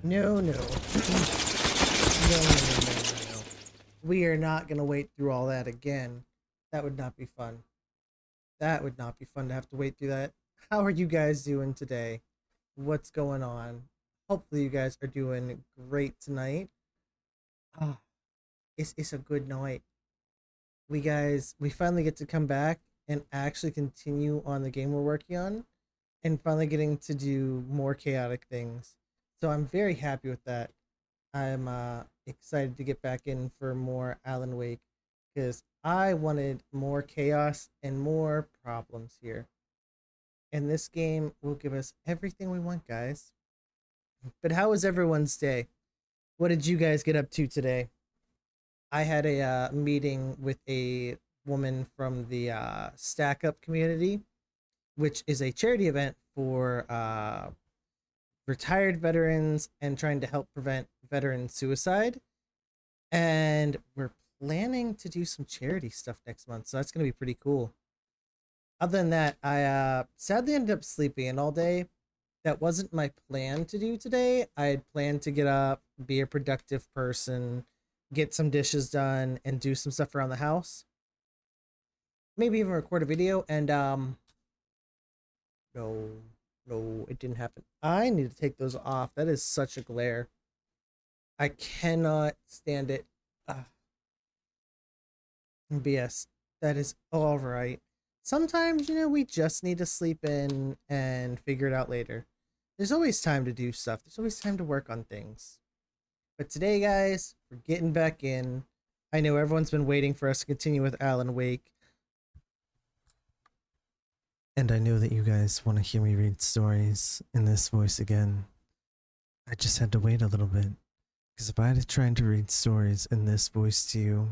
No, no. No. We are not going to wait through all that again. That would not be fun. That would not be fun to have to wait through that. How are you guys doing today? What's going on? Hopefully you guys are doing great tonight. Ah, it's a good night. We finally get to come back and actually continue on the game we're working on and finally getting to do more chaotic things. So I'm very happy with that. I'm excited to get back in for more Alan Wake because I wanted more chaos and more problems here. And this game will give us everything we want, guys. But how was everyone's day? What did you guys get up to today? I had a meeting with a woman from the Stack Up community, which is a charity event for retired veterans and trying to help prevent veteran suicide. And we're planning to do some charity stuff next month, so that's going to be pretty cool. Other than that, I sadly ended up sleeping all day. That wasn't my plan to do today. I had planned to get up, be a productive person, get some dishes done, and do some stuff around the house. Maybe even record a video, and no, it didn't happen. I need to take those off. That is such a glare. I cannot stand it. BS. That is all right. Sometimes, we just need to sleep in and figure it out later. There's always time to do stuff. There's always time to work on things. But today, guys, we're getting back in. I know everyone's been waiting for us to continue with Alan Wake. And I know that you guys want to hear me read stories in this voice again. I just had to wait a little bit. Because if I had tried to read stories in this voice to you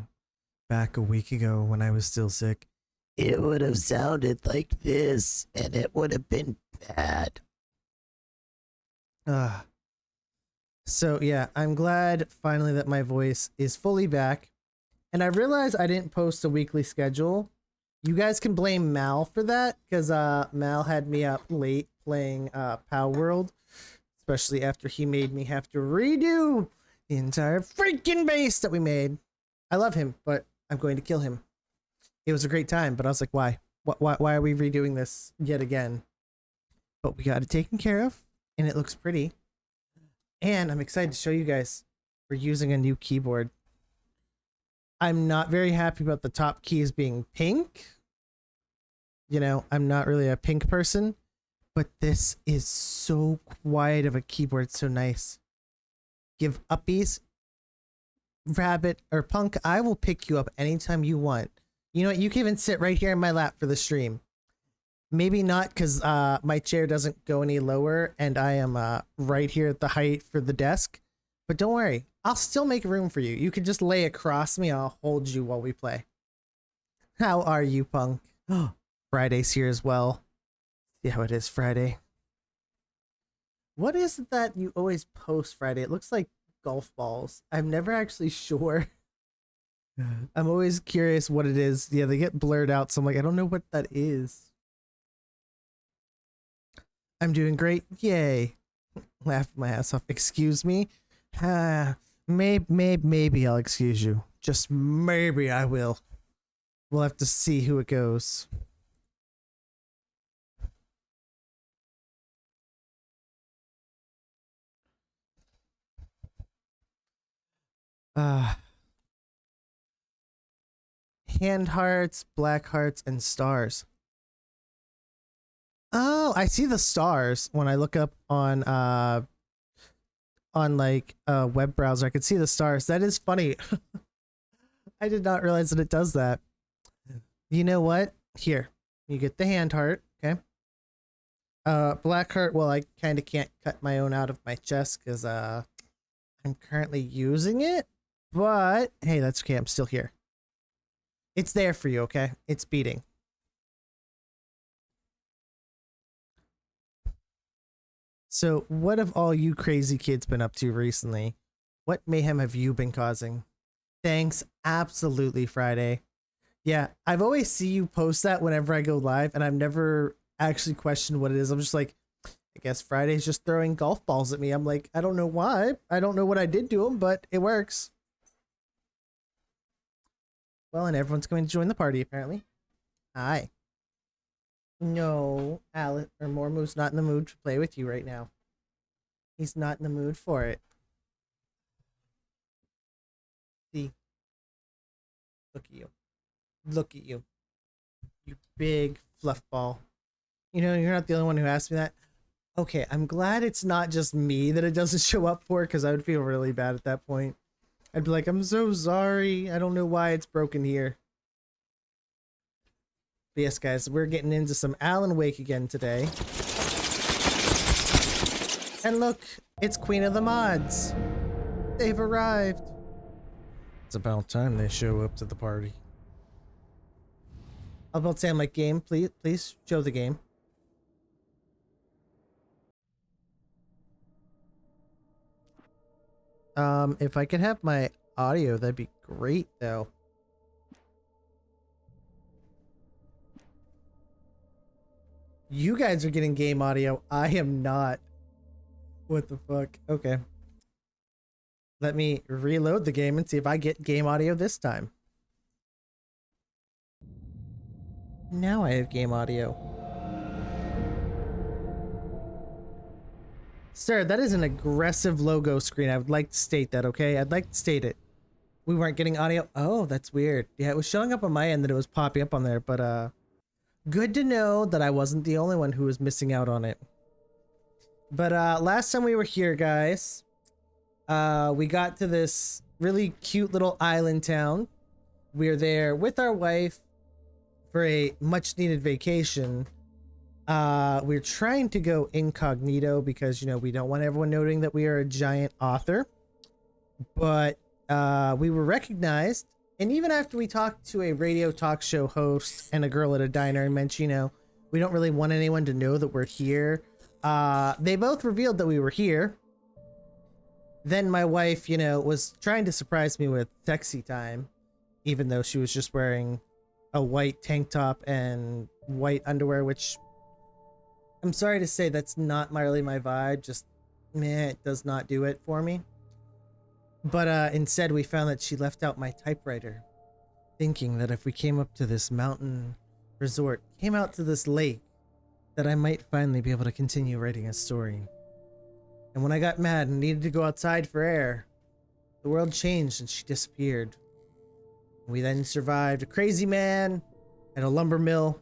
back a week ago when I was still sick, it would have sounded like this, and it would have been bad. So yeah, I'm glad finally that my voice is fully back. And I realized I didn't post a weekly schedule. You guys can blame Mal for that, because Mal had me up late playing Pow World, especially after he made me have to redo the entire freaking base that we made. I love him, but I'm going to kill him. It was a great time, but I was like, why? Why are we redoing this yet again? But we got it taken care of, and it looks pretty. And I'm excited to show you guys we're using a new keyboard. I'm not very happy about the top keys being pink. I'm not really a pink person, but this is so quiet of a keyboard, so nice. Give uppies, rabbit, or punk, I will pick you up anytime you want. You know what? You can even sit right here in my lap for the stream. Maybe not, because my chair doesn't go any lower, and I am right here at the height for the desk. But don't worry, I'll still make room for you. You can just lay across me. I'll hold you while we play. How are you, punk? Friday's here as well. See how it is Friday. What is it that you always post Friday? It looks like golf balls. I'm never actually sure. I'm always curious what it is. Yeah, they get blurred out, so I'm like, I don't know what that is. I'm doing great. Yay. Laugh my ass off. Excuse me? Maybe I'll excuse you. Just maybe I will. We'll have to see who it goes. Uh, hand hearts, black hearts, and stars. Oh, I see the stars when I look up on like a web browser. I could see the stars. That is funny. I did not realize that it does that. You know what? Here, you get the hand heart, okay? Black heart, well, I kind of can't cut my own out of my chest because I'm currently using it, but hey, that's okay. I'm still here. It's there for you, okay? It's beating. So, what have all you crazy kids been up to recently? What mayhem have you been causing? Thanks, absolutely, Friday. Yeah, I've always see you post that whenever I go live, and I've never actually questioned what it is. I'm just like, I guess Friday's just throwing golf balls at me. I'm like, I don't know why. I don't know what I did to him, but it works. Well, and everyone's going to join the party, apparently. Hi. No, Alice or Mormu's not in the mood to play with you right now. He's not in the mood for it. See? Look at you. Look at you. You big fluff ball. You know, you're not the only one who asked me that. Okay, I'm glad it's not just me that it doesn't show up for, because I would feel really bad at that point. I'd be like, I'm so sorry. I don't know why it's broken here. But yes, guys, we're getting into some Alan Wake again today. And look, it's Queen of the Mods. They've arrived. It's about time they show up to the party. I was about to say, I'm like, game, please show the game. If I could have my audio, that'd be great, though. You guys are getting game audio. I am not. What the fuck? Okay. Let me reload the game and see if I get game audio this time. Now I have game audio. Sir, that is an aggressive logo screen. I would like to state that, okay? I'd like to state it. We weren't getting audio. Oh, that's weird. Yeah, it was showing up on my end that it was popping up on there, but good to know that I wasn't the only one who was missing out on it. But last time we were here, guys, we got to this really cute little island town. We were there with our wife for a much needed vacation. We're trying to go incognito because, you know, we don't want everyone noting that we are a giant author. But we were recognized, and even after we talked to a radio talk show host and a girl at a diner and mentioned, you know, we don't really want anyone to know that we're here. They both revealed that we were here. Then my wife, you know, was trying to surprise me with sexy time, even though she was just wearing a white tank top and white underwear, which I'm sorry to say that's not really my vibe. Just, meh, it does not do it for me. But instead we found that she left out my typewriter, thinking that if we came up to this mountain resort, came out to this lake, that I might finally be able to continue writing a story. And when I got mad and needed to go outside for air, the world changed and she disappeared. We then survived a crazy man at a lumber mill.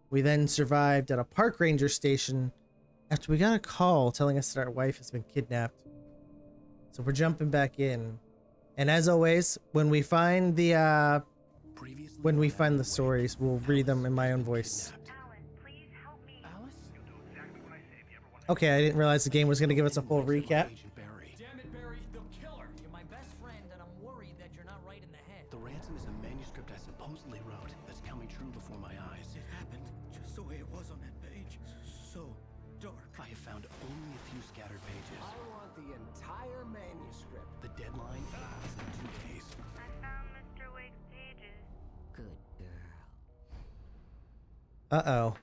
We then survived at a park ranger station after we got a call telling us that our wife has been kidnapped. So we're jumping back in. And as always, when we find the stories, we'll read them in my own voice. Okay, I didn't realize the game was going to give us a full recap. Damn it, Barry, they'll kill her. You're my best friend, and I'm worried that you're not right in the head. The ransom is a manuscript I supposedly wrote that's coming true before my eyes. It happened just the way it was on that page. So dark. I have found only a few scattered pages. I want the entire manuscript. The deadline is in 2 days. I found Mr. Uh-oh.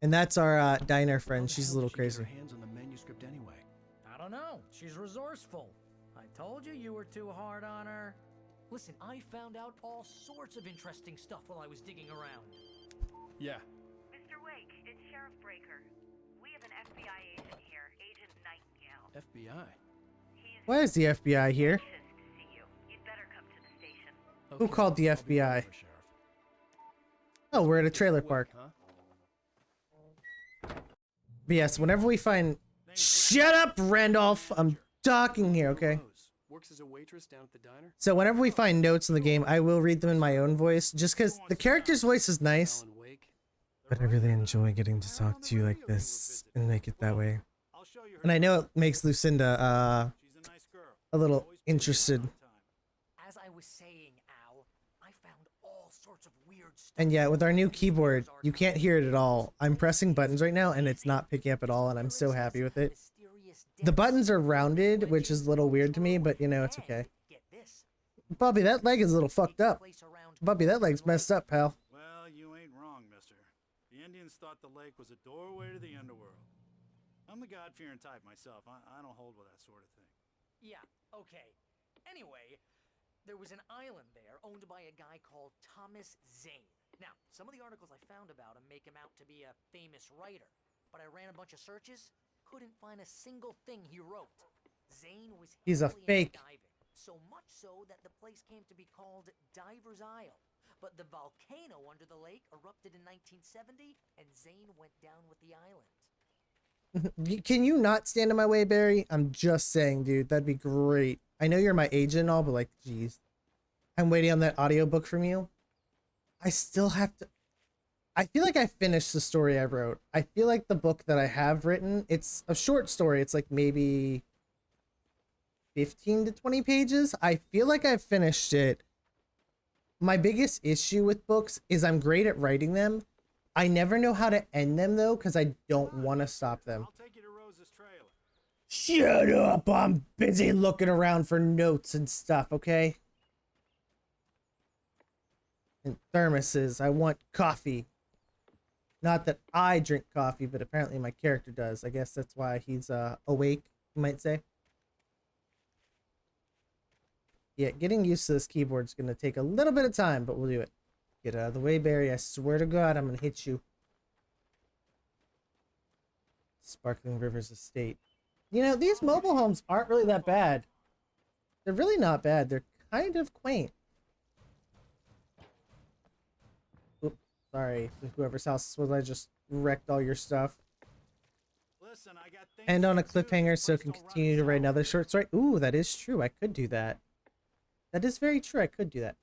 And that's our diner friend. How the She's a hell little did she get crazy. her hands on the manuscript anyway? I don't know. She's resourceful. I told you you were too hard on her. Listen, I found out all sorts of interesting stuff while I was digging around. Yeah. Mr. Wake, it's Sheriff Breaker. We have an FBI agent here, Agent Nightingale. FBI. He's Why is the FBI here? anxious to see you. You'd better come to the station. Who called the I'll be FBI? over, Sheriff. Oh, we're at a trailer Wait, park. huh? But yes, whenever we find... Shut up, Randolph! I'm talking here, okay? Rose works as a waitress down at the diner. So whenever we find notes in the game, I will read them in my own voice, just because the character's voice is nice. Alan Wake. But I really enjoy getting to talk to you like this and make it that way. And I know it makes Lucinda, a little interested. As I was saying, Al, I found all sorts of weird stuff. And yeah, with our new keyboard, you can't hear it at all. I'm pressing buttons right now, and it's not picking up at all, and I'm so happy with it. The buttons are rounded, which is a little weird to me, but you know, it's okay. Get this. Bobby, that leg is a little fucked up. Bobby, that leg's messed up, pal. Well, you ain't wrong, mister. The Indians thought the lake was a doorway to the underworld. I'm the God-fearing type myself. I don't hold with that sort of thing. Yeah, okay. Anyway, there was an island there owned by a guy called Thomas Zane. Now, some of the articles I found about him make him out to be a famous writer, but I ran a bunch of searches, couldn't find a single thing he wrote. Zane was He's a heavily into fake. diving, so much so that the place came to be called Diver's Isle. But the volcano under the lake erupted in 1970, and Zane went down with the island. Can you not stand in my way, Barry? I'm just saying, dude. That'd be great. I know you're my agent and all, but like, jeez. I'm waiting on that audiobook from you. I still have to... I feel like I finished the story I wrote. I feel like the book that I have written, it's a short story. It's like maybe 15 to 20 pages. I feel like I've finished it. My biggest issue with books is I'm great at writing them. I never know how to end them, though, because I don't want to stop them. I'll take you to Rose's trailer. Shut up! I'm busy looking around for notes and stuff, okay? And thermoses. I want coffee. Not that I drink coffee, but apparently my character does. I guess that's why he's awake, you might say. Yeah, getting used to this keyboard is going to take a little bit of time, but we'll do it. Get out of the way, Barry. I swear to God, I'm going to hit you. Sparkling Rivers Estate. You know, these mobile homes aren't really that bad. They're really not bad. They're kind of quaint. Oops, sorry. Whoever's house this was, I just wrecked all your stuff. Listen, I got things And on a to do. cliffhanger This so I place can don't run continue to write itself. another short story. Ooh, that is true. I could do that. That is very true. I could do that.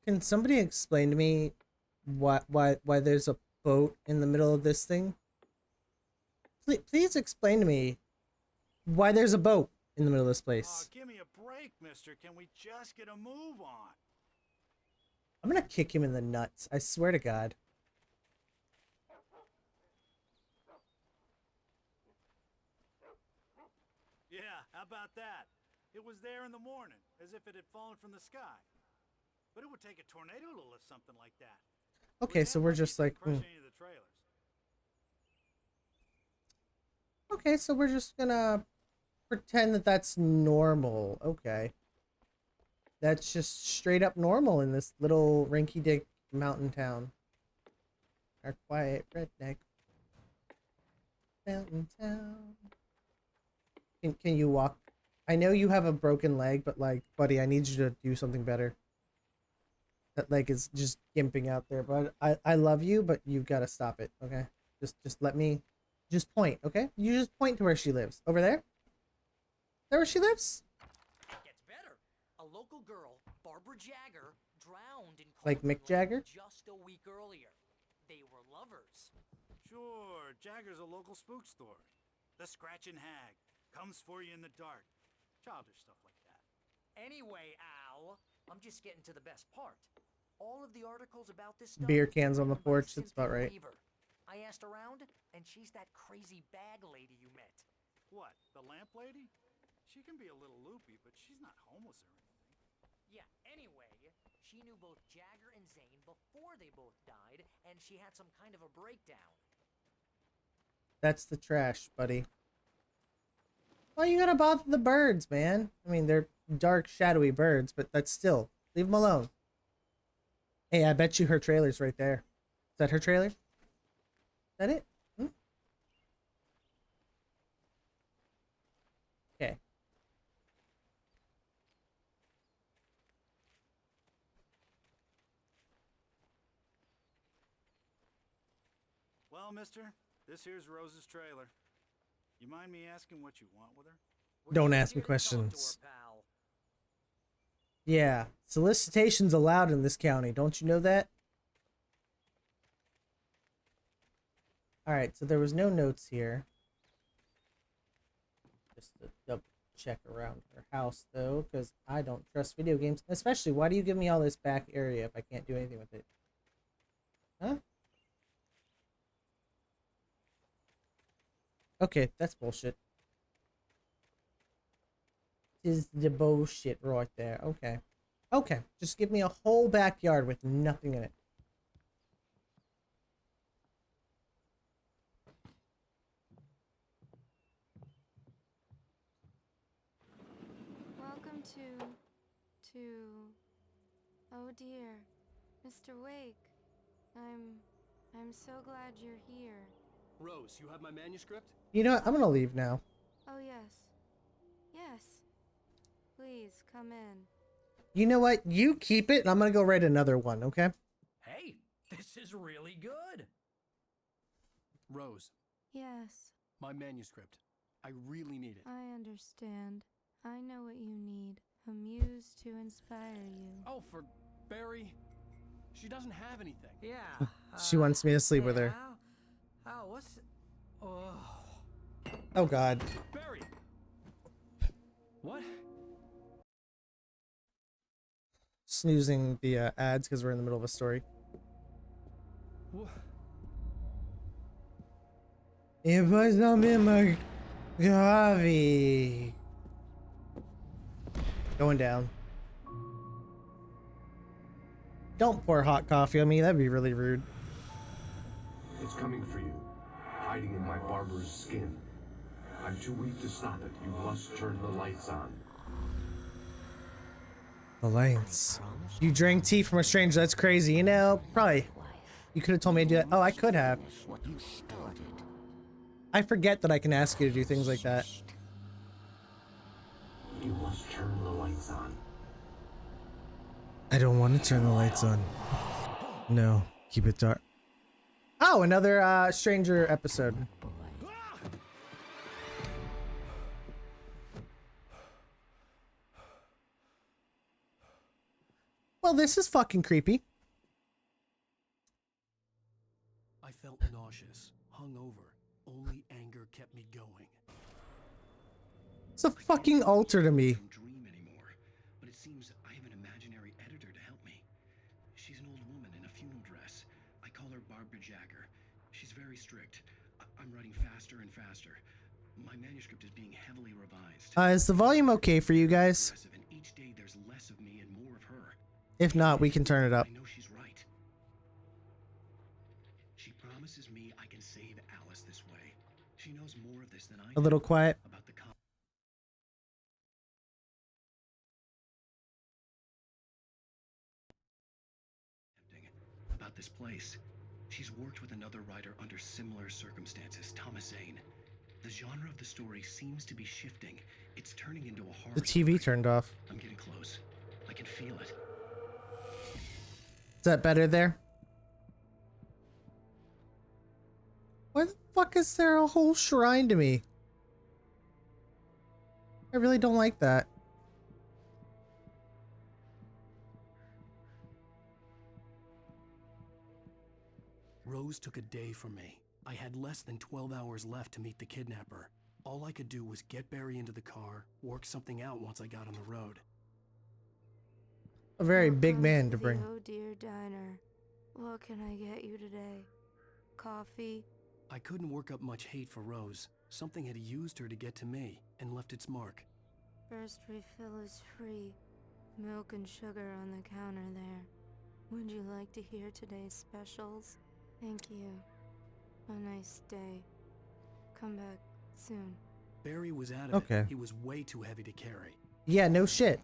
Can somebody explain to me why there's a boat in the middle of this thing? Please explain to me why there's a boat in the middle of this Oh, place. give me a break, mister. Can we just get a move on? I'm gonna kick him in the nuts. I swear to God. Yeah, how about that? It was there in the morning, as if it had fallen from the sky. But it would take a tornado to lift something like that. Okay, so we're just like, Any of the trailers. okay, so we're just gonna pretend that that's normal. Okay. That's just straight up normal in this little rinky-dink mountain town. Our quiet redneck mountain town. Can you walk? I know you have a broken leg, but like, buddy, I need you to do something better. That leg is just gimping out there, but I love you, but you've got to stop it, okay? Just let me, just point, okay? You just point to where she lives. Over there? Is that where she lives? It gets better. A local girl, Barbara Jagger, drowned in Like Coleman Mick Lake Jagger? just a week earlier. They were lovers. Sure, Jagger's a local spook story. The Scratching Hag comes for you in the dark. Childish stuff like that. Anyway, Al, I'm just getting to the best part. All of the articles about this stuff Beer cans on the were written by porch, that's about Cynthia right. Weaver. I asked around, and she's that crazy bag lady you met. What, the lamp lady? She can be a little loopy, but she's not homeless or anything. Yeah, anyway, she knew both Jagger and Zane before they both died, and she had some kind of a breakdown. That's the trash, buddy. Why you gotta bother the birds, man? I mean, they're dark, shadowy birds, but that's still... Leave them alone. Hey, I bet you her trailer's right there. Is that her trailer? Is that it? Hmm? Okay. Well, mister, this here's Rose's trailer. You mind me asking what you want with her? We're Don't just ask me here to talk to her, questions. pal. Yeah. Solicitation's allowed in this county. Don't you know that? Alright, so there was no notes here. Just to double check around her house, though, because I don't trust video games. Especially, why do you give me all this back area if I can't do anything with it? Huh? Okay, that's bullshit. Is the bullshit right there. Okay. Okay, just give me a whole backyard with nothing in it. Welcome to... Oh dear, Mr. Wake. I'm so glad you're here. Rose, you have my manuscript? You know what? I'm gonna leave now. Oh yes. Yes. Please, come in. You know what? You keep it, and I'm gonna go write another one, okay? Hey, this is really good. Rose, Yes, my manuscript. I really need it. I understand. I know what you need. A muse to inspire you. Oh, for Barry. She doesn't have anything. Yeah. She wants me to sleep with her. How, what's... Oh... Oh god. Barry! What? Snoozing the ads because we're in the middle of a story. What? It was not in my coffee. Going down. Don't pour hot coffee on me. That'd be really rude. It's coming for you, hiding in my barber's skin. I'm too weak to stop it. You must turn the lights on. The lights. You drank tea from a stranger. That's crazy. You know, probably. You could have told me to do that. Oh, I could have. I forget that I can ask you to do things like that. You must turn the lights on. I don't want to turn the lights on. No, keep it dark. Oh, another stranger episode. Well, this is fucking creepy. I felt nauseous, hungover. Only anger kept me going. It's a fucking altar to me. Don't dream anymore, but it seems I have an imaginary editor to help me. She's an old woman in a funeral dress. I call her Barbara Jagger. She's very strict. I'm writing faster and faster. My manuscript is being heavily revised. Is the volume okay for you guys? And each day there's less of me and more of her. If not, we can turn it up. I know she's right. She promises me I can save Alice this way. She knows more of this than I do. A little quiet. About the about this place. She's worked with another writer under similar circumstances, Thomas Zane. The genre of the story seems to be shifting. It's turning into a horror The TV story. turned off. I'm getting close. I can feel it. Is that better there? Why the fuck is there a whole shrine to me? I really don't like that. Rose took a day from me. I had less than 12 hours left to meet the kidnapper. All I could do was get Barry into the car, work something out once I got on the road. A very big Welcome man to the bring. Oh dear diner. What can I get you today? Coffee? I couldn't work up much hate for Rose. Something had used her to get to me and left its mark. First refill is free. Milk and sugar on the counter there. Would you like to hear today's specials? Thank you. A nice day. Come back soon. Barry was out of Okay. it. He was way too heavy to carry. Yeah, no shit.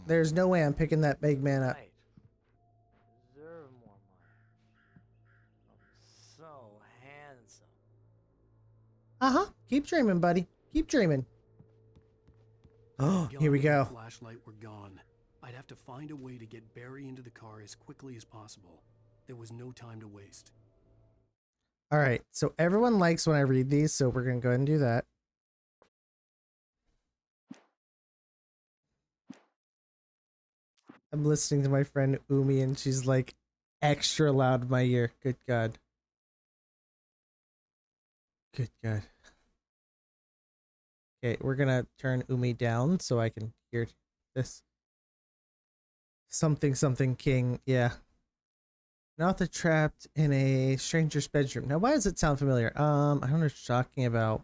There's no way I'm picking that big man up. Right. Deserve more money. I'm so handsome. Uh-huh. Keep dreaming, buddy. Keep dreaming. Oh, here we Gun and go. the flashlight were gone. I'd have to find a way to get Barry into the car as quickly as possible. There was no time to waste. All right. So everyone likes when I read these, so we're going to go ahead and do that. I'm listening to my friend Umi, and she's like extra loud in my ear. Good God. Good God. Okay, we're gonna turn Umi down so I can hear this. Something king, yeah. An author trapped in a stranger's bedroom. Now, why does it sound familiar? I don't know what you're talking about.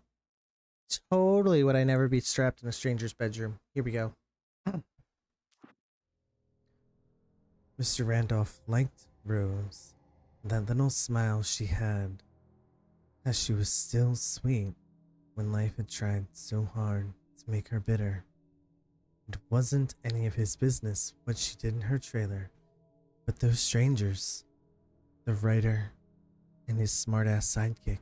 Totally would I never be strapped in a stranger's bedroom. Here we go. Mr. Randolph liked Rose. That little smile she had, as she was still sweet when life had tried so hard to make her bitter. It wasn't any of his business what she did in her trailer, but those strangers, the writer and his smart-ass sidekick,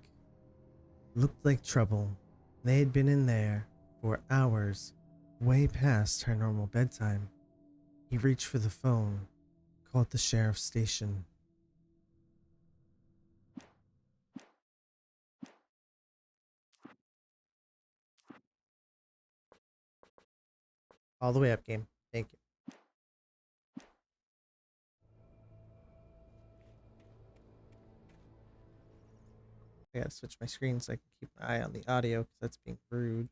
looked like trouble. They had been in there for hours, way past her normal bedtime. He reached for the phone, called the sheriff's station. All the way up, game. Thank you. I gotta switch my screen so I can keep an eye on the audio because that's being rude.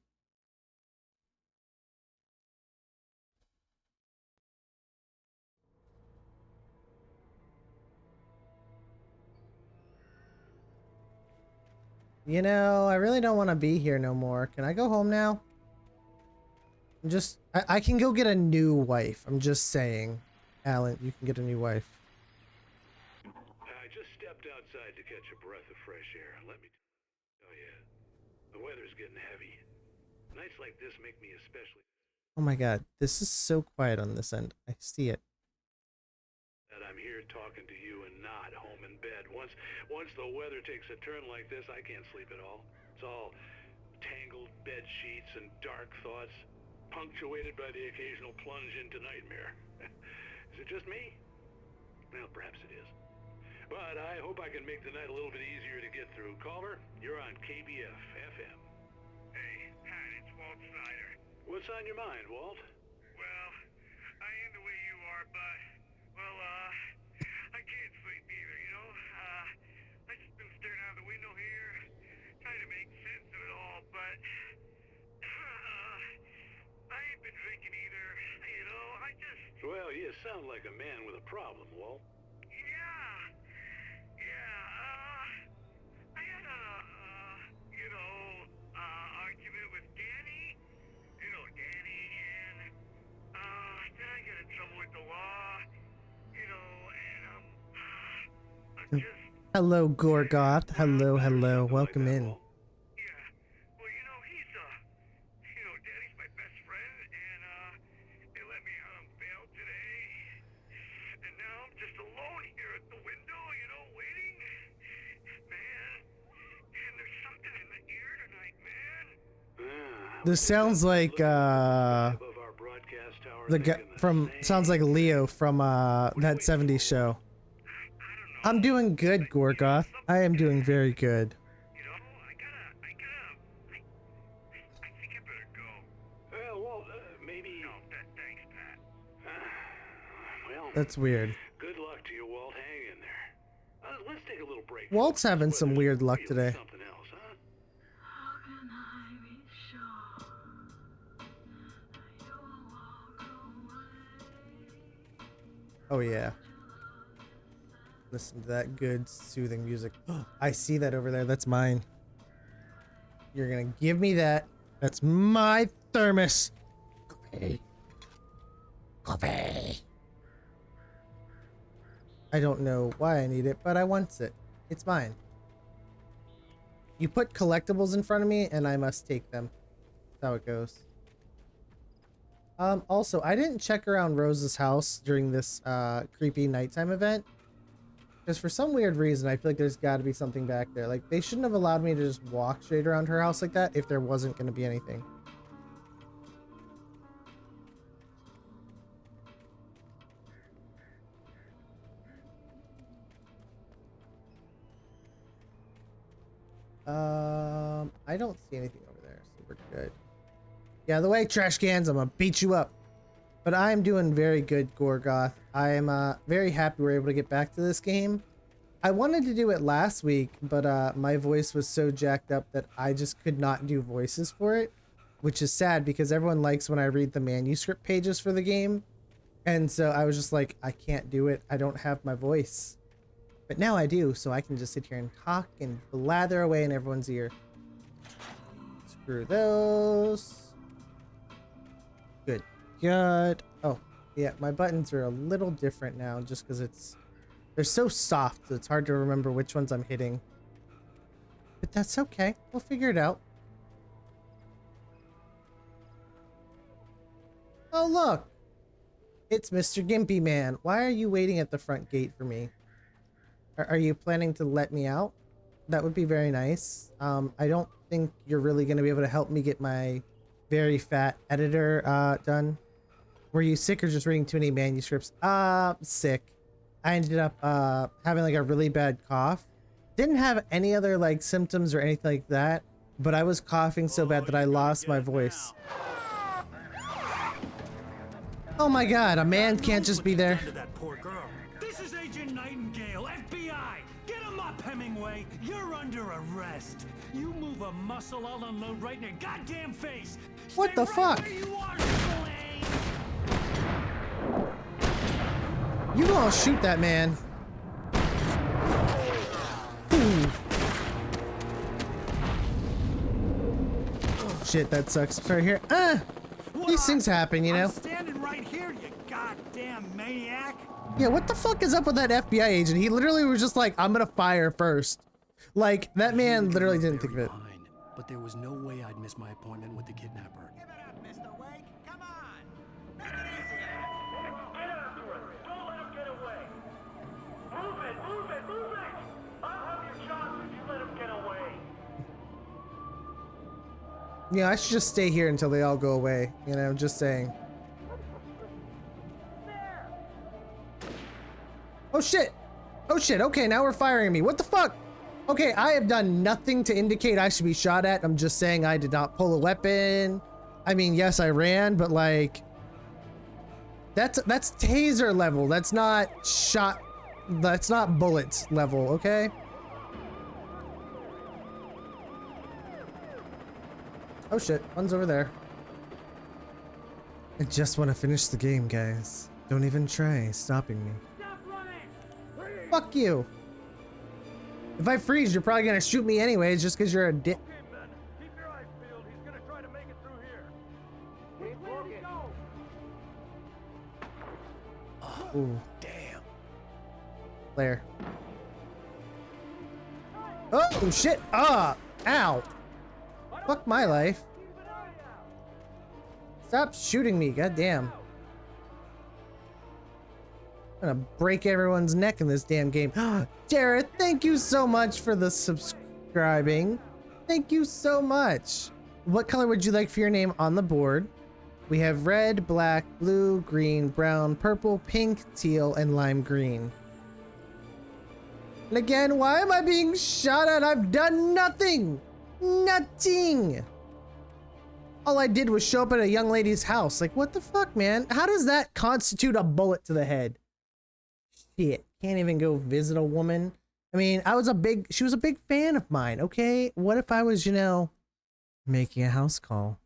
You know, I really don't want to be here no more. Can I go home now? I can go get a new wife. I'm just saying. Alan, you can get a new wife. I just stepped outside to catch a breath of fresh air. Let me tell you, the weather's getting heavy. Nights like this make me especially Oh my god, this is so quiet on this end. I see it. that I'm here talking to you and not home in bed. Once the weather takes a turn like this, I can't sleep at all. It's all tangled bed sheets and dark thoughts, punctuated by the occasional plunge into nightmare. Is it just me? Well, perhaps it is. But I hope I can make the night a little bit easier to get through. Caller, you're on KBF FM. Hey, Pat, it's Walt Snyder. What's on your mind, Walt? Well, I am the way you are, but, well, I can't sleep either, you know? I just been staring out the window here, trying to make sense of it all, but, I ain't been drinking either, you know? Well, you sound like a man with a problem, Walt. I had a, argument with Danny. You know Danny, and, then I get in trouble with the law, you know, and, I'm just... Hello, Gorgoth. Hello, hello. Welcome in. Yeah, well, you know, Danny's my best friend, and, they let me out on bail today, and now I'm just alone here at the window, you know, waiting. Man, and there's something in the air tonight, man. This sounds like the guy from Leo from that 70s show. I'm doing good, Gorgoth. I am doing very good. You know, I think I better go. Well, maybe... No, thanks, Pat. Well... That's weird. Good luck to you, Walt. Hang in there. Let's take a little break. Walt's having some weird luck today. Something else, huh? How can I be sure you won't walk away? Oh yeah. Listen to that good, soothing music. I see that over there. That's mine. You're gonna give me that. That's my thermos. Go Coffee. I don't know why I need it, but I want it. It's mine. You put collectibles in front of me and I must take them. That's how it goes. Also, I didn't check around Rose's house during this creepy nighttime event. Because for some weird reason, I feel like there's got to be something back there. Like, they shouldn't have allowed me to just walk straight around her house like that if there wasn't going to be anything. I don't see anything over there, so we're good. Yeah, the way trash cans, I'm gonna beat you up. But I'm doing very good, Gorgoth. I am very happy we're able to get back to this game. I wanted to do it last week, but my voice was so jacked up that I just could not do voices for it, which is sad because everyone likes when I read the manuscript pages for the game. And so I was just like, I can't do it. I don't have my voice. But now I do, so I can just sit here and talk and blather away in everyone's ear. Screw those. Good. Good. Oh, yeah, my buttons are a little different now just because they're so soft, so it's hard to remember which ones I'm hitting. But that's okay. We'll figure it out. Oh, look. It's Mr. Gimpy Man. Why are you waiting at the front gate for me? Are you planning to let me out? That would be very nice. I don't think you're really going to be able to help me get my very fat editor done. Were you sick or just reading too many manuscripts? Sick. I ended up having like a really bad cough. Didn't have any other like symptoms or anything like that, but I was coughing so bad that I lost my voice. Oh my god, a man can't just be there. That poor girl. This is Agent Nightingale, FBI. Get him up, Hemingway. You're under arrest. You move a muscle, I'll unload right in your goddamn face. What the fuck? You are, Slade. You gonna shoot that man? Ooh. Oh, shit, that sucks. Right here. These things happen, you know. I'm standing right here, you goddamn maniac. Yeah, what the fuck is up with that FBI agent? He literally was just like, I'm gonna fire first. Like, that man literally didn't think of it. Behind, but there was no way I'd miss my appointment with the kidnapper. Give it up, Mr. Wake. Come on. Make it easy. Get after him! Don't let him get away! Move it! Move it! Move it! I'll have your chance if you let him get away! Yeah, I should just stay here until they all go away. You know, just saying. Oh shit! Oh shit, okay, now we're firing me. What the fuck? Okay, I have done nothing to indicate I should be shot at. I'm just saying I did not pull a weapon. I mean, yes, I ran, but like... That's taser level. That's not shot... That's not bullets level, okay? Oh shit, one's over there. I just want to finish the game, guys. Don't even try stopping me. Fuck you! If I freeze, you're probably gonna shoot me anyways, just because you're a dick. Okay, Ben. Keep your eyes peeled. He's gonna try to make it through here. Keep looking. Ooh. Damn. There. Oh shit! Ah! Ow! Fuck my life. Stop shooting me, goddamn. I'm gonna break everyone's neck in this damn game. Jared, thank you so much for the subscribing. Thank you so much. What color would you like for your name on the board? We have red, black, blue, green, brown, purple, pink, teal, and lime green. And again, why am I being shot at? I've done nothing. Nothing. All I did was show up at a young lady's house. Like, what the fuck, man? How does that constitute a bullet to the head? Shit. Can't even go visit a woman. I mean, she was a big fan of mine, okay? What if I was, you know, making a house call?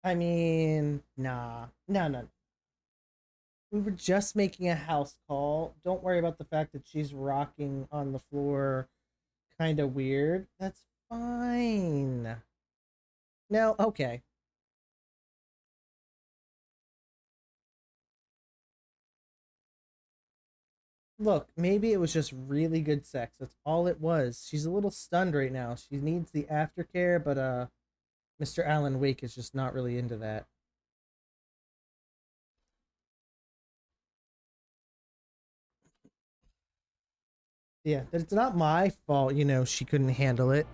I mean, nah. No. We were just making a house call. Don't worry about the fact that she's rocking on the floor kind of weird. That's fine. No, okay. Look, maybe it was just really good sex. That's all it was. She's a little stunned right now. She needs the aftercare, but Mr. Alan Wake is just not really into that. Yeah, it's not my fault, you know, she couldn't handle it.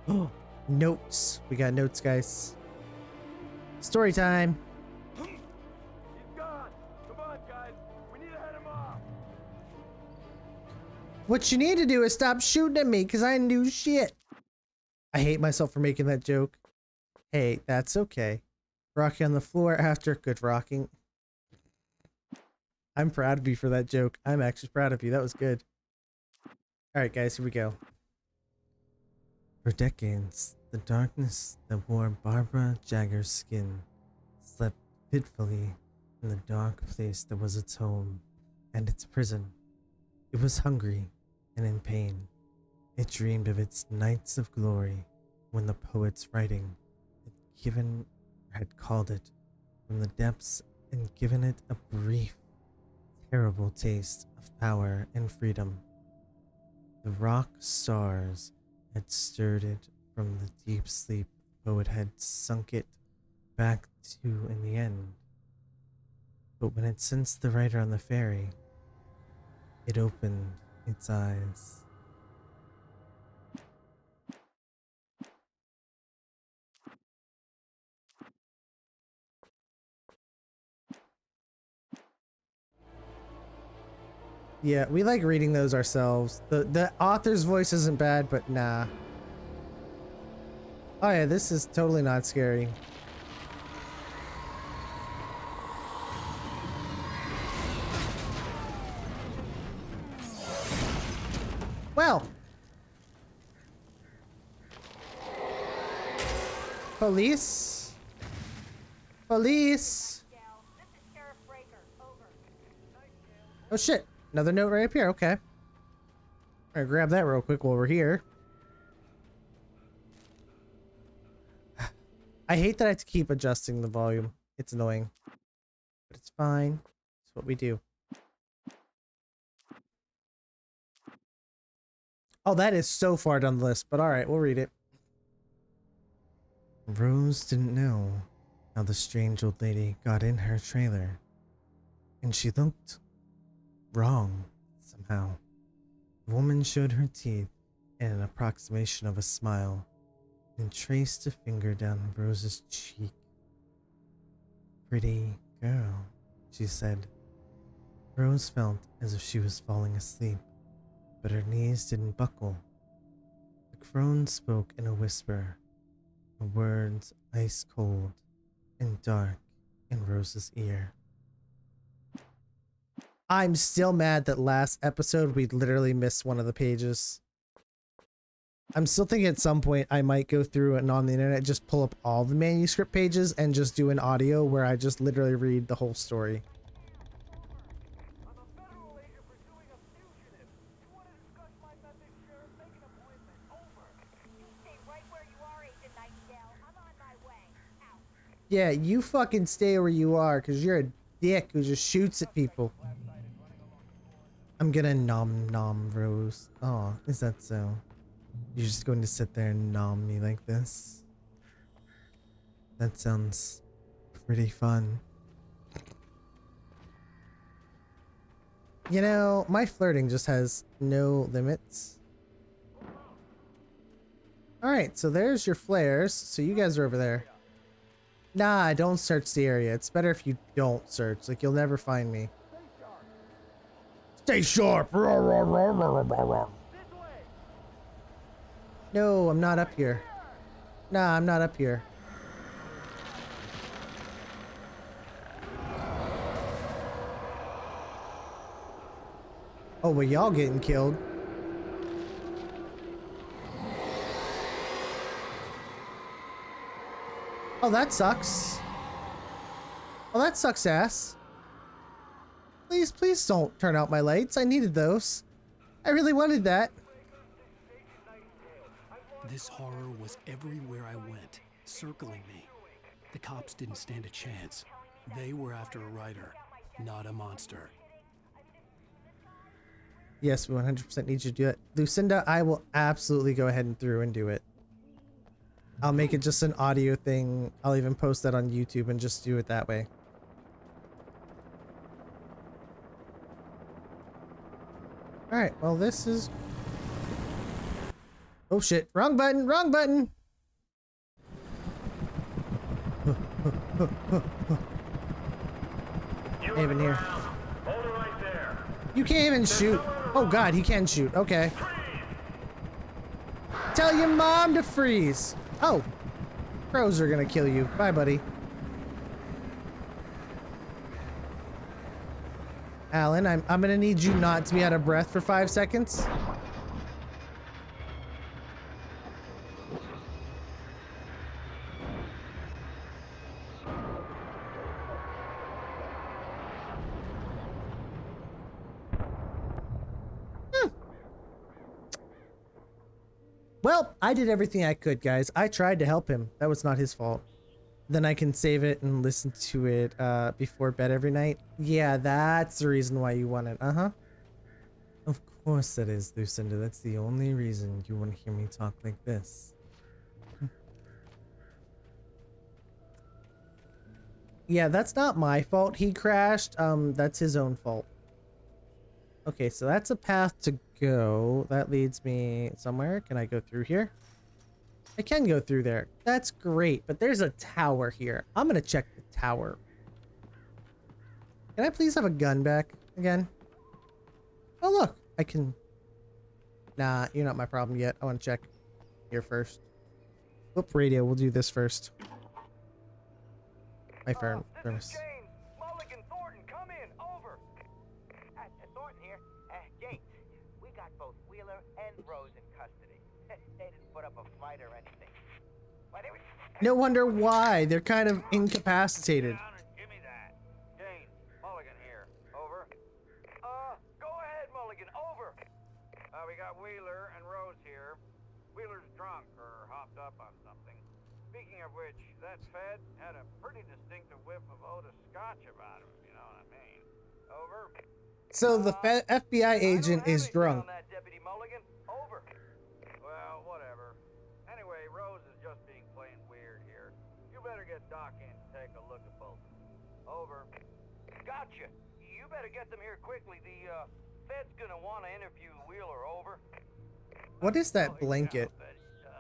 Oh, notes. We got notes, guys. Story time. He's gone. Come on, guys. We need to head him off. What you need to do is stop shooting at me, because I didn't do shit. I hate myself for making that joke. Hey, that's okay. Rocking on the floor after good rocking. I'm proud of you for that joke. I'm actually proud of you. That was good. Alright, guys, here we go. For decades, the darkness that wore Barbara Jagger's skin slept fitfully in the dark place that was its home and its prison. It was hungry and in pain. It dreamed of its nights of glory when the poet's writing had called it from the depths and given it a brief, terrible taste of power and freedom. The rock stars had stirred it from the deep sleep the poet had sunk it back to in the end. But when it sensed the writer on the ferry, it opened its eyes. Yeah, we like reading those ourselves. The author's voice isn't bad, but nah. Oh yeah, this is totally not scary. Well. Police? Police? Oh shit. Another note right up here. Okay. I'm gonna grab that real quick while we're here. I hate that I have to keep adjusting the volume. It's annoying. But it's fine. It's what we do. Oh, that is so far down the list, but alright, we'll read it. Rose didn't know how the strange old lady got in her trailer. And she looked wrong somehow. The woman showed her teeth in an approximation of a smile and traced a finger down Rose's cheek. Pretty girl, she said. Rose felt as if she was falling asleep, but her knees didn't buckle. The crone spoke in a whisper, the words ice cold and dark in Rose's ear. I'm still mad that last episode we literally missed one of the pages. I'm still thinking at some point I might go through and on the internet just pull up all the manuscript pages and just do an audio where I just literally read the whole story. Yeah, you fucking stay where you are because you're a dick who just shoots at people. I'm gonna nom nom Rose. Oh, is that so? You're just going to sit there and nom me like this? That sounds pretty fun. You know, my flirting just has no limits. Alright, so there's your flares. So you guys are over there. Nah, don't search the area. It's better if you don't search. Like, you'll never find me. Stay sharp! No, I'm not up here. Nah, I'm not up here. Oh, well, y'all getting killed. Oh, that sucks. Oh, that sucks ass. Please, please don't turn out my lights. I needed those. I really wanted that. This horror was everywhere I went, circling me. The cops didn't stand a chance. They were after a writer, not a monster. Yes, we 100% need you to do it. Lucinda, I will absolutely go ahead and through and do it. I'll make it just an audio thing. I'll even post that on YouTube and just do it that way. Alright, well this is... Oh shit, wrong button, wrong button! Even here. Hold it right there. You can't even shoot. Oh god, he can shoot. Okay. Tell your mom to freeze. Oh. Crows are gonna kill you. Bye, buddy. Alan, I'm gonna need you not to be out of breath for 5 seconds. Well, I did everything I could, guys. I tried to help him. That was not his fault. Then I can save it and listen to it before bed every night. Yeah, that's the reason why you want it. Uh-huh. Of course that is, Lucinda. That's the only reason you want to hear me talk like this. Yeah, that's not my fault. He crashed. That's his own fault. Okay, so that's a path to go. That leads me somewhere. Can I go through here? I can go through there. That's great, but there's a tower here. I'm gonna check the tower. Can I please have a gun back again? Oh, look. I can... Nah, you're not my problem yet. I want to check here first. Whoop, radio. We'll do this first. My phone. This is James. Mulligan, Thornton, come in. Over. Thornton here. James, we got both Wheeler and Rose in custody. They didn't put up a fight or anything. Why, they were... No wonder why. They're kind of incapacitated. Give me that. James, Mulligan here. Over. Go ahead, Mulligan. Over. We got Wheeler and Rose here. Wheeler's drunk or hopped up on something. Speaking of which, that Fed had a pretty distinctive whiff of Otis Scotch about him, if you know what I mean. Over. So the FBI agent is drunk. On that, Deputy Mulligan. Over. Well, whatever. Anyway, Rose is just being plain weird here. You better get Doc in to take a look at both. Over. Gotcha. You better get them here quickly. The Fed's gonna want to interview Wheeler. Over. What is that blanket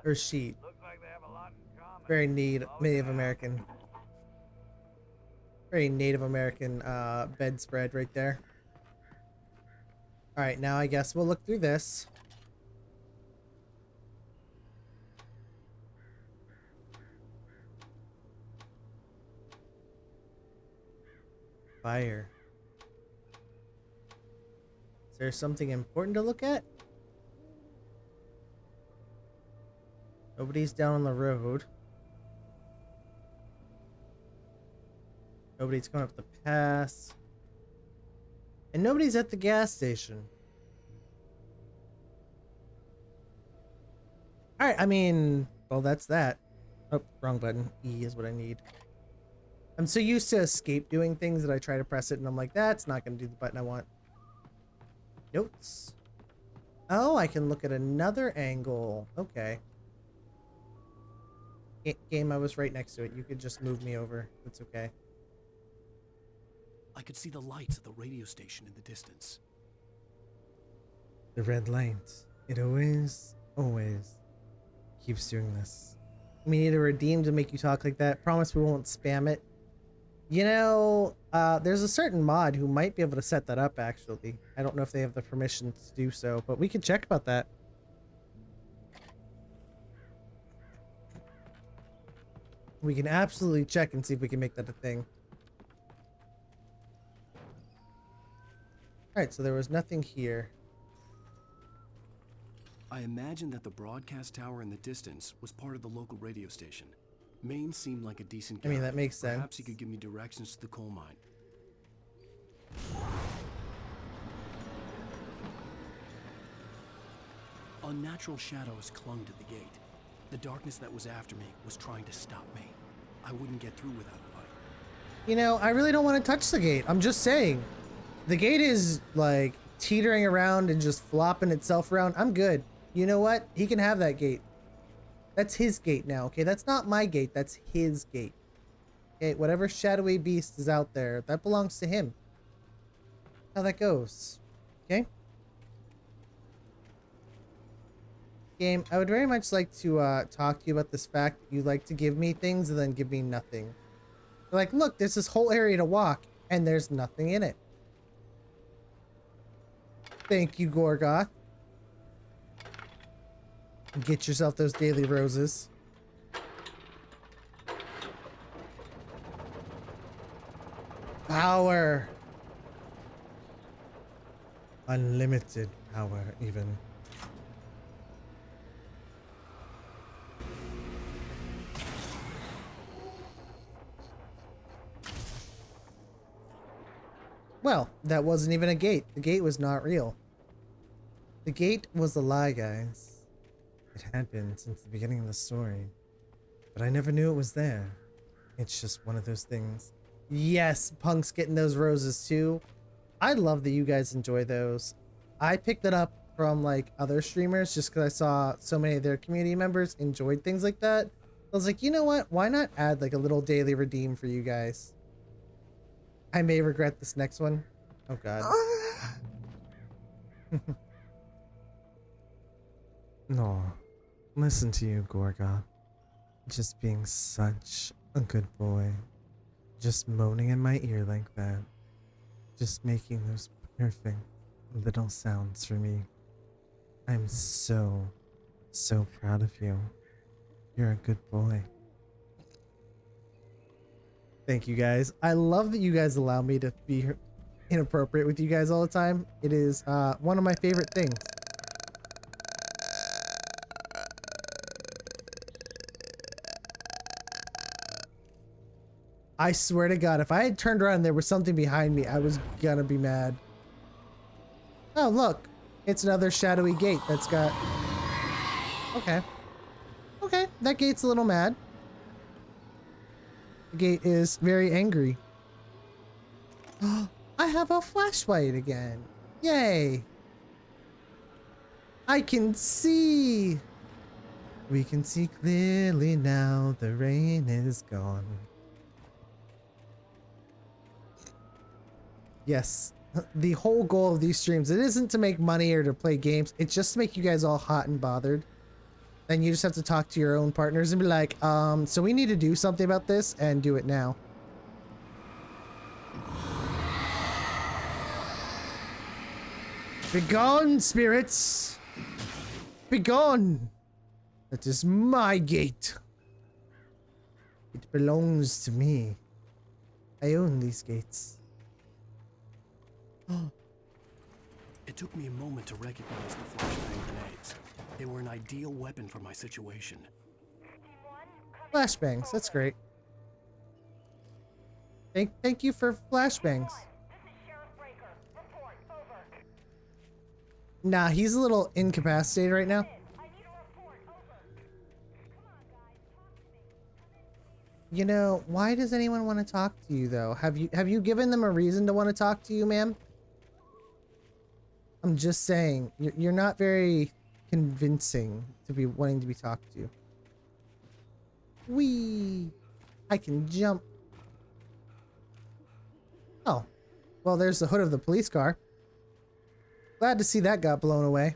or sheet? Looks like they have a lot in common. Very Native American. Very Native American bedspread right there. All right, now I guess we'll look through this. Fire. Is there something important to look at? Nobody's down on the road. Nobody's going up the pass. And nobody's at the gas station. Alright, I mean, well, that's that. Oh, wrong button. E is what I need. I'm so used to escape doing things that I try to press it and I'm like, that's not going to do the button I want. Notes. Oh, I can look at another angle. Okay. Game, I was right next to it. You could just move me over. That's okay. I could see the lights at the radio station in the distance. The red lights. It always keeps doing this. We need a redeem to make you talk like that. Promise we won't spam it. You know, there's a certain mod who might be able to set that up, actually. I don't know if they have the permission to do so, but we can check about that. We can absolutely check and see if we can make that a thing. Alright, so there was nothing here. I imagine that the broadcast tower in the distance was part of the local radio station. Maine seemed like a decent guy. I mean, that makes sense. Perhaps he could give me directions to the coal mine. Unnatural shadows clung to the gate. The darkness that was after me was trying to stop me. I wouldn't get through without a light. You know, I really don't want to touch the gate. I'm just saying. The gate is, like, teetering around and just flopping itself around, I'm good. You know what? He can have that gate. That's his gate now, okay? That's not my gate. That's his gate. Okay, whatever shadowy beast is out there, that belongs to him. How that goes. Okay? Game, I would very much like to talk to you about this fact that you like to give me things and then give me nothing. You're like, look, there's this whole area to walk, and there's nothing in it. Thank you, Gorgoth. Get yourself those daily roses. Power. Unlimited power, even. Well, that wasn't even a gate. The gate was not real. The gate was a lie, guys. It had been since the beginning of the story. But I never knew it was there. It's just one of those things. Yes, Punk's getting those roses too. I love that you guys enjoy those. I picked it up from like other streamers just because I saw so many of their community members enjoyed things like that. I was like, you know what? Why not add like a little daily redeem for you guys? I may regret this next one. Oh god. No. Listen to you, Gorga. Just being such a good boy. Just moaning in my ear like that. Just making those perfect little sounds for me. I'm so proud of you. You're a good boy. Thank you guys. I love that you guys allow me to be inappropriate with you guys all the time. It is one of my favorite things. I swear to God, if I had turned around and there was something behind me, I was gonna be mad. Oh, look. It's another shadowy gate that's got... Okay. Okay, that gate's a little mad. The gate is very angry. I have a flashlight again. Yay. I can see. We can see clearly now. The rain is gone. Yes. The whole goal of these streams, it isn't to make money or to play games. It's just to make you guys all hot and bothered. Then you just have to talk to your own partners and be like, so we need to do something about this and do it now. Begone, spirits! Begone! That is my gate. It belongs to me. I own these gates. It took me a moment to recognize the flashbang grenades. They were an ideal weapon for my situation. Flashbangs, that's great. Thank you for flashbangs. Nah, he's a little incapacitated right now. You know, why does anyone want to talk to you though? Have you given them a reason to want to talk to you, ma'am? I'm just saying, you're not very convincing to be wanting to be talked to. Whee! I can jump. Oh, well, there's the hood of the police car. Glad to see that got blown away.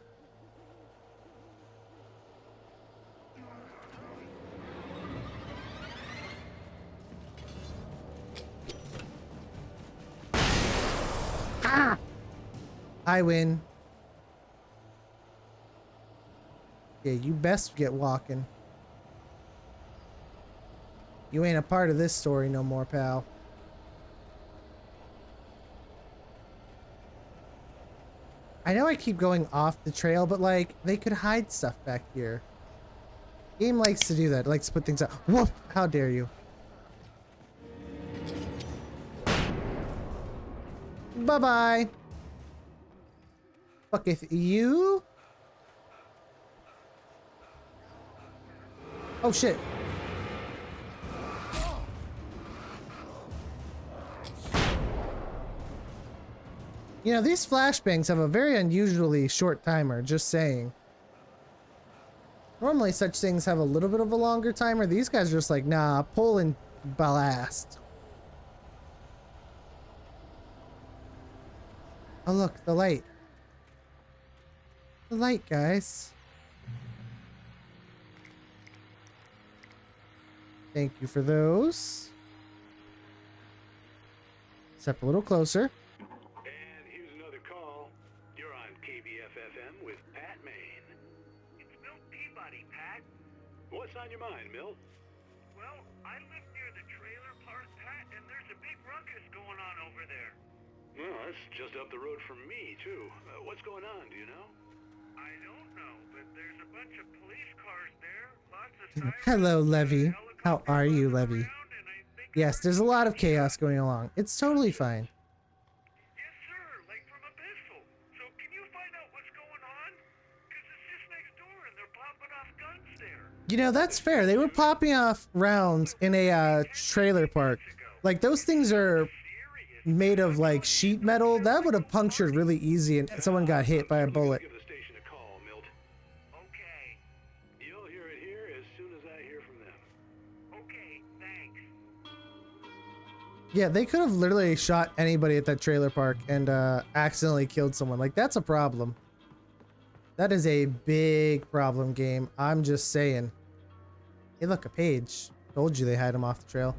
Ah! I win. Yeah, you best get walking. You ain't a part of this story no more, pal. I know I keep going off the trail, but like, they could hide stuff back here. Game likes to do that. It likes to put things out. Whoa! How dare you? Bye-bye. Fucketh you? Oh shit. You know, these flashbangs have a very unusually short timer, just saying. Normally such things have a little bit of a longer timer. These guys are just like, nah, pull and blast. Oh look, the light. The light, guys. Thank you for those. Step a little closer. And here's another call. You're on KBFFM with Pat Maine. It's Milt Peabody, Pat. What's on your mind, Milt? Well, I live near the trailer park, Pat, and there's a big ruckus going on over there. Well, that's just up the road from me, too. What's going on, do you know? I don't know, but there's a bunch of police cars there, lots of sirens. Hello, Levy. How are you, Levy? Yes, there's a lot of chaos going along. It's totally fine. Yes, sir, like from a pistol. So can you find out what's going on? Because it's just next door and they're popping off guns there. You know, that's fair. They were popping off rounds in a trailer park. Like, those things are made of, like, sheet metal. That would have punctured really easy and someone got hit by a bullet. Give the station a call, Milt. Okay. You'll hear it here as soon as I hear from them. Okay, thanks. Yeah, they could have literally shot anybody at that trailer park and accidentally killed someone. Like, that's a problem. That is a big problem, game. I'm just saying. Hey, look, a page. Told you they had him off the trail.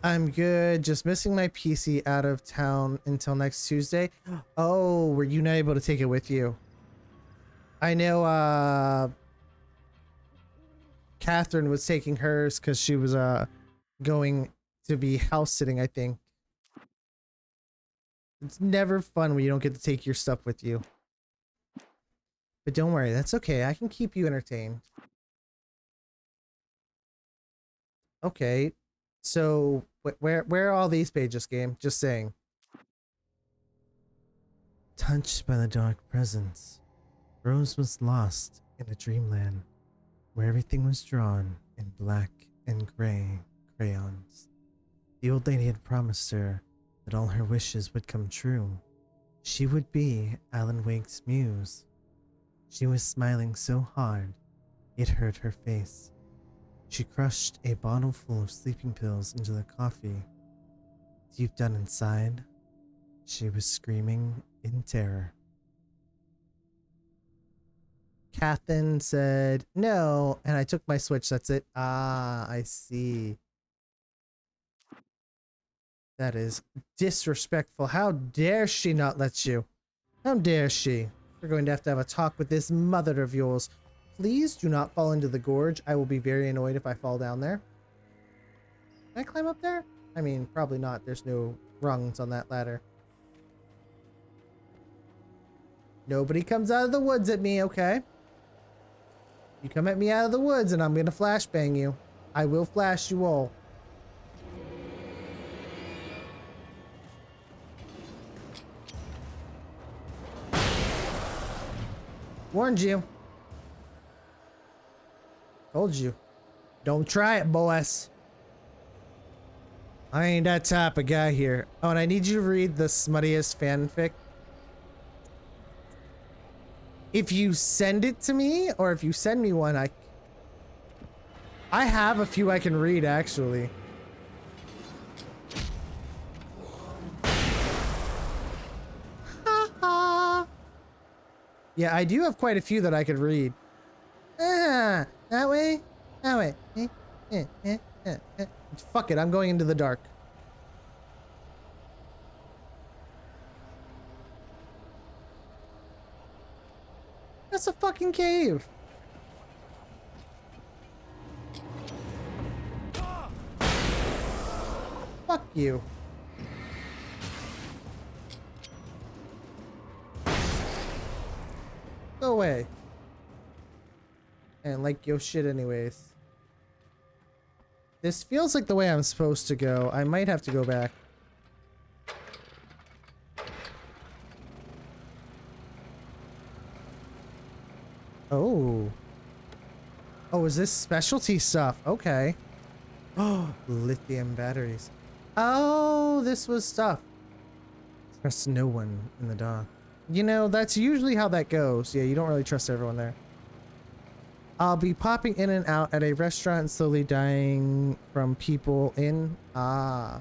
I'm good. Just missing my PC out of town until next Tuesday. Oh, were you not able to take it with you? I know Catherine was taking hers because she was going to be house sitting, I think. It's never fun when you don't get to take your stuff with you. But don't worry, that's okay. I can keep you entertained. Okay. So where are all these pages, game? Just saying. Touched by the dark presence, Rose was lost in a dreamland where everything was drawn in black and gray crayons. The old lady had promised her that all her wishes would come true. She would be Alan Wake's muse. She was smiling so hard it hurt her face. She crushed a bottle full of sleeping pills into the coffee. Deep down inside, she was screaming in terror. Catherine said no, and I took my switch. That's it. Ah, I see. That is disrespectful. How dare she not let you? How dare she? We're going to have a talk with this mother of yours. Please do not fall into the gorge. I will be very annoyed if I fall down there. Can I climb up there? I mean, probably not. There's no rungs on that ladder. Nobody comes out of the woods at me, okay? You come at me out of the woods and I'm gonna flashbang you. I will flash you all. Warned you. Told you. Don't try it, boys. I ain't that type of guy here. Oh, and I need you to read the smuttiest fanfic. If you send it to me, or if you send me one, I have a few I can read, actually. Yeah, I do have quite a few that I could read. Ah, that way? That way. Fuck it, I'm going into the dark. That's a fucking cave. Fuck you. Go away. And like your shit anyways. This feels like the way I'm supposed to go. I might have to go back. Oh. Oh, is this specialty stuff? Okay. Oh, lithium batteries. Oh, this was stuff. Trust no one in the dark. You know, that's usually how that goes. Yeah, you don't really trust everyone there. I'll be popping in and out at a restaurant, slowly dying from people in. Ah.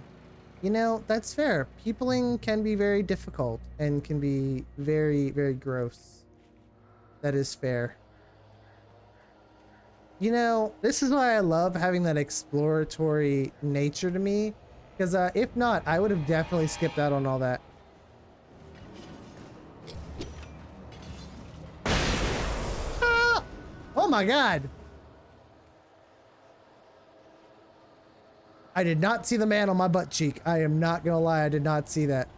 You know, that's fair. Peopling can be very difficult and can be very, very gross. That is fair. You know, this is why I love having that exploratory nature to me. Because if not, I would have definitely skipped out on all that. Ah! Oh my god! I did not see the man on my butt cheek. I am not gonna lie, I did not see that.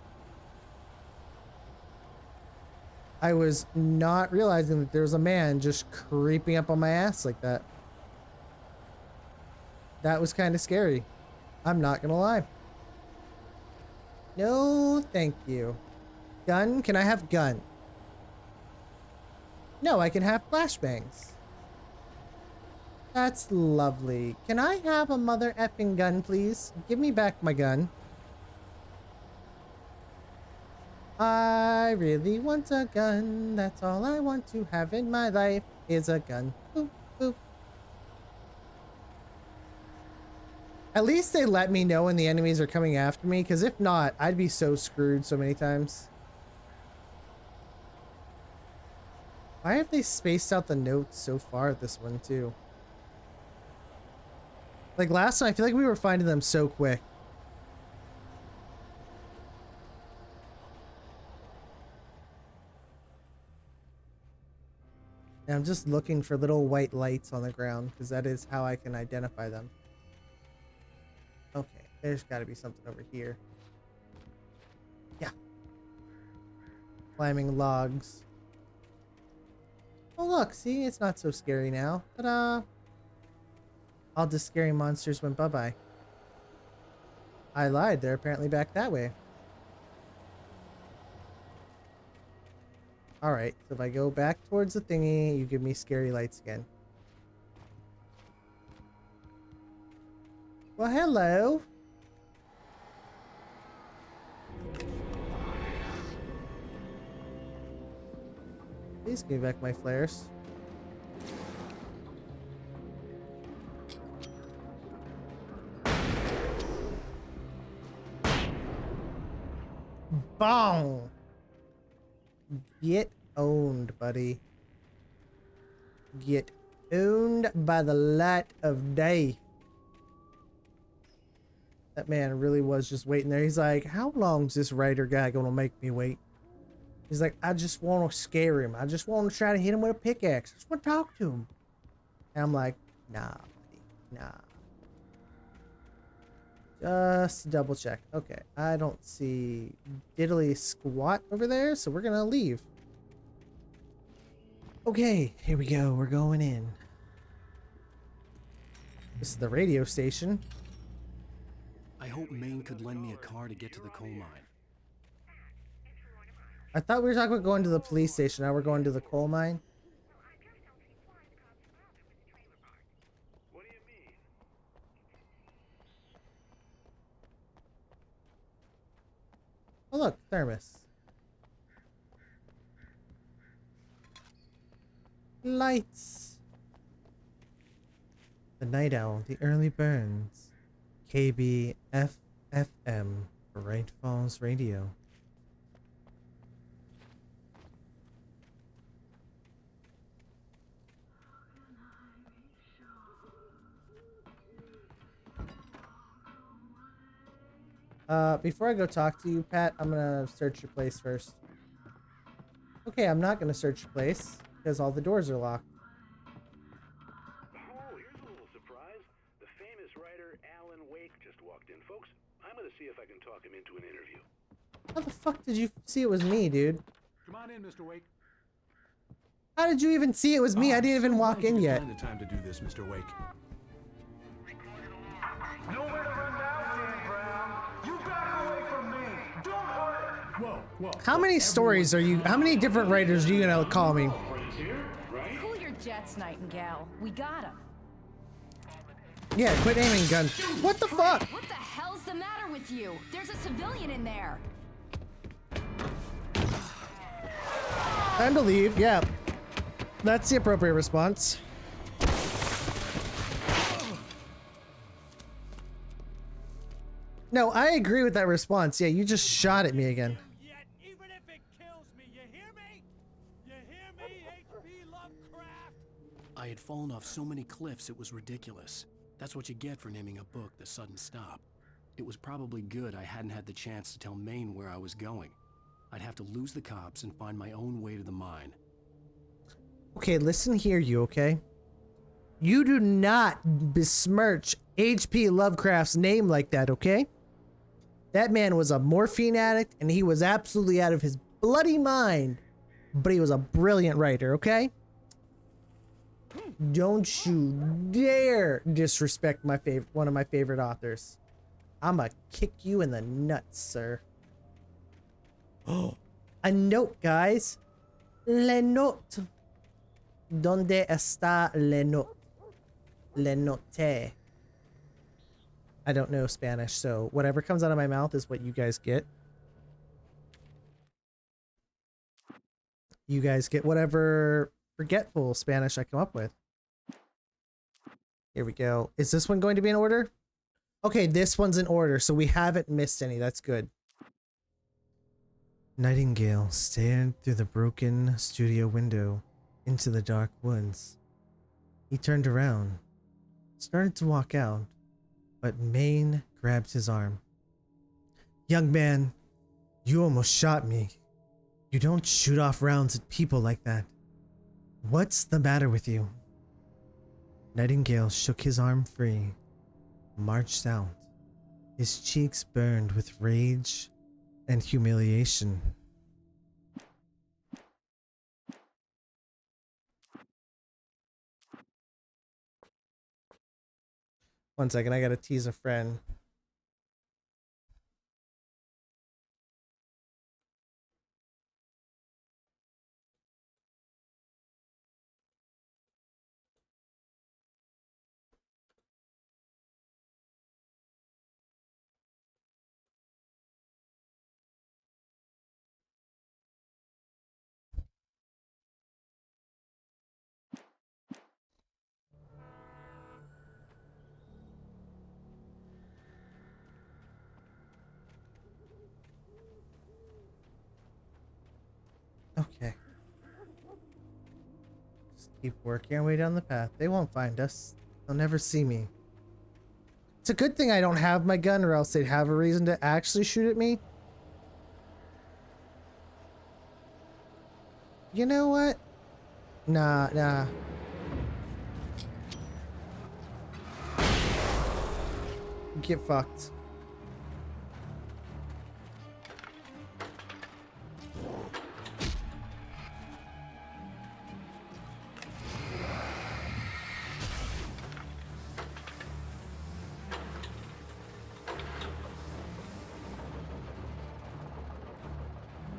I was not realizing that there was a man just creeping up on my ass like that. That was kind of scary. I'm not gonna lie. No, thank you. Gun? Can I have gun? No, I can have flashbangs. That's lovely. Can I have a mother effing gun, please? Give me back my gun. I really want a gun. That's all I want to have in my life is a gun. Boop, boop. At least they let me know when the enemies are coming after me, because if not, I'd be so screwed so many times. Why have they spaced out the notes so far at this one, too? Like last time, I feel like we were finding them so quick. And I'm just looking for little white lights on the ground, because that is how I can identify them. Okay, there's got to be something over here. Yeah. Climbing logs. Oh look, see, it's not so scary now. Ta-da! All the scary monsters went bye-bye. I lied, they're apparently back that way. Alright, so if I go back towards the thingy, you give me scary lights again. Well, hello. Please give me back my flares. Bong! Get owned, buddy. Get owned by the light of day. That man really was just waiting there. He's like, how long's this writer guy gonna make me wait? He's like, I just want to scare him. I just want to try to hit him with a pickaxe. I just want to talk to him. And I'm like, nah, buddy, nah. Just double check. Okay, I don't see diddly squat over there, so we're gonna leave. Okay, here we go. We're going in. This is the radio station. I hope Maine could lend me a car to get to the coal mine. I thought we were talking about going to the police station. Now we're going to the coal mine. What do you mean? Oh look, thermos. Lights. The night owl, the early burns. KBFFM, Bright Falls Radio. Before I go talk to you, Pat, I'm gonna search your place first. Okay, I'm not gonna search your place because all the doors are locked. Oh, here's a little surprise. The famous writer Alan Wake just walked in. Folks, I'm going to see if I can talk him into an interview. How the fuck did you see it was me, dude? Come on in, Mr. Wake. How did you even see it was me? I didn't even walk in yet. Find the time to do this, Mr. Wake. Nowhere to run now, Dan Brown. You back away from me. Don't hurt. Whoa, whoa. How many stories are you? How many different writers are you gonna call me? Cool jets, Nightingale. We got him. Yeah, quit aiming guns. What the fuck? What the hell's the matter with you? There's a civilian in there. Time to leave. Yeah. That's the appropriate response. No, I agree with that response. Yeah, you just shot at me again. Even if it kills me, you hear me? You hear me, H.P. Lovecraft? I had fallen off so many cliffs it was ridiculous. That's what you get for naming a book The Sudden Stop. It was probably good I hadn't had the chance to tell Maine where I was going. I'd have to lose the cops and find my own way to the mine. Okay, listen here, you okay? You do not besmirch H.P. Lovecraft's name like that, okay? That man was a morphine addict and he was absolutely out of his bloody mind, but he was a brilliant writer, okay? Don't you dare disrespect one of my favorite authors. I'ma kick you in the nuts, sir. Oh, a note, guys. Le note. ¿Dónde está le note? Le note. I don't know Spanish, so whatever comes out of my mouth is what you guys get. You guys get whatever forgetful Spanish I come up with. Here we go. Is this one going to be in order? Okay, this one's in order, so we haven't missed any. That's good. Nightingale stared through the broken studio window into the dark woods. He turned around, started to walk out, but Maine grabbed his arm. Young man, you almost shot me. You don't shoot off rounds at people like that. What's the matter with you? Nightingale shook his arm free, marched out. His cheeks burned with rage and humiliation. One second, I gotta tease a friend. Okay. Just keep working our way down the path. They won't find us. They'll never see me. It's a good thing I don't have my gun, or else they'd have a reason to actually shoot at me. You know what? Nah. Get fucked.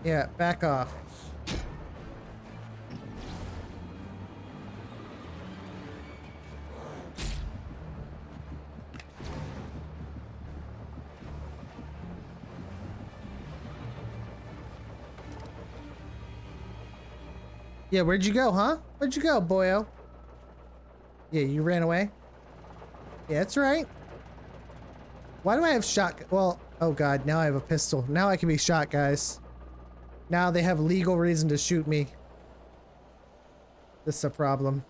Yeah, back off. Yeah, where'd you go, huh? Where'd you go, boyo? Yeah, you ran away? Yeah, that's right. Why do I have shotgun? Well, oh god, now I have a pistol. Now I can be shot, guys. Now they have legal reason to shoot me. This is a problem.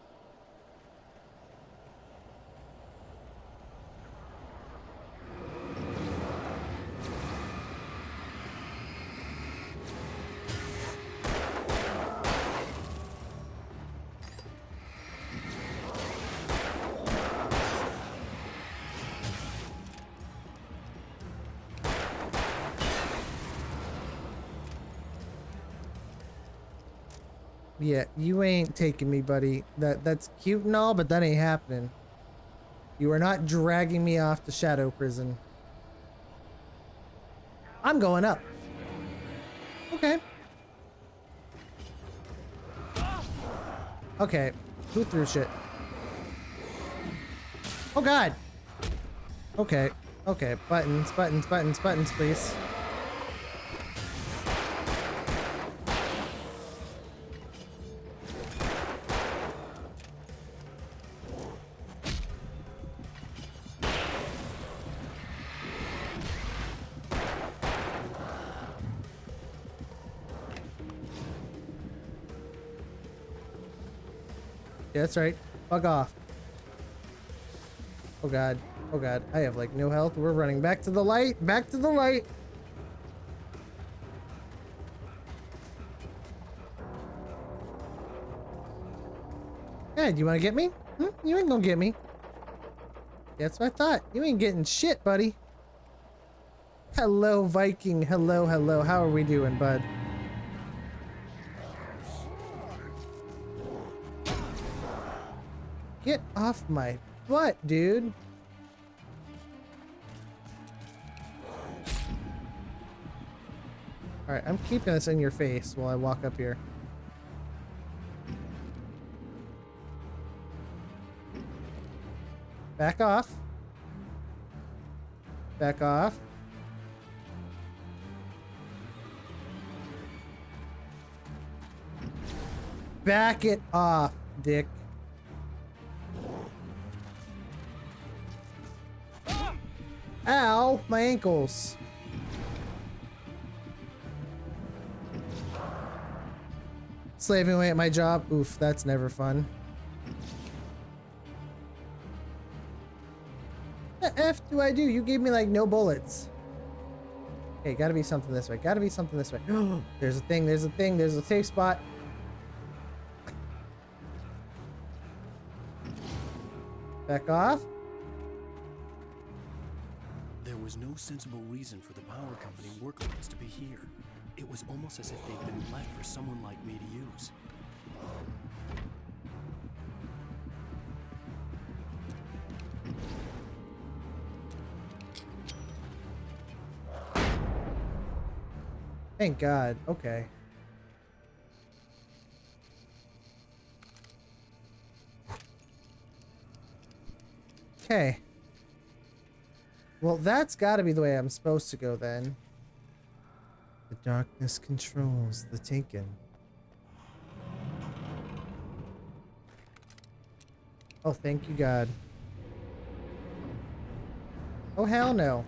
Yeah, you ain't taking me, buddy. That's cute and all, but that ain't happening. You are not dragging me off to Shadow Prison. I'm going up. Okay. Okay. Who threw shit? Oh god! Okay. Okay. Buttons, buttons, buttons, buttons, please. Yeah, that's right. Bug off. Oh god. Oh god. I have like no health. We're running back to the light. Back to the light. Hey, do you want to get me? You ain't gonna get me. That's what I thought. You ain't getting shit, buddy. Hello, Viking. Hello, hello. How are we doing, bud? Get off my butt, dude. Alright, I'm keeping this in your face while I walk up here. Back off. Back off. Back it off, dick. Ow, my ankles. Slaving away at my job. Oof, that's never fun. What the F do I do? You gave me like no bullets. Okay, gotta be something this way. Gotta be something this way. There's a thing, there's a thing, there's a safe spot. Back off. There was no sensible reason for the power company workloads to be here. It was almost as if they'd been left for someone like me to use. Thank God. Okay. Okay. Well, that's got to be the way I'm supposed to go then. The darkness controls the Taken. Oh, thank you, God. Oh, hell no.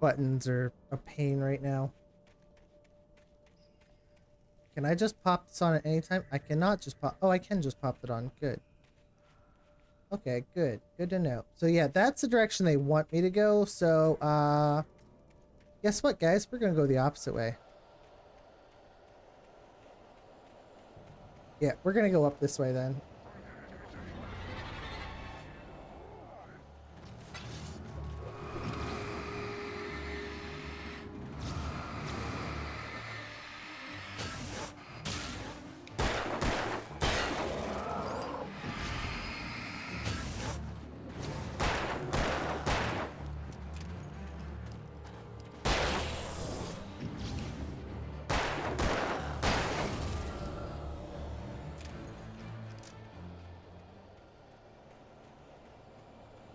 Buttons are a pain right now. Can I just pop this on at any time? I cannot just pop. Oh, I can just pop it on. Good. Okay, good. Good to know. So yeah, that's the direction they want me to go. So, guess what, guys? We're gonna go the opposite way. Yeah, we're gonna go up this way then.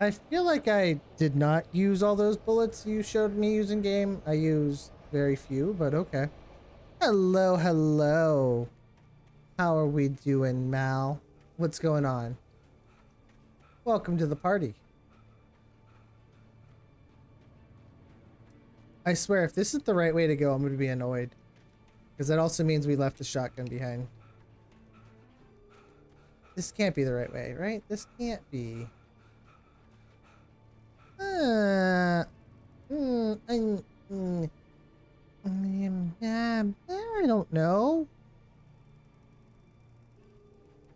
I feel like I did not use all those bullets you showed me using game. I used very few, but okay. Hello, hello. How are we doing, Mal? What's going on? Welcome to the party. I swear, if this is the right way to go, I'm going to be annoyed. Because that also means we left the shotgun behind. This can't be the right way, right? This can't be. I don't know.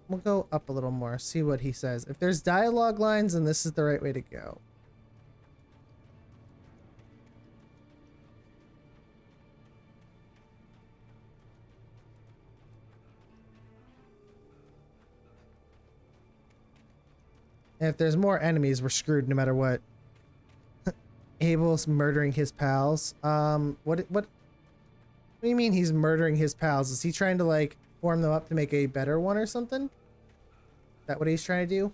We'll go up a little more, see what he says. If there's dialogue lines, then this is the right way to go. And if there's more enemies, we're screwed no matter what. Abel's murdering his pals. What do you mean he's murdering his pals? Is he trying to like form them up to make a better one or something? Is that what he's trying to do?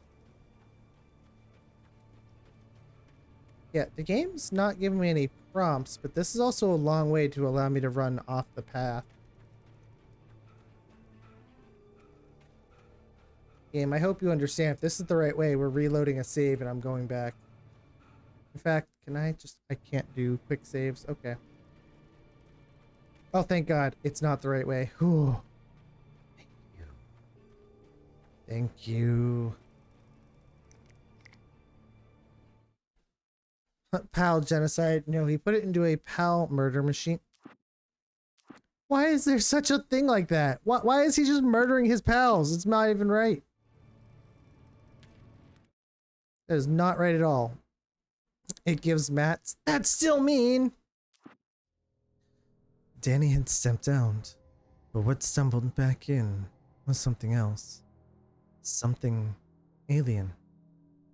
Yeah, the game's not giving me any prompts, but this is also a long way to allow me to run off the path. Game, I hope you understand. If this is the right way, we're reloading a save and I'm going back. In fact, can I just... I can't do quick saves. Okay. Oh, thank God. It's not the right way. Whew. Thank you. Thank you. PAL genocide. No, he put it into a PAL murder machine. Why is there such a thing like that? Why is he just murdering his pals? It's not even right. That is not right at all. It gives Matt... That's still mean! Danny had stepped out, but what stumbled back in was something else. Something alien.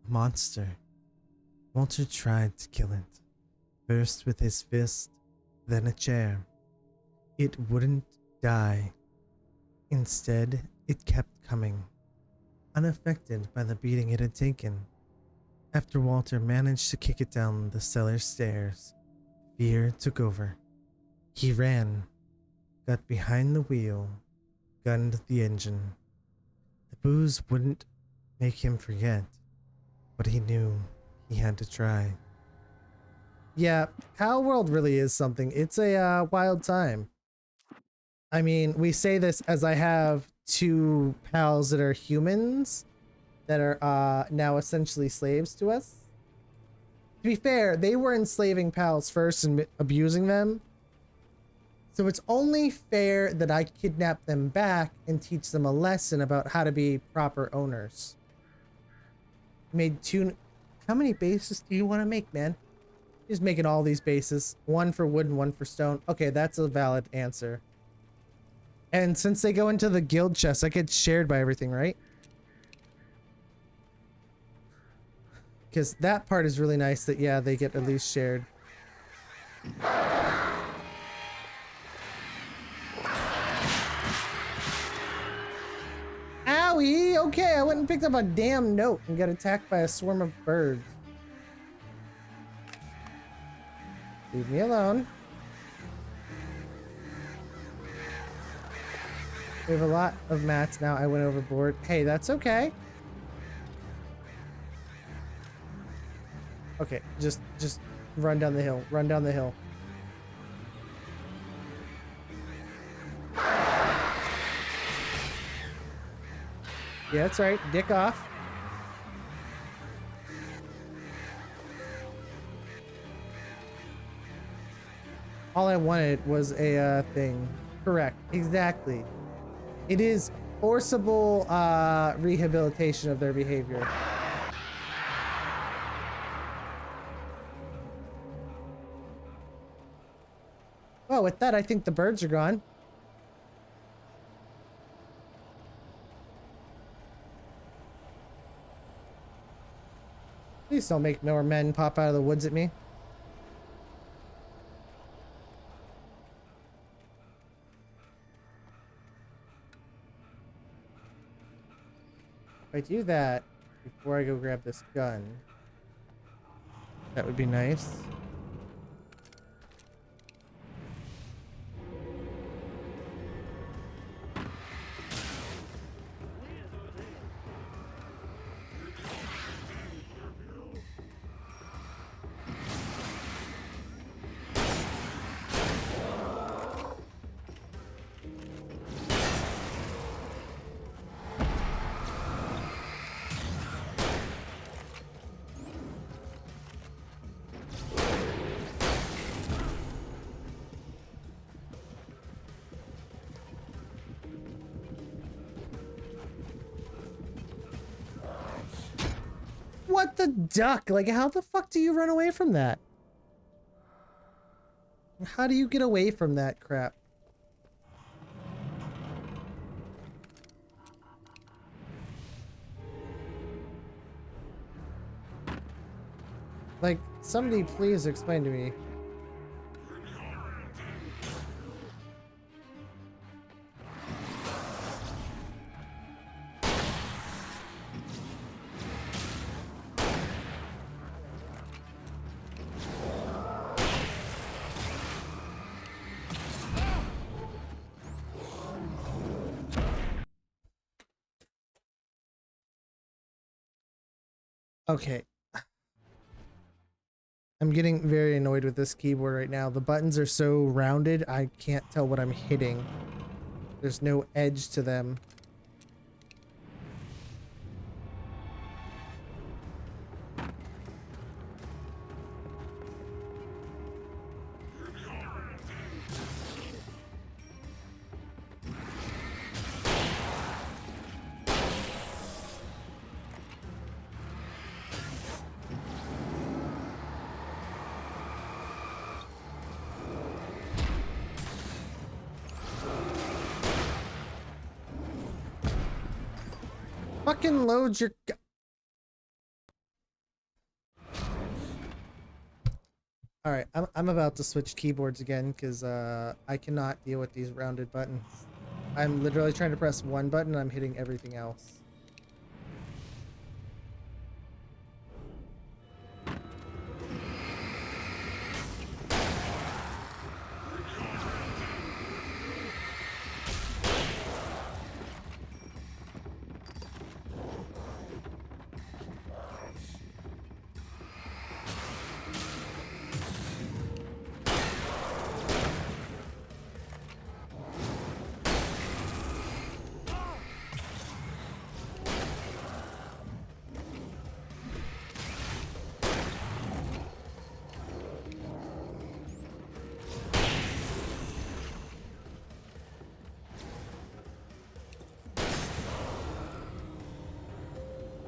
A monster. Walter tried to kill it. First with his fist, then a chair. It wouldn't die. Instead, it kept coming, unaffected by the beating it had taken. After Walter managed to kick it down the cellar stairs, fear took over. He ran, got behind the wheel, gunned the engine. The booze wouldn't make him forget, but he knew he had to try. Yeah, Pal World really is something. It's a wild time. I mean, we say this as I have two pals that are humans that are now essentially slaves to us. To be fair, they were enslaving pals first and abusing them. So it's only fair that I kidnap them back and teach them a lesson about how to be proper owners. Made two... How many bases do you want to make, man? Just making all these bases. One for wood and one for stone. Okay, that's a valid answer. And since they go into the guild chest, that gets shared by everything, right? Because that part is really nice that, yeah, they get at least shared. Owie! Okay, I went and picked up a damn note and got attacked by a swarm of birds. Leave me alone. We have a lot of mats now. I went overboard. Hey, that's okay. Okay, just run down the hill. Run down the hill. Yeah, that's right. Dick off. All I wanted was a thing. Correct. Exactly. It is forcible rehabilitation of their behavior. Well, with that, I think the birds are gone. Please don't make more men pop out of the woods at me. If I do that before I go grab this gun, that would be nice. what the duck? Like, how the fuck do you run away from that? How do you get away from that crap? Like, somebody please explain to me. Okay. I'm getting very annoyed with this keyboard right now. The buttons are so rounded, I can't tell what I'm hitting. There's no edge to them. Fucking load your... Alright, I'm about to switch keyboards again because I cannot deal with these rounded buttons. I'm literally trying to press one button and I'm hitting everything else.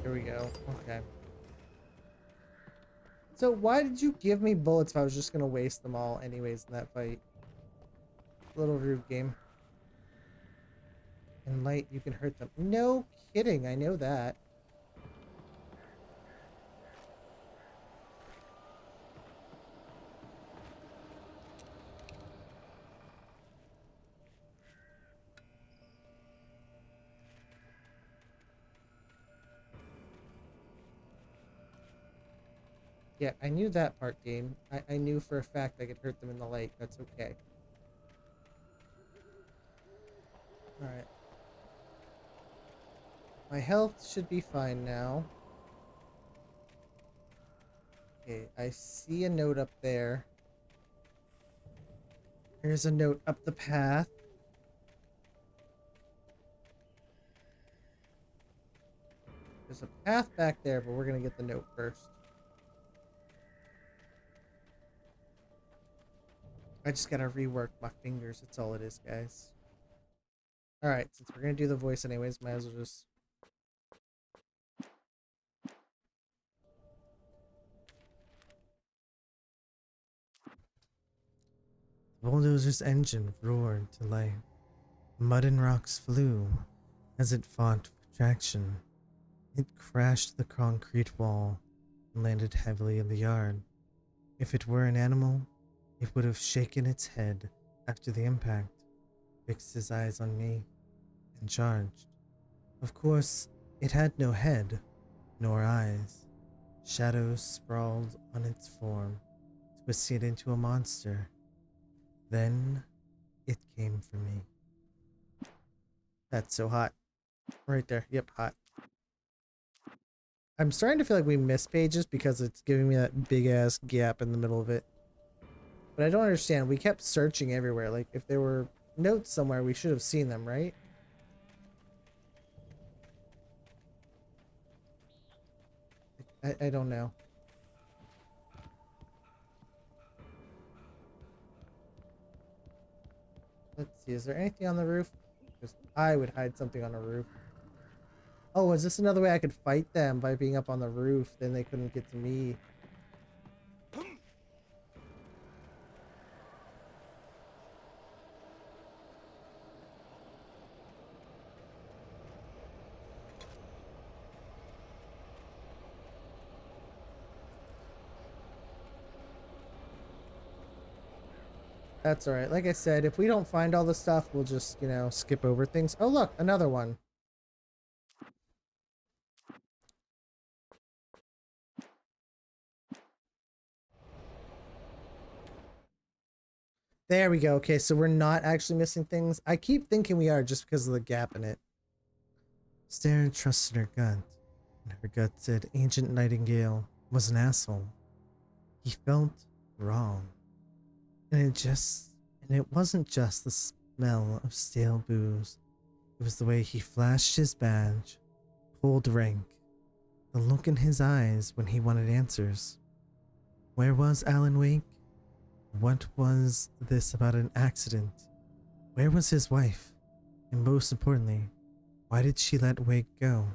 Here we go. Okay. So why did you give me bullets if I was just gonna waste them all anyways in that fight? Little rude game. In light, you can hurt them. No kidding, I know that. Yeah, I knew that part, game. I knew for a fact I could hurt them in the light. That's okay. Alright. My health should be fine now. Okay, I see a note up there. Here's a note up the path. There's a path back there, but we're gonna get the note first. I just gotta rework my fingers. That's all it is, guys. Alright, since we're gonna do the voice anyways, might as well just... The bulldozer's engine roared to life. Mud and rocks flew as it fought for traction. It crashed the concrete wall and landed heavily in the yard. If it were an animal, it would have shaken its head after the impact, fixed his eyes on me, and charged. Of course, it had no head, nor eyes. Shadows sprawled on its form, twisting it into a monster. Then, it came for me. That's so hot. Right there. Yep, hot. I'm starting to feel like we missed pages because it's giving me that big-ass gap in the middle of it. But I don't understand. We kept searching everywhere. Like, if there were notes somewhere, we should have seen them, right? I don't know. Let's see. Is there anything on the roof? Because I would hide something on a roof. Oh, is this another way I could fight them by being up on the roof? Then they couldn't get to me. That's alright. Like I said, if we don't find all the stuff, we'll just, you know, skip over things. Oh, look, another one. There we go. Okay, so we're not actually missing things. I keep thinking we are just because of the gap in it. Stare trusted her gut, and her gut said Ancient Nightingale was an asshole. He felt wrong. And it wasn't just the smell of stale booze. It was the way he flashed his badge, pulled rank, the look in his eyes when he wanted answers. Where was Alan Wake? What was this about an accident? Where was his wife? And most importantly, why did she let Wake go?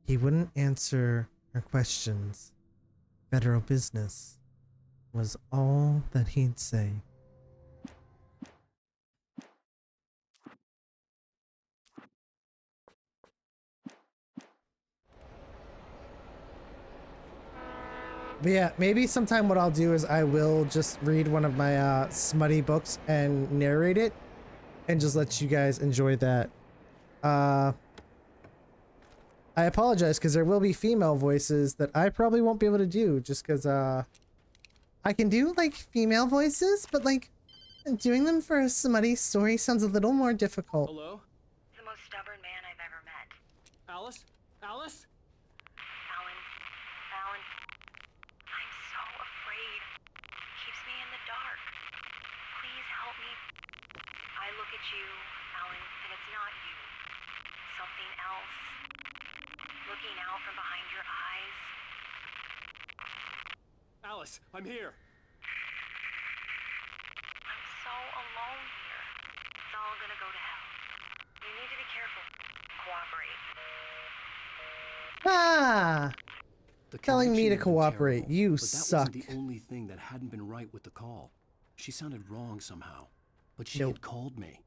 He wouldn't answer her questions. Federal business was all that he'd say. But yeah, maybe sometime what I'll do is I will just read one of my smutty books and narrate it and just let you guys enjoy that. I apologize because there will be female voices that I probably won't be able to do just because I can do like female voices, but like doing them for a smutty story sounds a little more difficult. Hello? The most stubborn man I've ever met. Alice? Alice? Alan. Alan. I'm so afraid. Keeps me in the dark. Please help me. I look at you, Alan, and it's not you. Something else. Looking out from behind your eyes. Alice, I'm here. I'm so alone here. It's all gonna go to hell. You need to be careful. Cooperate. Ah! The Telling me to connection had been cooperate. terrible, You but that suck. wasn't the only thing that hadn't been right with the call. She sounded wrong somehow, but she Nope. had called me.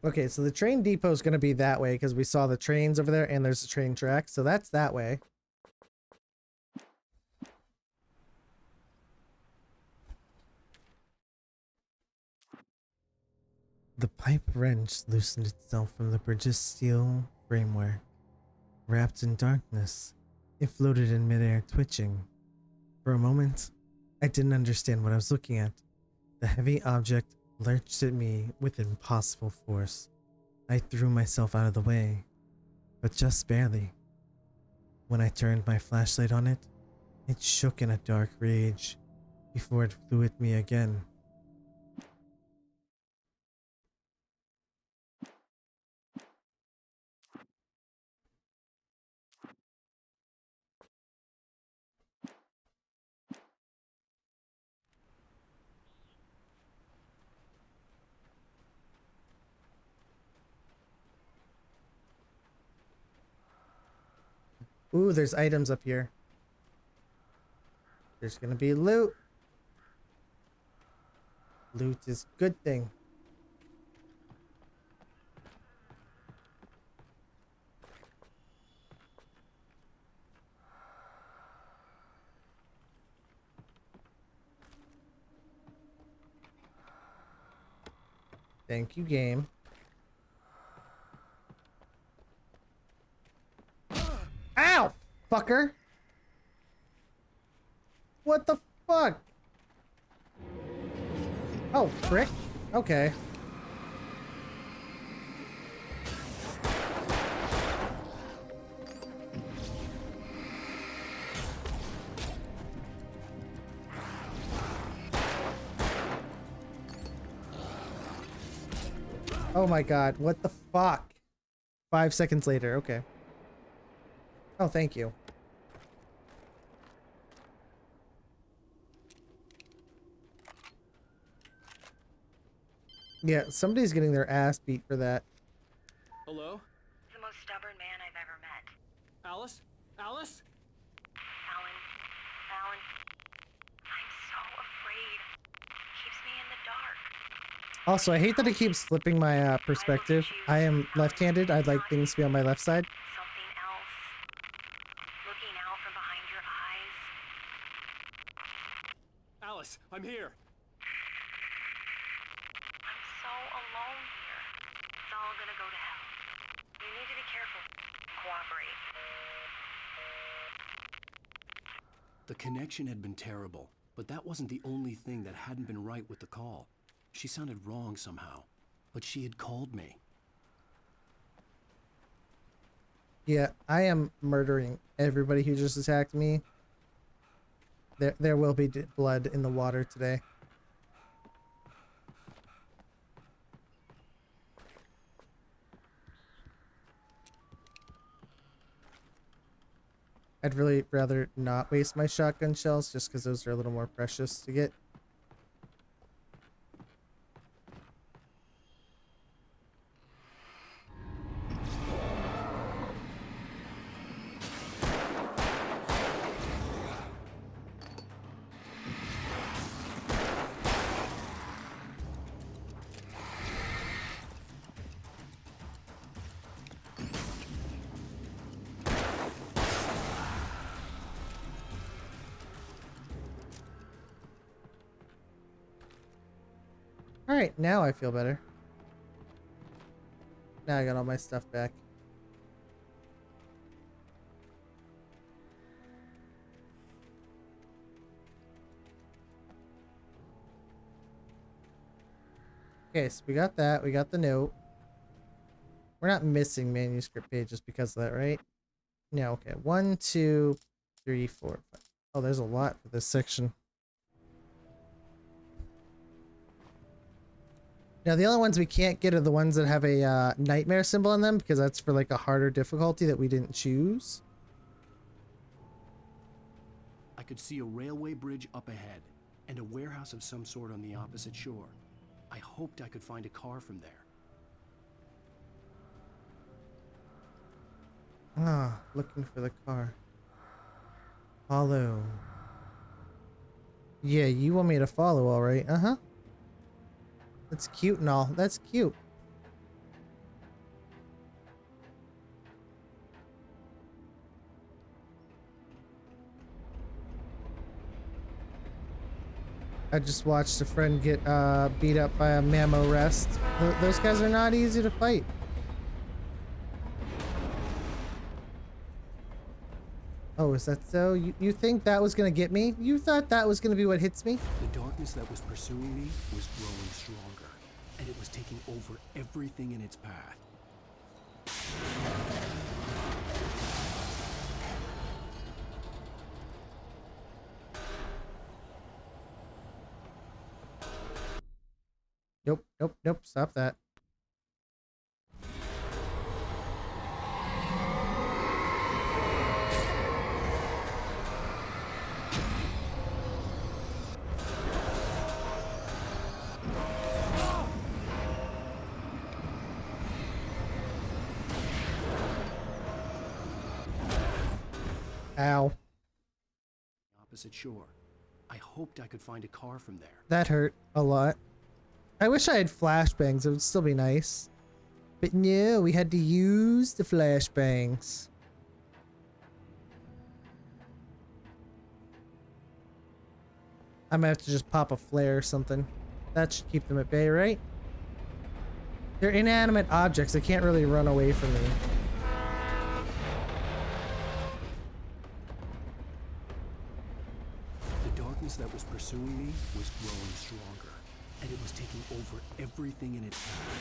Okay, so the train depot is going to be that way because we saw the trains over there and there's a train track. So that's that way. The pipe wrench loosened itself from the bridge's steel framework. Wrapped in darkness, it floated in midair, twitching. For a moment, I didn't understand what I was looking at. The heavy object lurched at me with impossible force. I threw myself out of the way, but just barely. When I turned my flashlight on it, it shook in a dark rage before it flew at me again. Ooh, there's items up here. There's gonna be loot. Loot is a good thing. Thank you, game. Ow! Fucker! What the fuck? Oh, frick. Okay. Oh my god, what the fuck? 5 seconds later, okay. Oh, thank you. Yeah, somebody's getting their ass beat for that. Hello? He's the most stubborn man I've ever met. Alice? Alice? Alan, Alan, I'm so afraid. He keeps me in the dark. Also, I hate that it keeps flipping my perspective. I am left-handed. I'd like things to be on my left side. Something else. Looking out from behind your eyes. Alice, I'm here. I'm so alone here. It's all gonna go to hell. You need to be careful. Cooperate. The connection had been terrible, but that wasn't the only thing that hadn't been right with the call. She sounded wrong somehow, but she had called me. Yeah, I am murdering everybody who just attacked me. There will be blood in the water today. I'd really rather not waste my shotgun shells just because those are a little more precious to get. Alright, now I feel better. Now I got all my stuff back. Okay, so we got that. We got the note. We're not missing manuscript pages because of that, right? No, okay. 1, 2, 3, 4, 5. Oh, there's a lot for this section. Now, the only ones we can't get are the ones that have a nightmare symbol on them because that's for like a harder difficulty that we didn't choose. I could see a railway bridge up ahead and a warehouse of some sort on the opposite shore. I hoped I could find a car from there. Ah, looking for the car. Follow. Yeah, you want me to follow, all right? Uh-huh. That's cute and all. That's cute. I just watched a friend get beat up by a mammo rest. Those guys are not easy to fight. Oh, is that so? You think that was gonna get me? You thought that was gonna be what hits me? The darkness that was pursuing me was growing stronger, and it was taking over everything in its path. Nope, nope, nope. Stop that. Ow. Opposite shore. I hoped I could find a car from there. That hurt a lot. I wish I had flashbangs. It would still be nice. But no, we had to use the flashbangs. I might have to just pop a flare or something. That should keep them at bay, right? They're inanimate objects. They can't really run away from me. The darkness that was pursuing me was growing stronger, and it was taking over everything in its path.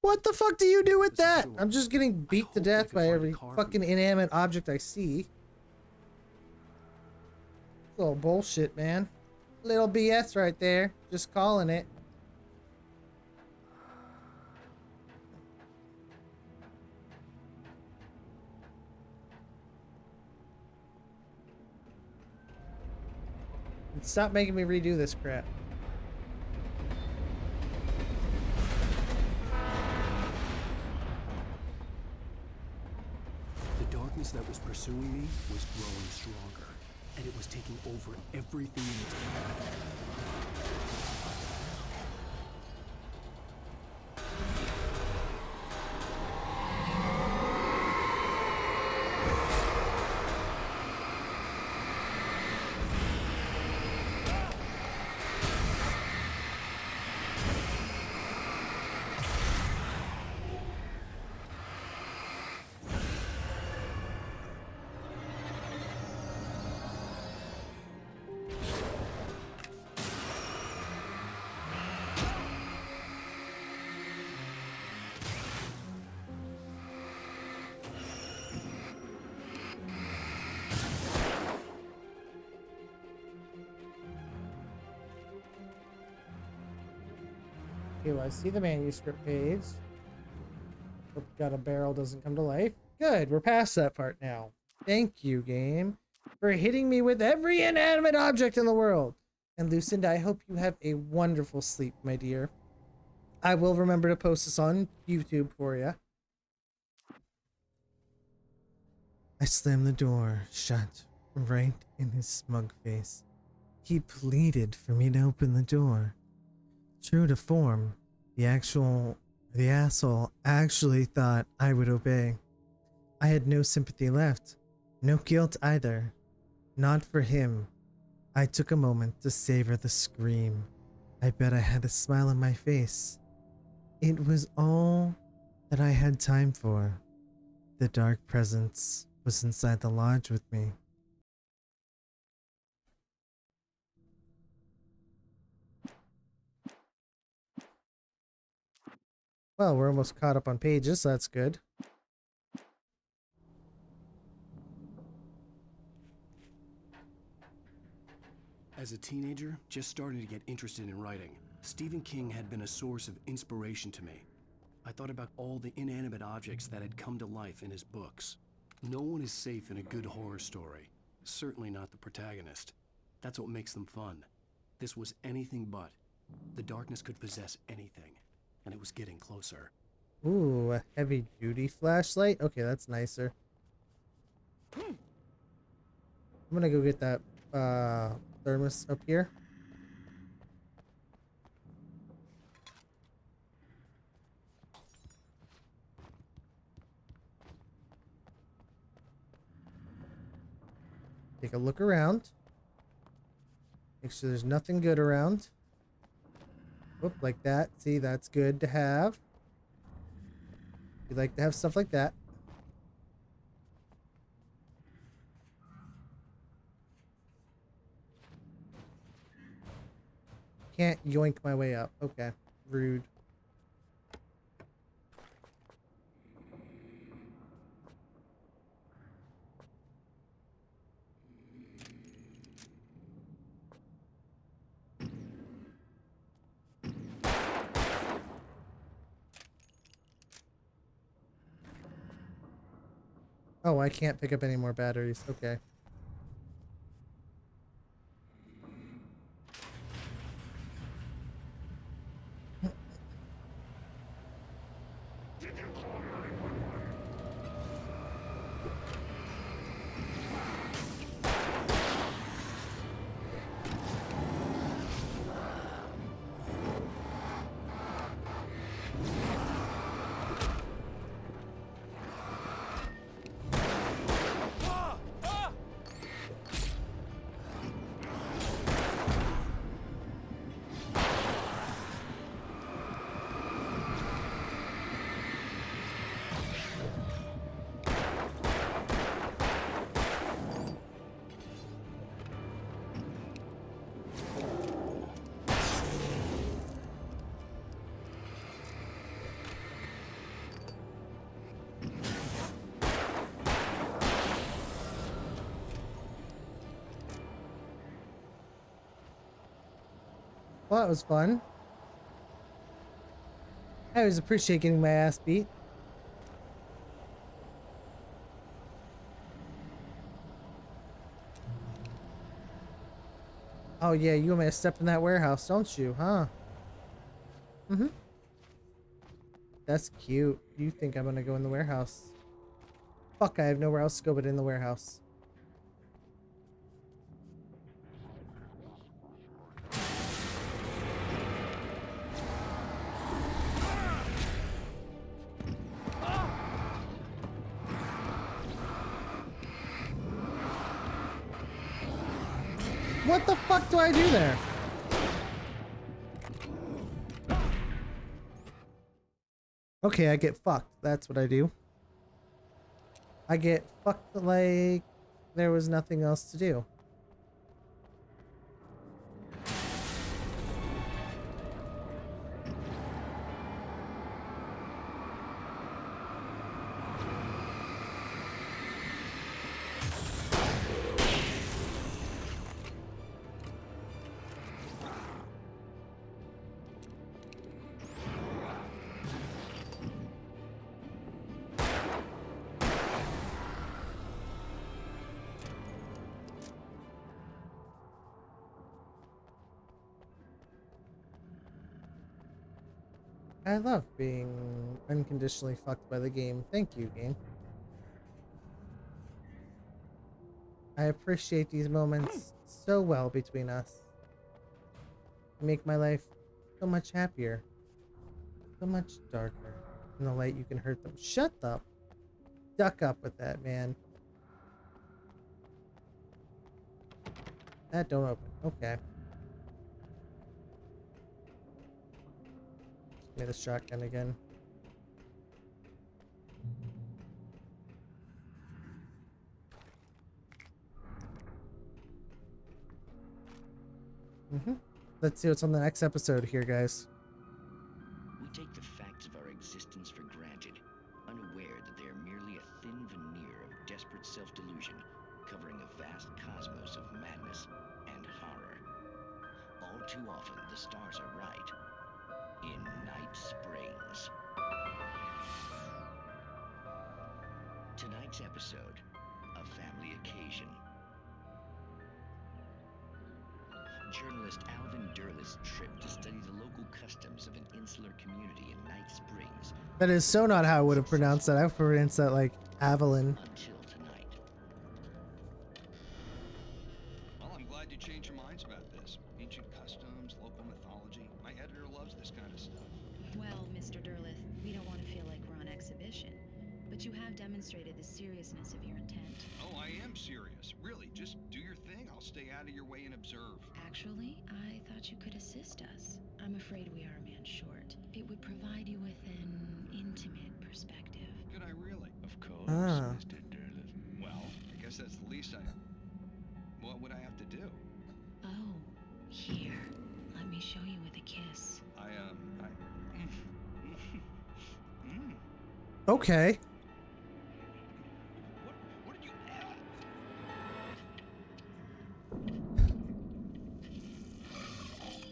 What the fuck do you do with This is that? sure. I'm just getting beat to hoped I death could by find a every car fucking from it. inanimate object I see. Little bullshit, man. Little BS right there. Just calling it. Stop making me redo this crap. The darkness that was pursuing me was growing stronger, and it was taking over everything in its path. Okay, well, I see the manuscript page. Hope got a barrel doesn't come to life. Good, we're past that part now. Thank you, game, for hitting me with every inanimate object in the world. And Lucinda, I hope you have a wonderful sleep, my dear. I will remember to post this on YouTube for you. I slammed the door shut right in his smug face. He pleaded for me to open the door. True to form, the asshole actually thought I would obey. I had no sympathy left, no guilt either. Not for him. I took a moment to savor the scream. I bet I had a smile on my face. It was all that I had time for. The dark presence was inside the lodge with me. Well, we're almost caught up on pages, so that's good. As a teenager, just starting to get interested in writing, Stephen King had been a source of inspiration to me. I thought about all the inanimate objects that had come to life in his books. No one is safe in a good horror story. Certainly not the protagonist. That's what makes them fun. This was anything but. The darkness could possess anything, and it was getting closer. Ooh, a heavy-duty flashlight? Okay, that's nicer. I'm gonna go get that thermos up here. Take a look around. Make sure there's nothing good around. Whoop, like that. See, that's good to have. We like to have stuff like that. Can't yoink my way up. Okay, rude. Oh, I can't pick up any more batteries. Okay. Well, that was fun. I always appreciate getting my ass beat. Oh yeah, you want me to step in that warehouse, don't you, huh? Mm-hmm. That's cute. You think I'm gonna go in the warehouse. Fuck, I have nowhere else to go but in the warehouse. What the fuck do I do there? Okay, I get fucked. That's what I do. I get fucked like there was nothing else to do. I love being unconditionally fucked by the game. Thank you, game. I appreciate these moments so well between us. They make my life so much happier, so much darker. In the light, you can hurt them. Shut up. Duck up with that, man. That don't open. Okay. Give me the shotgun again. Let's see what's on the next episode here, guys. We take the facts of our existence for granted, unaware that they are merely a thin veneer of desperate self-delusion, covering a vast cosmos of madness and horror. All too often, the stars are right. In Night Springs. Tonight's episode, a family occasion. Journalist Alvin Derleth's trip to study the local customs of an insular community in Night Springs. That is so not how I would have pronounced that. I would have pronounced that like Avalon. Until tonight. Well, I'm glad you changed your minds about this. Ancient customs, local mythology. My editor loves this kind of stuff. Well, Mr. Derleth, we don't want to feel like we're on exhibition, but you have demonstrated the seriousness of your intent. Oh, I am serious. Really, just do your thing. I'll stay out of your way and observe. Actually, I thought you could assist us. I'm afraid we are a man short. It would provide you with an intimate perspective. Could I really? Of course, Ah. Mr. Derleth. Well, I guess that's the least I... What would I have to do? Oh, here. Let me show you with a kiss. Okay. What did you...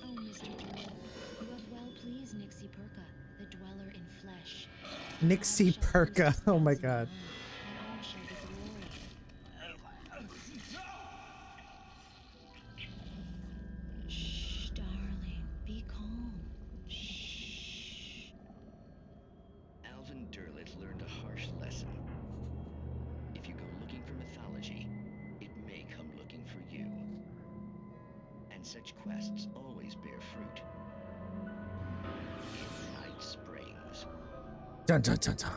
Oh, Mr. Derleth, you have well pleased Nixie Perka, the dweller in flesh. Nixie Perka. Oh my god. Shh, darling, be calm. Shh. Alvin Derleth learned a harsh lesson. If you go looking for mythology, it may come looking for you. And such quests always bear fruit. In Night Springs. Dun dun dun dun.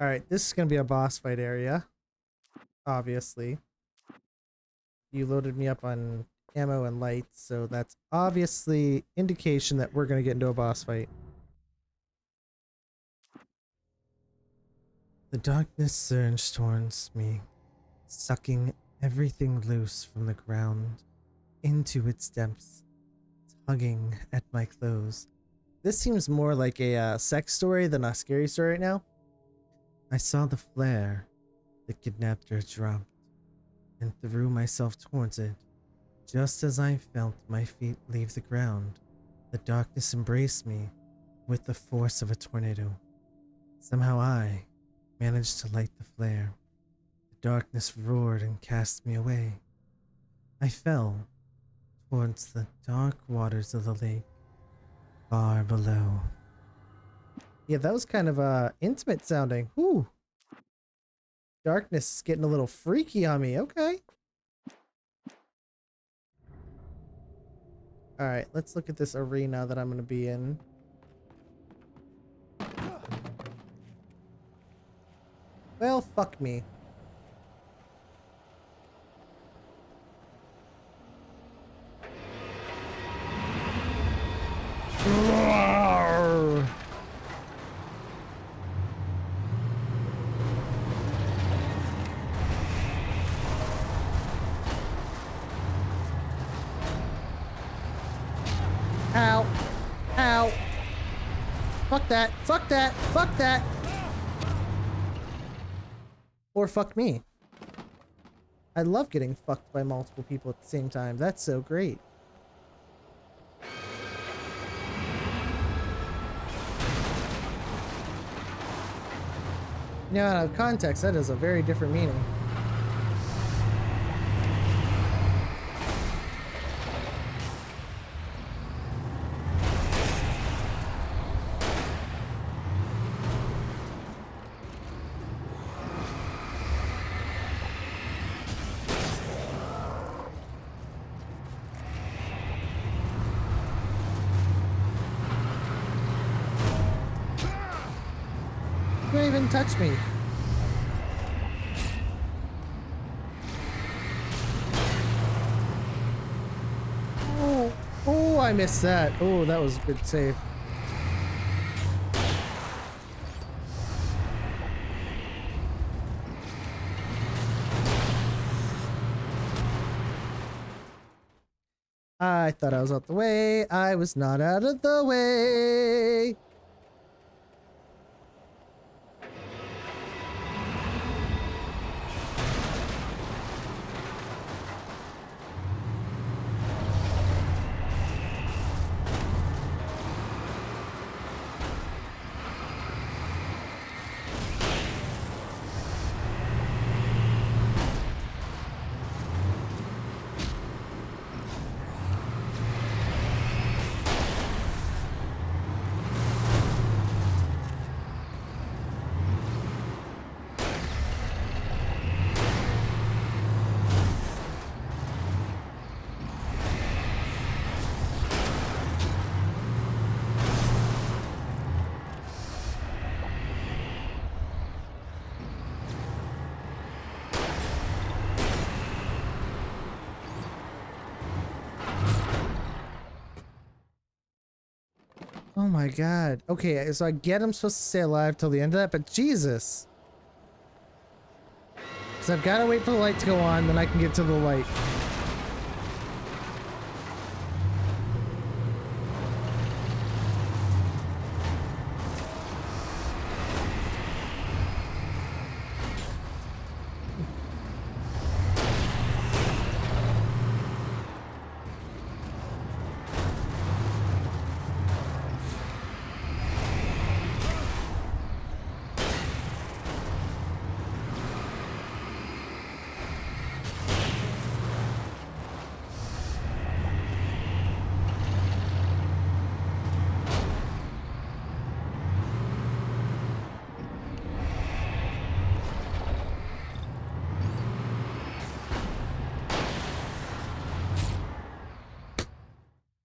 Alright, this is gonna be a boss fight area. Obviously. You loaded me up on ammo and lights, so that's obviously indication that we're gonna get into a boss fight. The darkness surged towards me, sucking everything loose from the ground into its depths, tugging at my clothes. This seems more like a sex story than a scary story right now. I saw the flare the kidnapper dropped. and threw myself towards it. Just as I felt my feet leave the ground, the darkness embraced me with the force of a tornado. Somehow I managed to light the flare. The darkness roared and cast me away. I fell towards the dark waters of the lake, far below. Yeah, that was kind of intimate sounding. Whew. Darkness is getting a little freaky on me. Okay. Alright, let's look at this arena that I'm going to be in. Well, fuck me. Roar! Ow. Ow. Fuck that. Fuck that. Fuck that. Or fuck me. I love getting fucked by multiple people at the same time. That's so great. You know, out of context, that is a very different meaning. You don't even touch me. Oh, oh, I missed that. Oh, that was a good save. I thought I was out the way. I was not out of the way. Oh my god. Okay, so I get I'm supposed to stay alive till the end of that, but Jesus. So I've got to wait for the light to go on, then I can get to the light.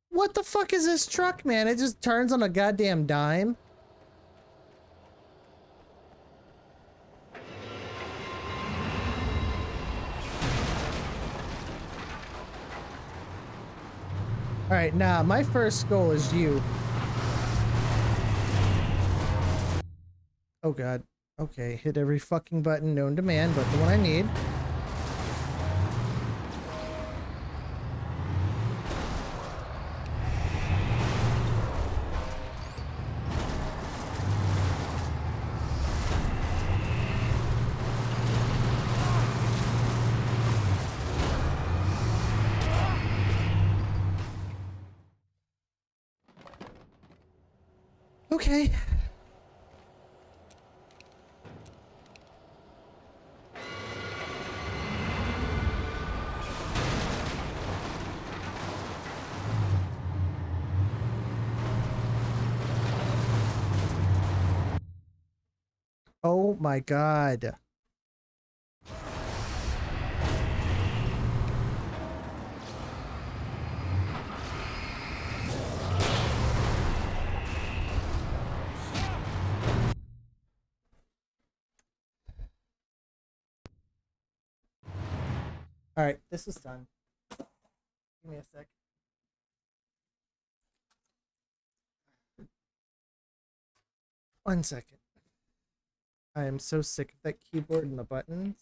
What the fuck is this truck, man? It just turns on a goddamn dime. Alright, nah, my first goal is you. Oh god. Okay, hit every fucking button known to man, but the one I need. Okay. Oh my god. Alright, this is done. Give me a sec. One second. I am so sick of that keyboard and the buttons.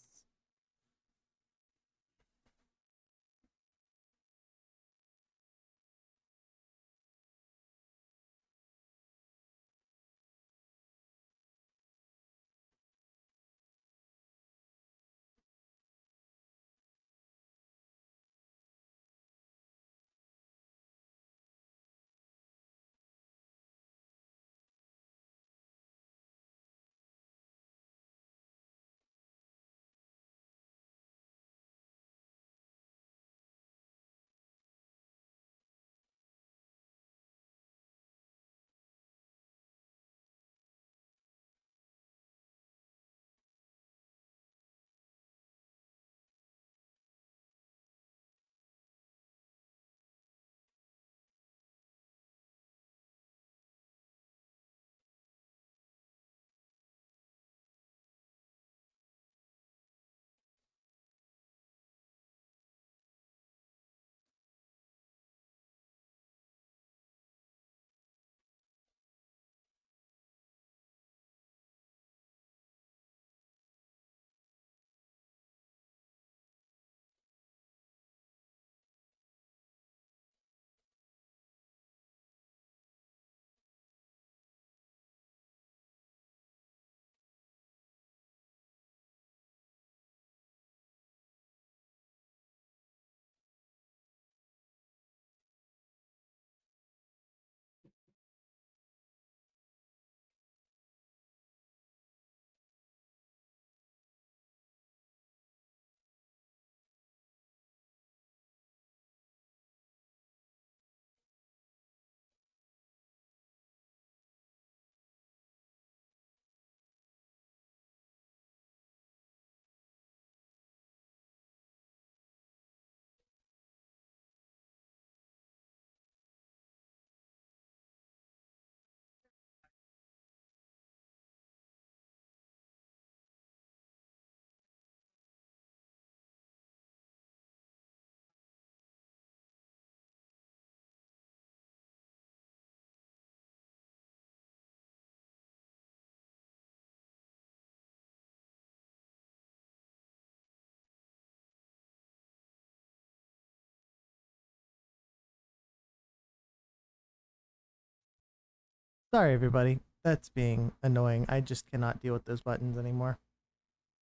Sorry, everybody. That's being annoying. I just cannot deal with those buttons anymore.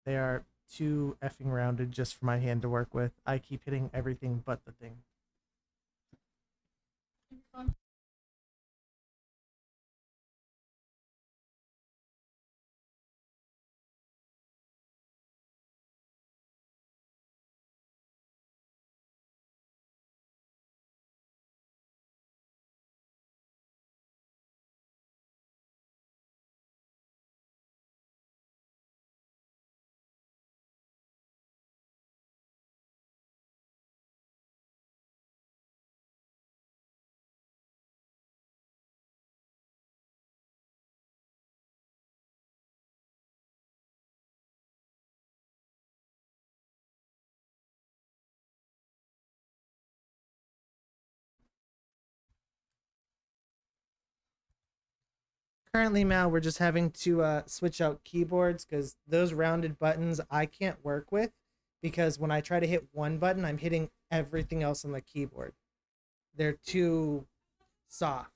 They are too effing rounded just for my hand to work with. I keep hitting everything but the thing. Currently, Mal, we're just having to switch out keyboards because those rounded buttons I can't work with because when I try to hit one button, I'm hitting everything else on the keyboard. They're too soft.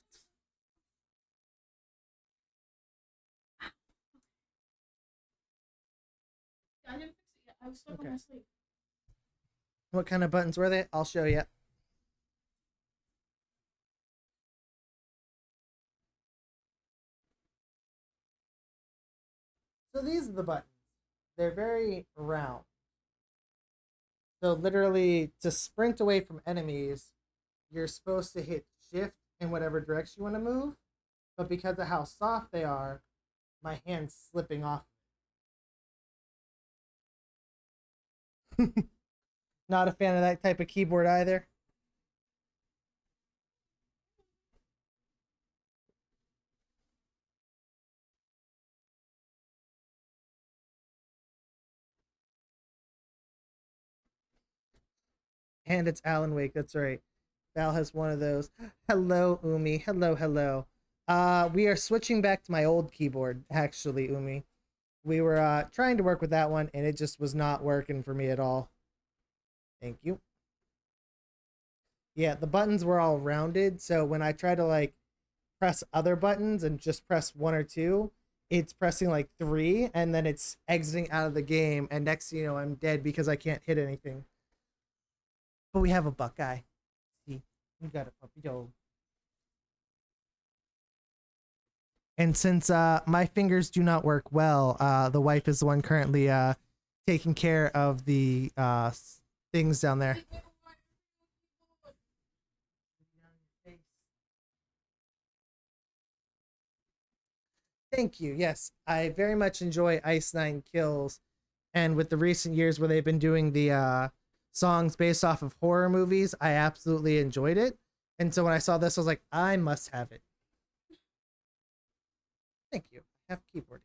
I didn't fix it yet. I was stuck on my sleeve. What kind of buttons were they? I'll show you. So these are the buttons. They're very round. So literally, to sprint away from enemies, you're supposed to hit shift in whatever direction you want to move. But because of how soft they are, my hand's slipping off. Not a fan of that type of keyboard either. And it's Alan Wake, that's right. Val has one of those. Hello, Umi. Hello, hello. We are switching back to my old keyboard, actually, Umi. We were trying to work with that one, and it just was not working for me at all. Thank you. Yeah, the buttons were all rounded, so when I try to like press other buttons and just press 1 or 2, it's pressing like 3, and then it's exiting out of the game, and next thing you know, I'm dead because I can't hit anything. But we have a Buckeye. See, we got a puppy dog. And since my fingers do not work well, the wife is the one currently taking care of the things down there. Thank you. Yes, I very much enjoy Ice Nine Kills. And with the recent years where they've been doing the songs based off of horror movies, I absolutely enjoyed it. And so when I saw this, I was like, I must have it. Thank you. I have keyboard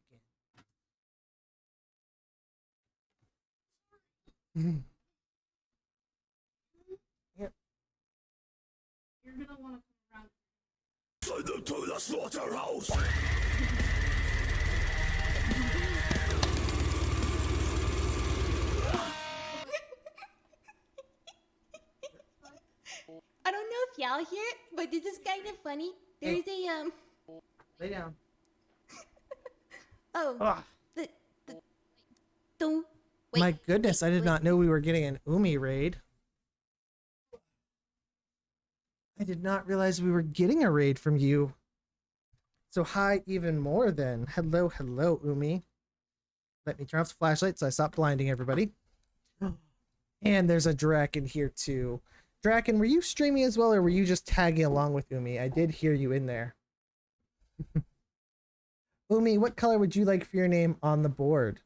again. Yep. You're gonna want to come around. Send them to the slaughterhouse! I don't know if y'all hear it, but this is kind of funny. There's a Lay down. Oh. Ugh. Don't. My goodness, I did not know we were getting an Umi raid. I did not realize we were getting a raid from you. So hi even more then. Hello, hello, Umi. Let me turn off the flashlight so I stop blinding everybody. And there's a Draken here too. Draken, were you streaming as well, or were you just tagging along with Umi? I did hear you in there. Umi, what color would you like for your name on the board?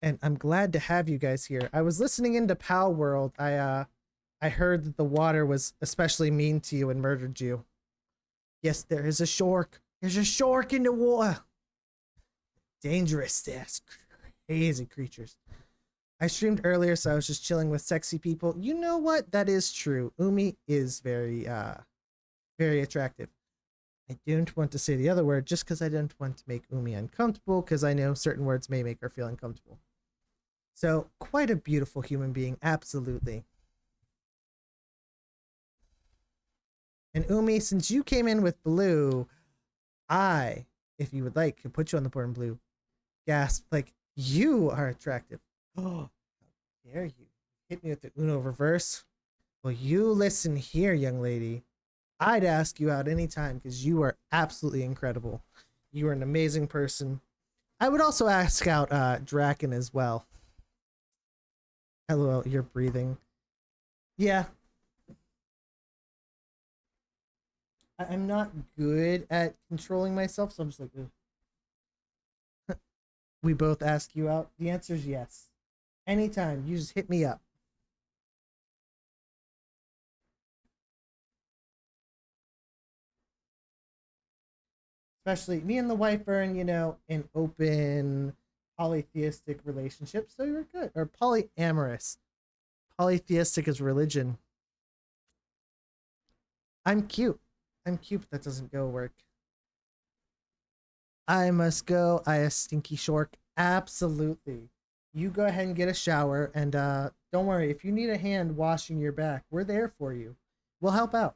And I'm glad to have you guys here. I was listening into Pal World. I heard that the water was especially mean to you and murdered you. Yes, there is a shark. There's a shark in the water. Dangerous, that's crazy creatures. I streamed earlier, so I was just chilling with sexy people. You know what? That is true. Umi is very attractive. I don't want to say the other word just because I don't want to make Umi uncomfortable, because I know certain words may make her feel uncomfortable. So, quite a beautiful human being, absolutely. And Umi, since you came in with blue, I, if you would like, can put you on the board in blue. Gasp, like, you are attractive. Oh, how dare you hit me with the Uno reverse? Well, you listen here, young lady. I'd ask you out anytime because you are absolutely incredible. You are an amazing person. I would also ask out Draken as well. LOL, you're breathing. Yeah. I'm not good at controlling myself, so I'm just like, ugh. We both ask you out. The answer is yes. Anytime, you just hit me up. Especially me and the wife are in, you know, an open polytheistic relationship, so you're good. Or polyamorous. Polytheistic is religion. I'm cute. I'm cute, but that doesn't go work. I must go. I a stinky shark. Absolutely. You go ahead and get a shower, and don't worry, if you need a hand washing your back, we're there for you. We'll help out.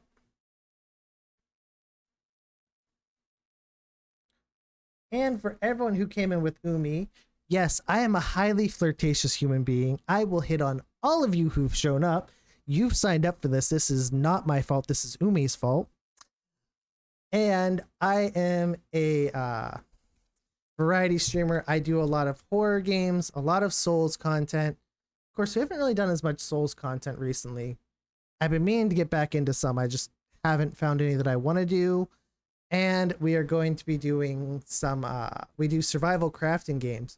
And for everyone who came in with Umi, yes, I am a highly flirtatious human being. I will hit on all of you who've shown up. You've signed up for this. This is not my fault. This is Umi's fault. And I am a variety streamer. I do a lot of horror games, a lot of Souls content. Of course, we haven't really done as much Souls content recently. I've been meaning to get back into some. I just haven't found any that I want to do. And we are going to be doing some, we do survival crafting games.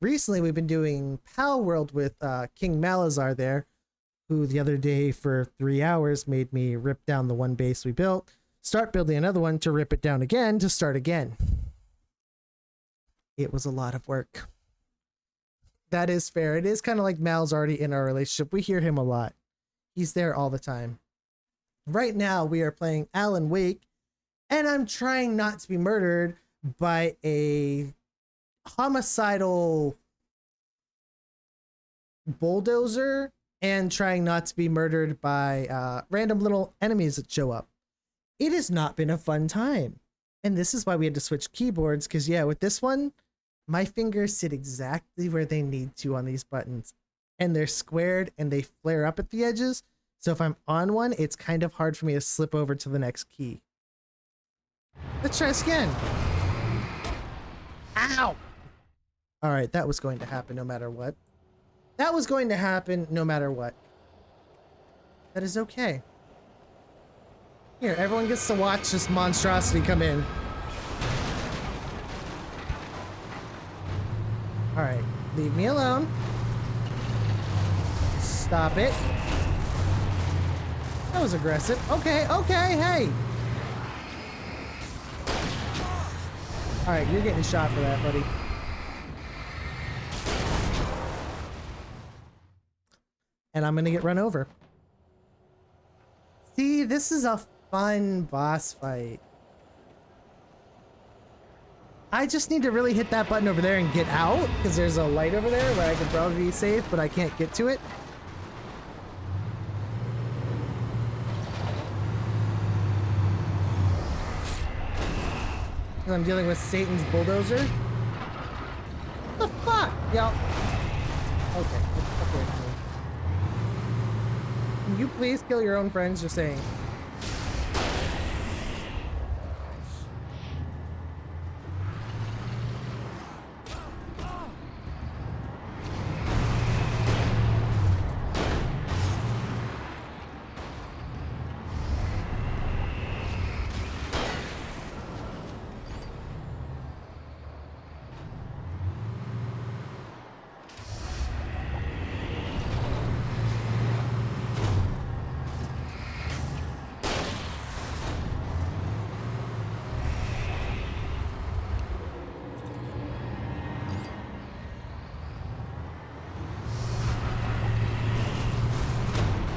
Recently, we've been doing Pal World with King Malazar there, who the other day for 3 hours made me rip down the one base we built, start building another one to rip it down again to start again. It was a lot of work. That is fair. It is kind of like Mal's already in our relationship. We hear him a lot. He's there all the time. Right now, we are playing Alan Wake, and I'm trying not to be murdered by a homicidal bulldozer and trying not to be murdered by random little enemies that show up. It has not been a fun time. And this is why we had to switch keyboards, because yeah, with this one, my fingers sit exactly where they need to on these buttons. And they're squared and they flare up at the edges. So if I'm on one, it's kind of hard for me to slip over to the next key. Let's try this again. Ow! All right, that was going to happen no matter what. That was going to happen no matter what. That is okay. Here, everyone gets to watch this monstrosity come in. All right, leave me alone. Stop it. That was aggressive. Okay, okay, hey. All right, you're getting shot for that, buddy. And I'm gonna get run over. See, this is a fun boss fight. I just need to really hit that button over there and get out, because there's a light over there where I could probably be safe, but I can't get to it. Because I'm dealing with Satan's bulldozer. What the fuck? Yeah. Okay. Okay. Can you please kill your own friends? Just saying.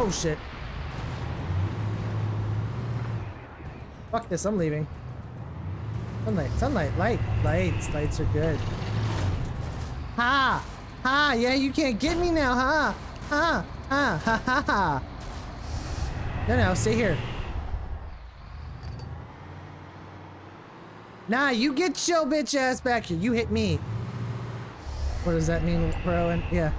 Oh shit. Fuck this, I'm leaving. Sunlight, sunlight, lights are good. Ha! Ha! Yeah, you can't get me now, ha! Ha! Ha! Ha! Ha! Ha! No, stay here. Nah, you get your bitch ass back here. You hit me. What does that mean, bro? And yeah.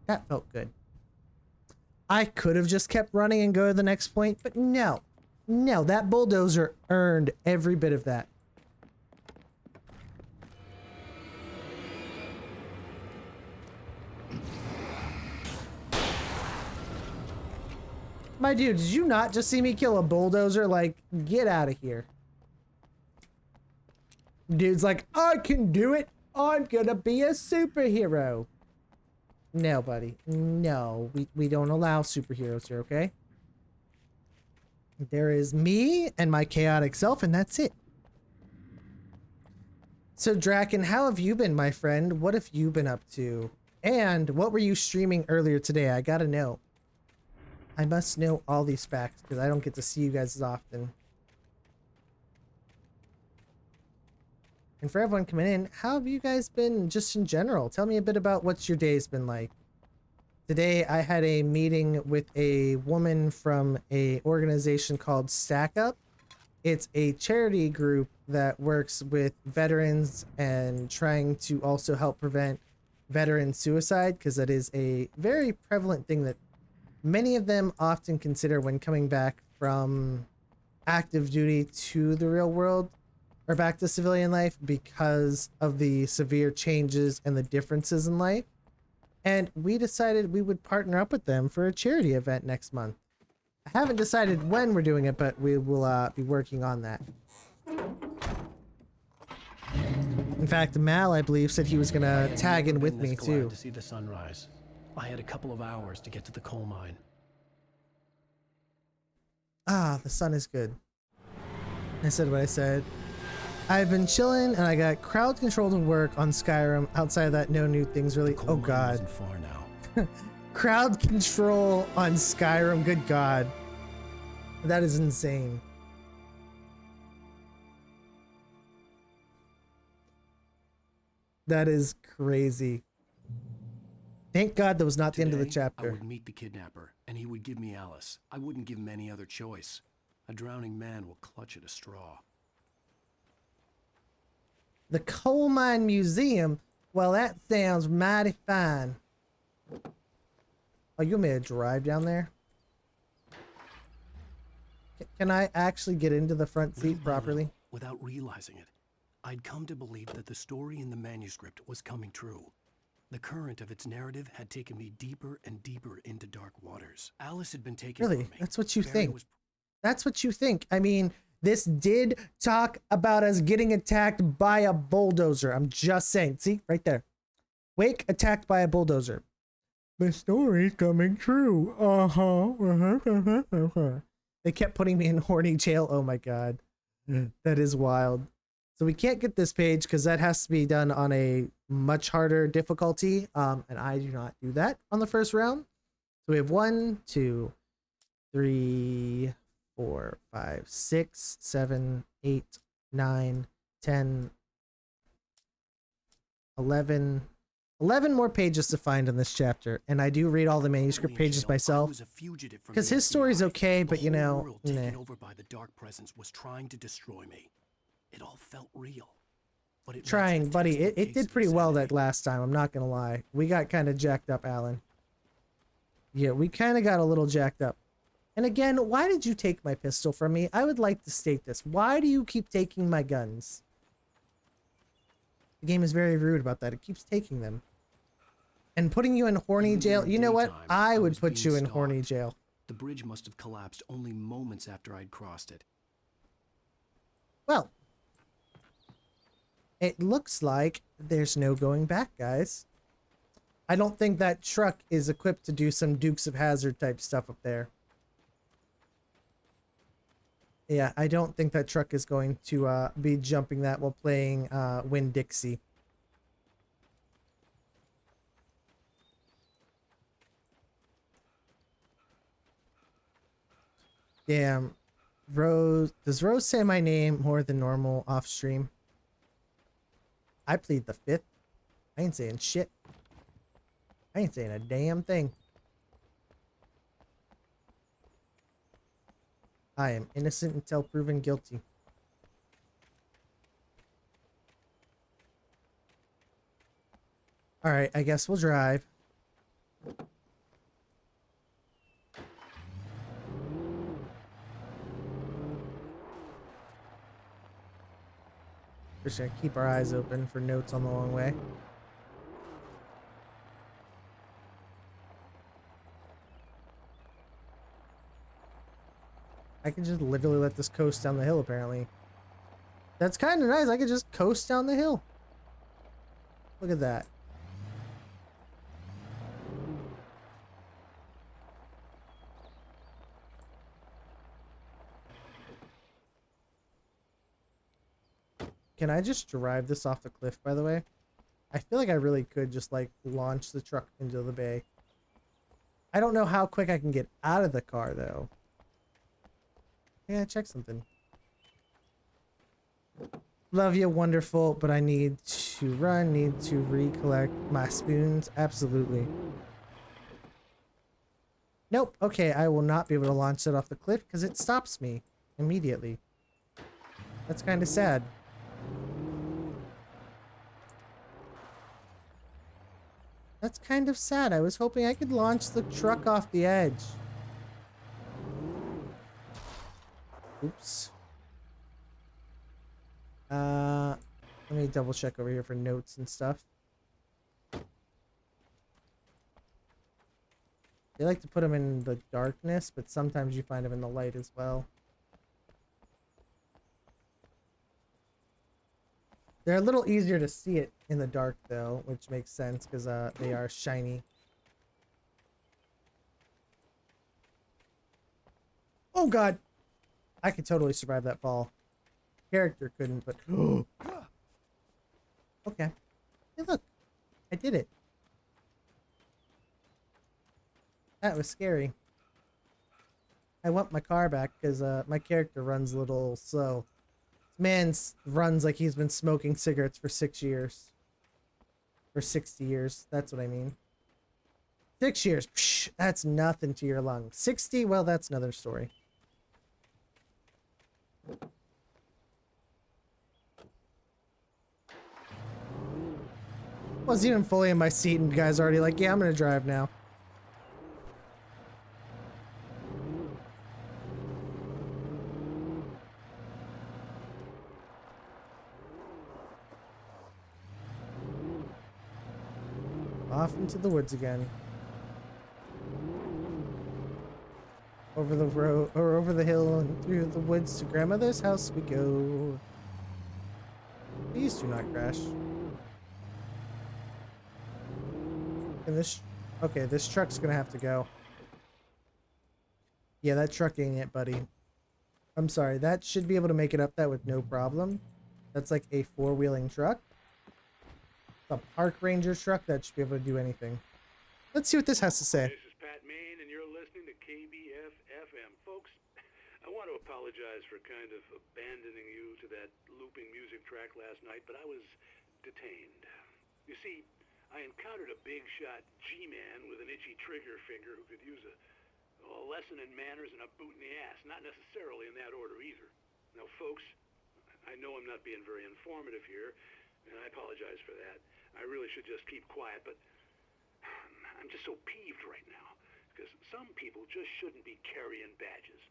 That felt good. I could have just kept running and go to the next point, but no. No, that bulldozer earned every bit of that. My dude, did you not just see me kill a bulldozer? Like, get out of here. Dude's like, I can do it. I'm gonna be a superhero. No, buddy. No, we don't allow superheroes here, okay? There is me and my chaotic self, and that's it. So, Draken, how have you been, my friend? What have you been up to? And what were you streaming earlier today? I gotta know. I must know all these facts, because I don't get to see you guys as often. And for everyone coming in, how have you guys been just in general? Tell me a bit about what your day's been like. Today I had a meeting with a woman from a organization called Stack Up. It's a charity group that works with veterans and trying to also help prevent veteran suicide, because that is a very prevalent thing that many of them often consider when coming back from active duty to the real world or back to civilian life, because of the severe changes and the differences in life. And we decided we would partner up with them for a charity event next month. I haven't decided when we're doing it, but we will be working on that. In fact, Mal, I believe, said he was gonna tag in with me too. To see the sunrise. I had a couple of hours to get to the coal mine. Ah, the sun is good. I said what I said. I've been chilling, and I got crowd control to work on Skyrim. Outside of that, no new things really. Oh god. Far now. Crowd control on Skyrim. Good god. That is insane. That is crazy. Thank God that was not the end of the Today, chapter. I would meet the kidnapper, and he would give me Alice. I wouldn't give him any other choice. A drowning man will clutch at a straw. The Coal Mine Museum? Well, that sounds mighty fine. Oh, you want me to drive down there? Can I actually get into the front seat properly? Without realizing it, I'd come to believe that the story in the manuscript was coming true. The current of its narrative had taken me deeper and deeper into dark waters. Alice had been taken Really? from me. That's what you Barry think? was That's what you think? I mean, this did talk about us getting attacked by a bulldozer. I'm just saying. See, right there. Wake attacked by a bulldozer. The story's coming true. They kept putting me in horny jail. Oh my god. That is wild. So we can't get this page because that has to be done on a much harder difficulty. And I do not do that on the first round. So we have 1, 2, 3, 4, 5, 6, 7, 8, 9, 10, 11 more pages to find in this chapter, and I do read all the manuscript pages myself because his story's okay, but you know, taken over by the dark presence was trying to destroy me. It all felt real. But it trying, buddy. It did pretty well that last time, I'm not gonna lie. We got kind of jacked up, Alan. Yeah, we kind of got a little jacked up. And again, why did you take my pistol from me? I would like to state this. Why do you keep taking my guns? The game is very rude about that. It keeps taking them. And putting you in horny jail. You know what? I would put you in horny jail. The bridge must have collapsed only moments after I'd crossed it. Well, it looks like there's no going back, guys. I don't think that truck is equipped to do some Dukes of Hazzard type stuff up there. Yeah, I don't think that truck is going to be jumping that while playing Winn-Dixie. Damn. Rose. Does Rose say my name more than normal off stream? I plead the fifth. I ain't saying shit. I ain't saying a damn thing. I am innocent until proven guilty. Alright, I guess we'll drive. Just gonna keep our eyes open for notes on the long way. I can just literally let this coast down the hill, apparently. That's kind of nice. I could just coast down the hill. Look at that. Can I just drive this off the cliff, by the way? I feel like I really could just, like, launch the truck into the bay. I don't know how quick I can get out of the car, though. Yeah, check something. Love you, wonderful, but I need to run, need to recollect my spoons. Absolutely. Nope. Okay, I will not be able to launch it off the cliff because it stops me immediately. That's kind of sad. That's kind of sad. I was hoping I could launch the truck off the edge. Oops. Let me double check over here for notes and stuff. They like to put them in the darkness, but sometimes you find them in the light as well. They're a little easier to see it in the dark, though, which makes sense because they are shiny. Oh, God! I could totally survive that fall. Character couldn't, but... Okay. Hey, look. I did it. That was scary. I want my car back because my character runs a little slow. This man runs like he's been smoking cigarettes for 6 years. For 60 years. That's what I mean. 6 years. Psh, that's nothing to your lungs. 60? Well, that's another story. Wasn't even fully in my seat and the guy's already like, yeah, I'm gonna drive now. Off into the woods again. Over the road, or over the hill and through the woods to grandmother's house we go. Please do not crash. And this, okay, this truck's gonna have to go. Yeah, that truck ain't it, buddy. I'm sorry, that should be able to make it up that with no problem. That's like a four-wheeling truck. A park ranger truck that should be able to do anything. Let's see what this has to say. This is Pat Main, and you're listening to KBF FM. Folks, I want to apologize for kind of abandoning you to that looping music track last night, but I was detained. You see, I encountered a big shot G-man with an itchy trigger finger who could use a lesson in manners and a boot in the ass. Not necessarily in that order either. Now, folks, I know I'm not being very informative here, and I apologize for that. I really should just keep quiet, but I'm just so peeved right now, because some people just shouldn't be carrying badges.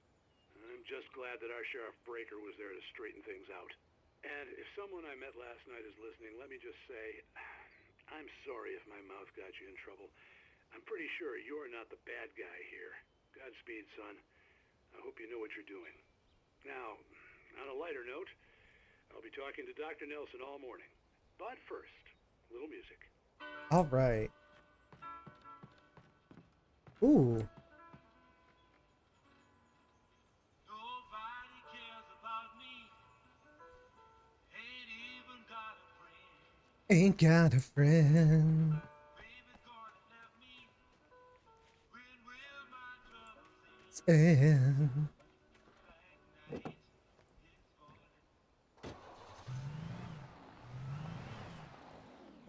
I'm just glad that our Sheriff Breaker was there to straighten things out. And if someone I met last night is listening, let me just say, I'm sorry if my mouth got you in trouble. I'm pretty sure you're not the bad guy here. Godspeed, son. I hope you know what you're doing. Now, on a lighter note, I'll be talking to Dr. Nelson all morning. But first, a little music. All right. Ooh. Ain't got a friend. And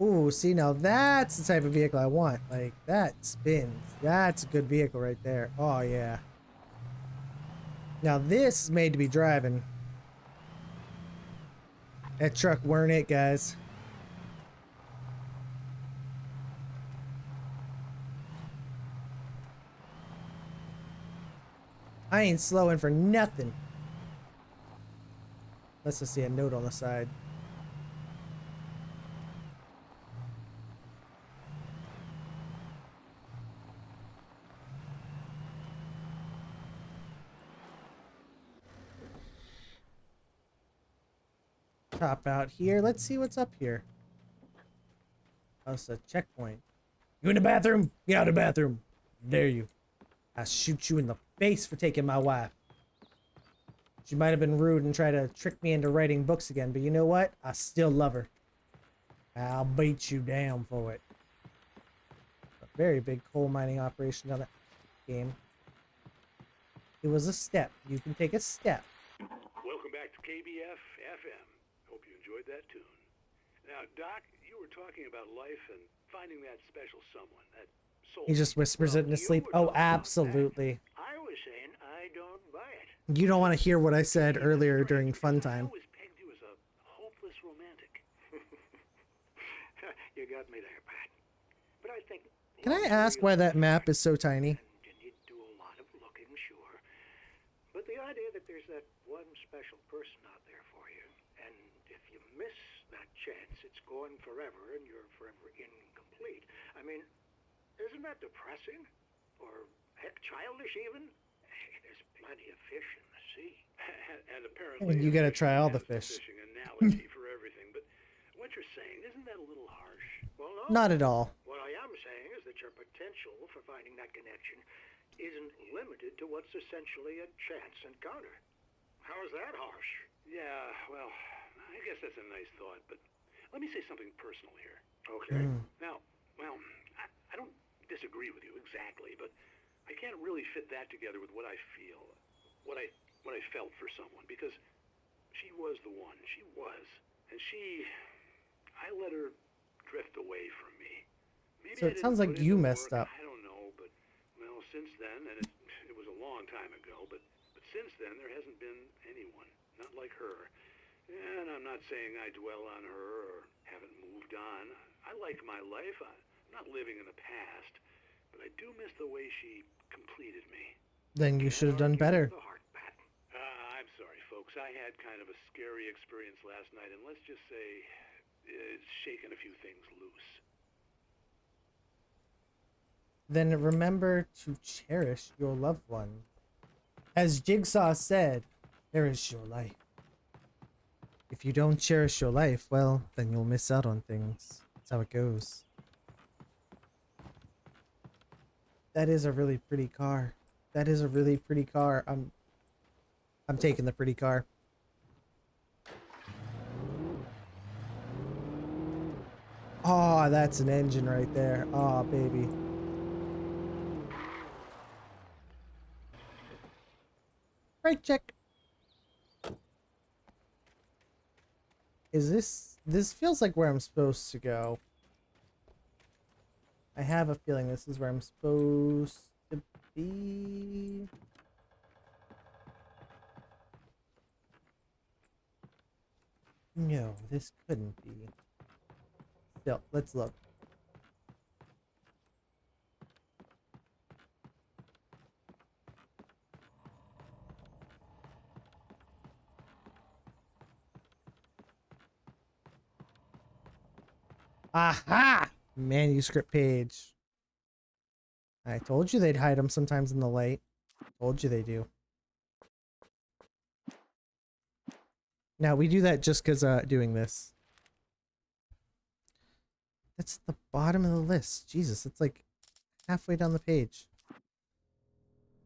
ooh, see, now that's the type of vehicle I want. Like, that spins. That's a good vehicle right there. Oh, yeah. Now, this is made to be driving. That truck weren't it, guys. I ain't slowing for nothing. Let's just see a note on the side. Top out here. Let's see what's up here. Oh, it's a checkpoint. You in the bathroom? Get out of the bathroom. Dare you. I'll shoot you in the face for taking my wife. She might have been rude and tried to trick me into writing books again, but you know what? I still love her. I'll beat you down for it. A very big coal mining operation on that game. It was a step. You can take a step. Welcome back to KBF FM. Hope you enjoyed that tune. Now, Doc, you were talking about life and finding that special someone, that He just whispers it in his sleep. Oh, absolutely. I was saying I don't buy it. You don't want to hear what I said earlier during fun time. I always pegged you as a hopeless romantic. You got me there, Pat. But I think... Can I ask why that map is so tiny? You need to do a lot of looking, sure. But the idea that there's that one special person out there for you, and if you miss that chance, it's gone forever, and you're forever incomplete. I mean, isn't that depressing? Or, heck, childish even? Hey, there's plenty of fish in the sea. And apparently... And you gotta try all the fish. Fishing analogy for everything, but what you're saying, isn't that a little harsh? Well, no. Not at all. What I am saying is that your potential for finding that connection isn't limited to what's essentially a chance encounter. How is that harsh? Yeah, well, I guess that's a nice thought, but let me say something personal here. Okay. Now, well, I don't disagree with you exactly, but I can't really fit that together with what I feel, what I felt for someone, because she was the one. She was. And I let her drift away from me. Maybe So it sounds like you messed up. I don't know, but, well, since then, and it was a long time ago, but since then, there hasn't been anyone, not like her. And I'm not saying I dwell on her or haven't moved on. I like my life. I'm not living in the past, but I do miss the way she completed me. Then you should have done better. I'm sorry, folks. I had kind of a scary experience last night, and let's just say it's shaken a few things loose. Then remember to cherish your loved one. As Jigsaw said, cherish your life. If you don't cherish your life, well, then you'll miss out on things. That's how it goes. That is a really pretty car. That is a really pretty car. I'm taking the pretty car. Oh, that's an engine right there. Oh, baby. Brake check. Is this feels like where I'm supposed to go. I have a feeling this is where I'm supposed to be. No, this couldn't be. Still, let's look. Aha! Manuscript page. I told you they'd hide them sometimes in the light. Told you they do. Now, we do that just because doing this. That's at the bottom of the list. Jesus, it's like halfway down the page.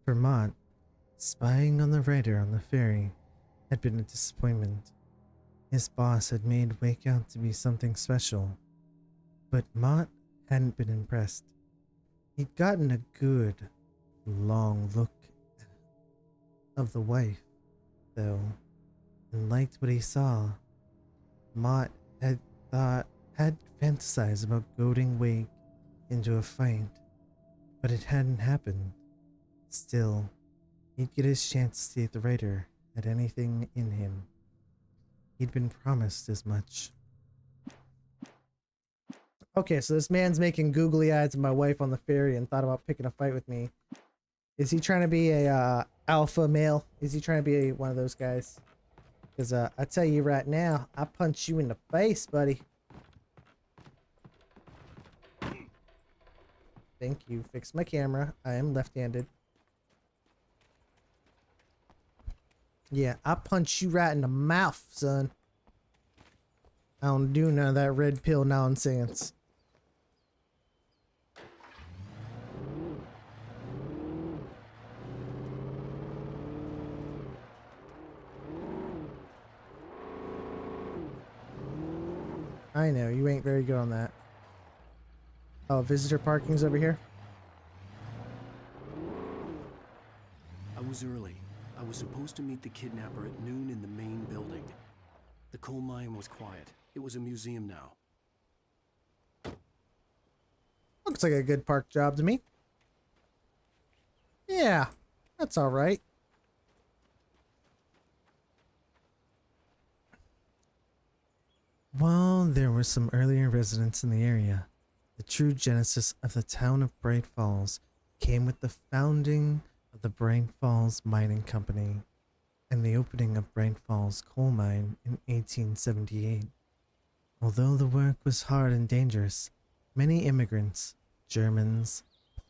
Vermont. Spying on the writer on the ferry had been a disappointment. His boss had made Wake out to be something special. But Mott hadn't been impressed. He'd gotten a good, long look of the wife, though, and liked what he saw. Mott had fantasized about goading Wake into a fight, but it hadn't happened. Still, he'd get his chance to see if the writer had anything in him. He'd been promised as much. Okay, so this man's making googly eyes at my wife on the ferry and thought about picking a fight with me. Is he trying to be a alpha male? Is he trying to be one of those guys? Because I tell you right now, I punch you in the face, buddy. Thank you. Fix my camera. I am left-handed. Yeah, I punch you right in the mouth, son. I don't do none of that red pill nonsense. I know, you ain't very good on that. Oh, visitor parking's over here? I was early. I was supposed to meet the kidnapper at noon in the main building. The coal mine was quiet. It was a museum now. Looks like a good park job to me. Yeah, that's all right. While there were some earlier residents in the area, the true genesis of the town of Bright Falls came with the founding of the Bright Falls Mining Company and the opening of Bright Falls Coal Mine in 1878. Although the work was hard and dangerous, many immigrants, Germans,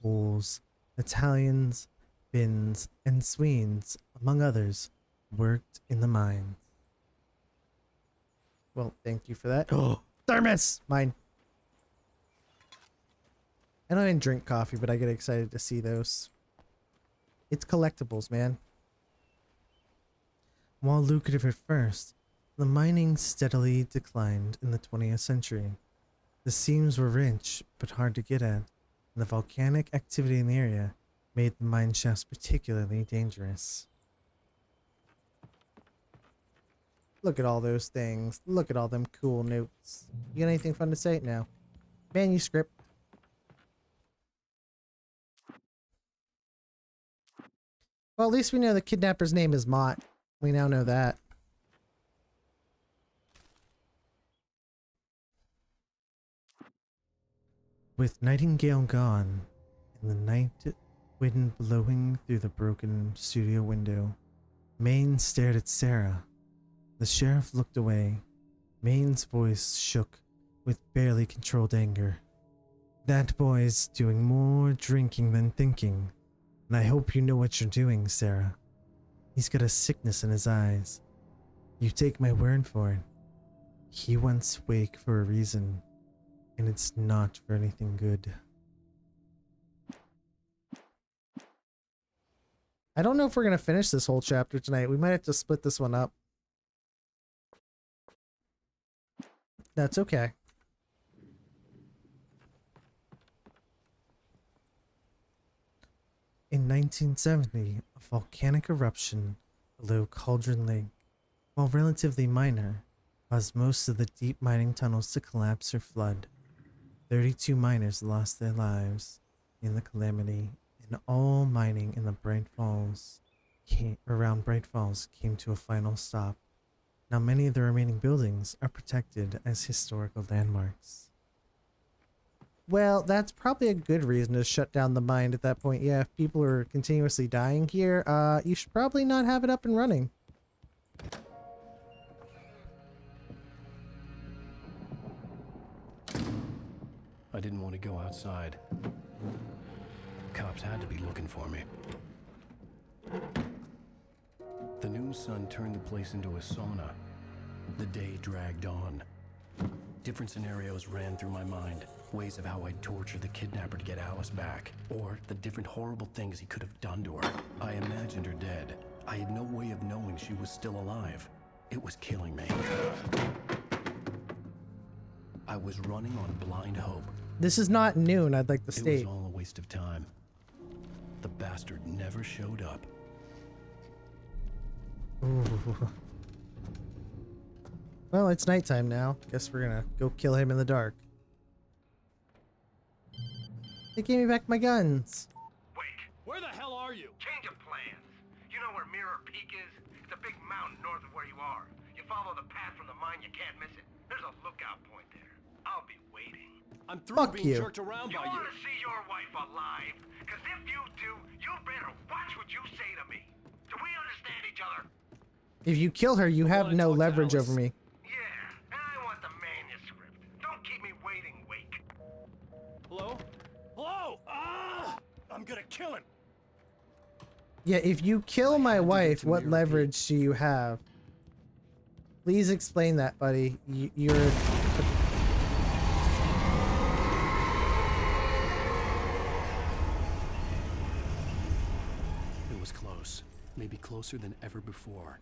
Poles, Italians, Finns, and Swedes, among others, worked in the mines. Well, thank you for that. Oh, thermos! Mine. I don't even drink coffee, but I get excited to see those. It's collectibles, man. While lucrative at first, the mining steadily declined in the 20th century. The seams were rich, but hard to get at, and the volcanic activity in the area made the mine shafts particularly dangerous. Look at all those things. Look at all them cool notes. You got anything fun to say? No. Manuscript. Well, at least we know the kidnapper's name is Mott. We now know that. With Nightingale gone, and the night wind blowing through the broken studio window, Maine stared at Sarah. The sheriff looked away. Maine's voice shook with barely controlled anger. That boy's doing more drinking than thinking, and I hope you know what you're doing, Sarah. He's got a sickness in his eyes. You take my word for it. He wants Wake for a reason, and it's not for anything good. I don't know if we're going to finish this whole chapter tonight. We might have to split this one up. That's okay. In 1970, a volcanic eruption below Cauldron Lake, while relatively minor, caused most of the deep mining tunnels to collapse or flood. 32 miners lost their lives in the calamity, and all mining in the around Bright Falls came to a final stop. Now many of the remaining buildings are protected as historical landmarks. Well, that's probably a good reason to shut down the mine at that point. Yeah, if people are continuously dying here, you should probably not have it up and running. I didn't want to go outside. Cops had to be looking for me. The noon sun turned the place into a sauna. The day dragged on. Different scenarios ran through my mind. Ways of how I'd torture the kidnapper to get Alice back. Or the different horrible things he could have done to her. I imagined her dead. I had no way of knowing she was still alive. It was killing me. I was running on blind hope. This is not noon, I'd like to state. It was all a waste of time. The bastard never showed up. Ooh. Well, it's nighttime now. Guess we're gonna go kill him in the dark. They gave me back my guns. Wait, Where the hell are you? change of plans. You know where Mirror Peak is? It's a big mountain north of where you are. You follow the path from the mine, you can't miss it. There's a lookout point there. I'll be waiting. I'm through Fuck being you. jerked around You by you. want to see your wife alive? Because if you do, you better watch what you say to me. Do we understand each other? If you kill her, you have no leverage over me. Yeah, and I want the manuscript. Don't keep me waiting, Wake. Hello? Hello? Ah! I'm gonna kill him. Yeah, if you kill my wife, what leverage do you have? Please explain that, buddy. You're... It was close. Maybe closer than ever before.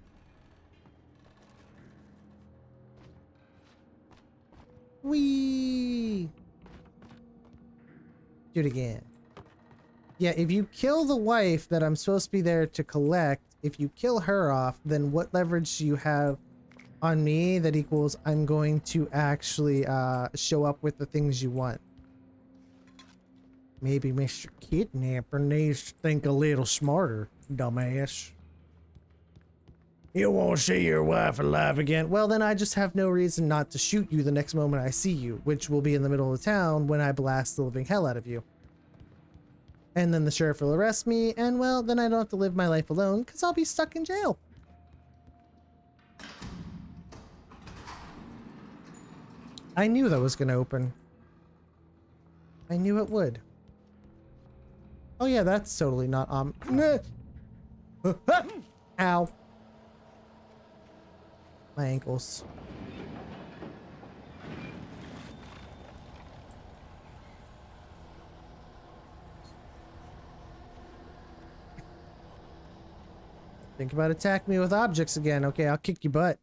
Whee! Do it again. Yeah, if you kill the wife that I'm supposed to be there to collect, if you kill her off, then what leverage do you have on me that equals I'm going to actually show up with the things you want? Maybe Mr. Kidnapper needs to think a little smarter, dumbass. You won't see your wife alive again. Well, then I just have no reason not to shoot you the next moment I see you, which will be in the middle of the town when I blast the living hell out of you. And then the sheriff will arrest me, and well, then I don't have to live my life alone, because I'll be stuck in jail. I knew that was going to open. I knew it would. Oh yeah, that's totally not, Ow. My ankles. Think about attacking me with objects again. Okay, I'll kick your butt.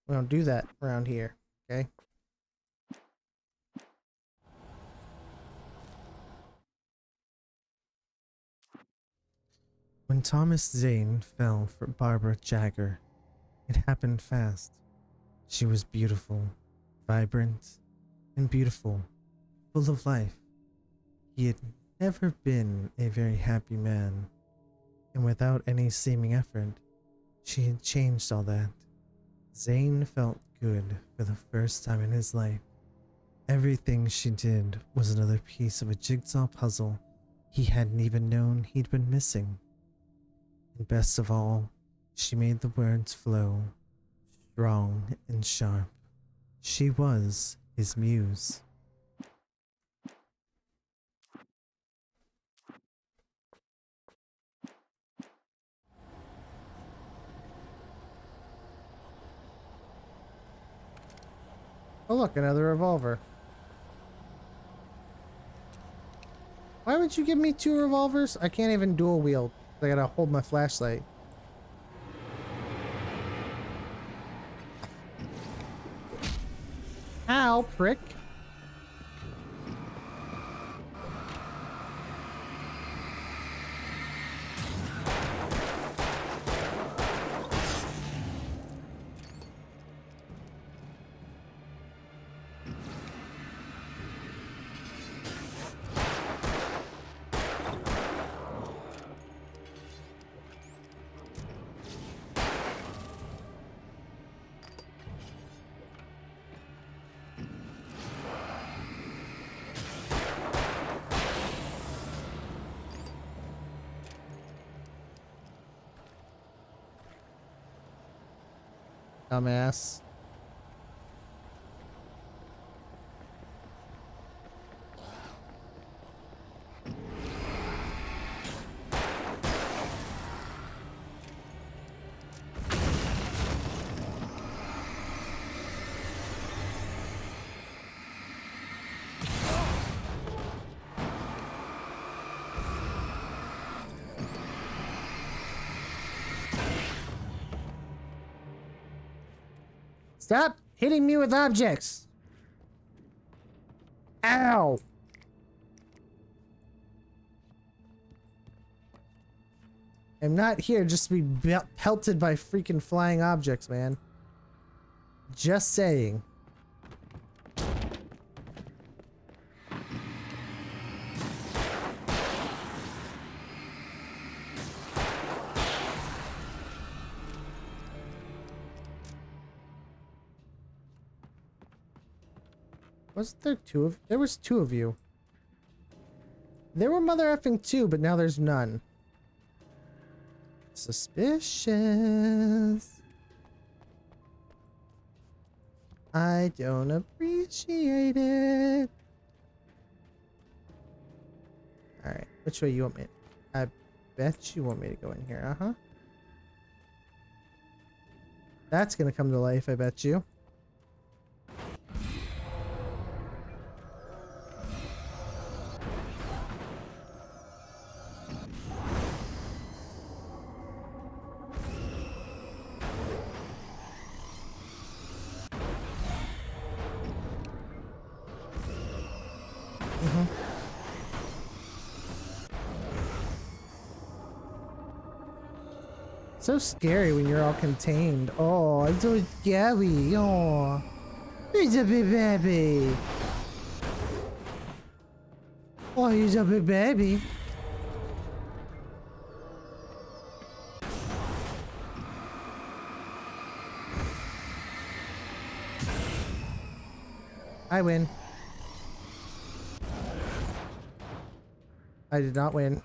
We don't do that around here, okay? When Thomas Zane fell for Barbara Jagger, it happened fast. She was beautiful, vibrant, and beautiful, full of life. He had never been a very happy man, and without any seeming effort, she had changed all that. Zane felt good for the first time in his life. Everything she did was another piece of a jigsaw puzzle he hadn't even known he'd been missing. And best of all, she made the words flow, strong and sharp. She was his muse. Oh look, another revolver. Why would you give me 2 revolvers? I can't even dual wield. I gotta hold my flashlight. Ow, prick. Dumbass. Stop hitting me with objects! Ow! I'm not here just to be pelted by freaking flying objects, man. Just saying. Wasn't there there was 2 of you. There were mother effing 2, but now there's none. Suspicious. I don't appreciate it. Alright, which way you want me? I bet you want me to go in here, uh-huh. That's gonna come to life, I bet you. So scary when you're all contained. Oh, I'm so scary. Oh, it's a big baby. Oh, he's a big baby. I win. I did not win.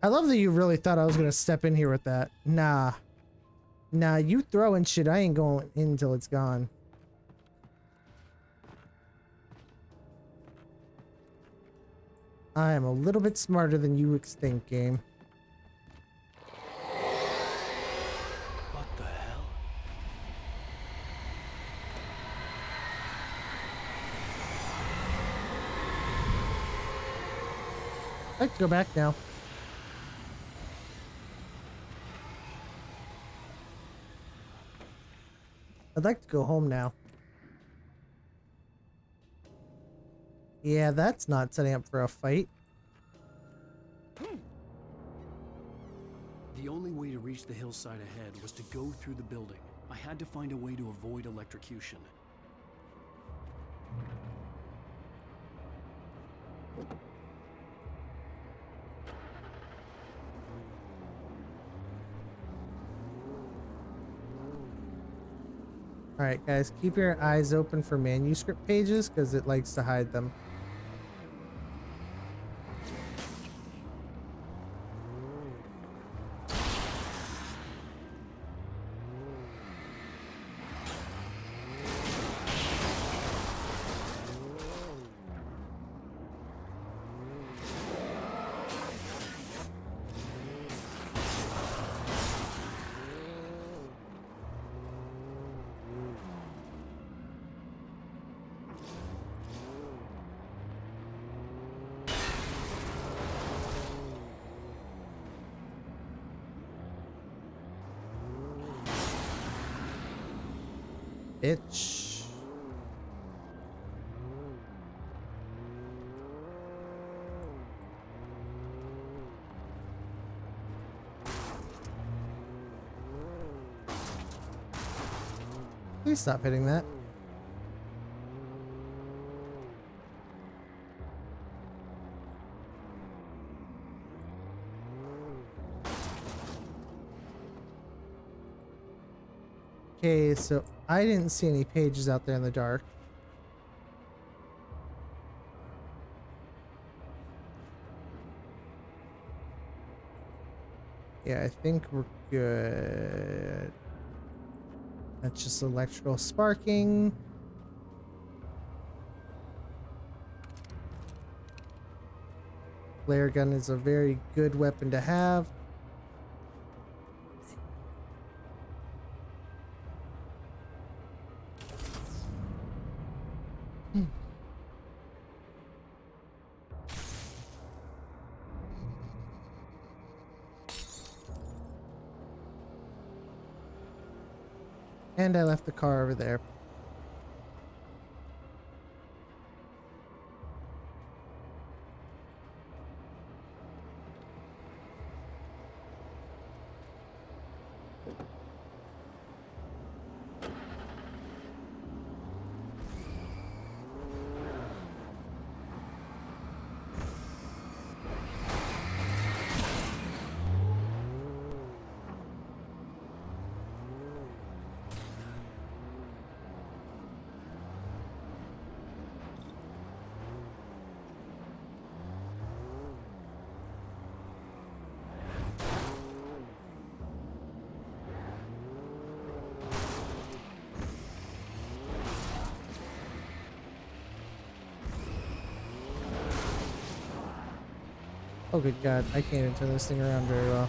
I love that you really thought I was gonna step in here with that. Nah. Nah, you throwing shit, I ain't going in until it's gone. I am a little bit smarter than you think, game. What the hell? I'd like to go back now. I'd like to go home now. Yeah, that's not setting up for a fight. The only way to reach the hillside ahead was to go through the building. I had to find a way to avoid electrocution. Alright guys, keep your eyes open for manuscript pages because it likes to hide them. Bitch. Please stop hitting that. Okay, so I didn't see any pages out there in the dark. Yeah, I think we're good. That's just electrical sparking. Flare gun is a very good weapon to have. And I left the car over there. Oh good god, I can't even turn this thing around very well.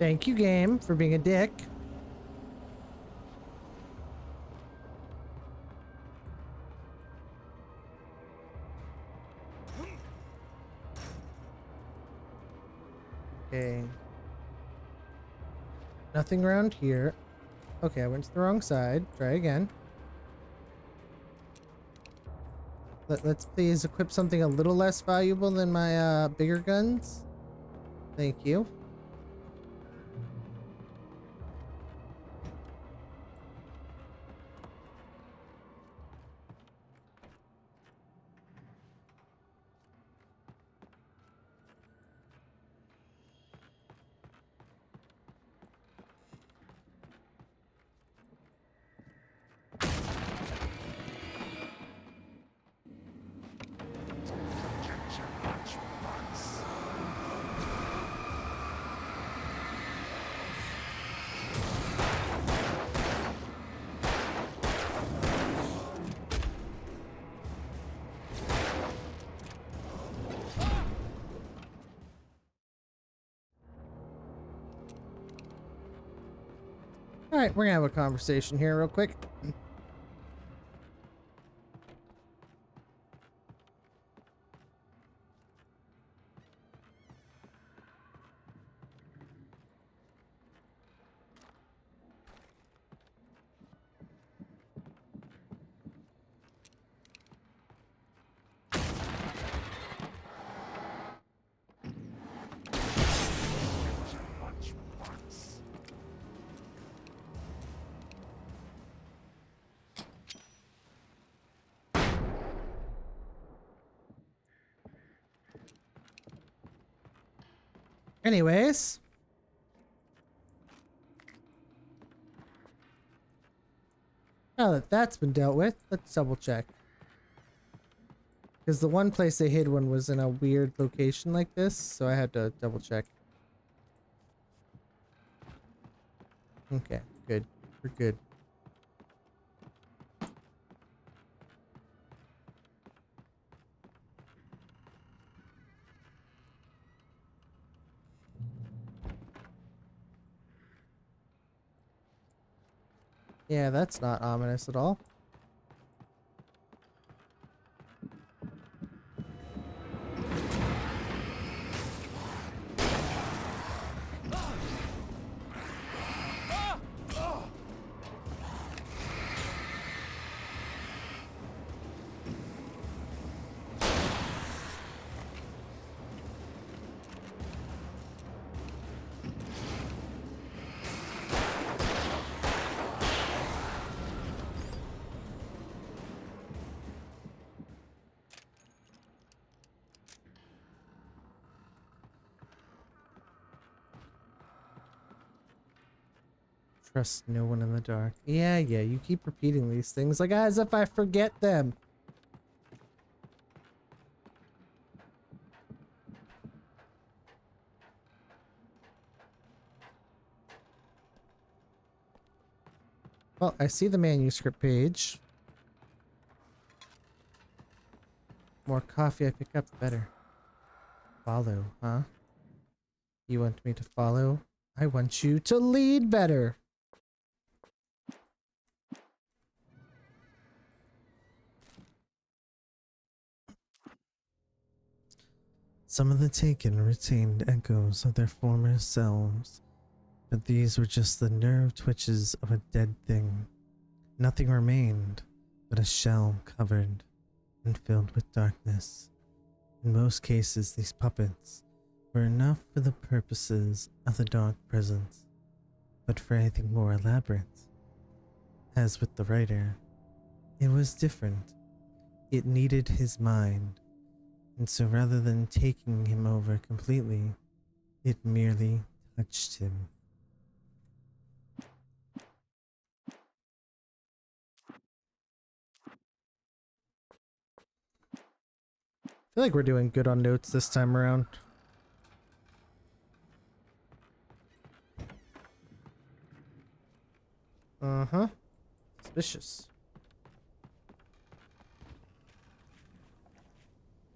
Thank you, game, for being a dick. Okay. Nothing around here. Okay, I went to the wrong side. Try again. Let's please equip something a little less valuable than my bigger guns. Thank you. All right, we're gonna have a conversation here real quick. Anyways. Now that that's been dealt with, let's double check. Because the one place they hid one was in a weird location like this, so I had to double check. Okay, good. We're good. Yeah, that's not ominous at all. Trust no one in the dark. Yeah, you keep repeating these things like as if I forget them. Well, I see the manuscript page. More coffee I pick up, the better. Follow, huh? You want me to follow? I want you to lead better. Some of the taken retained echoes of their former selves, but these were just the nerve twitches of a dead thing. Nothing remained but a shell covered and filled with darkness. In most cases, these puppets were enough for the purposes of the dark presence, but for anything more elaborate, as with the writer, it was different. It needed his mind, and so rather than taking him over completely, it merely touched him. I feel like we're doing good on notes this time around. Uh-huh. Suspicious.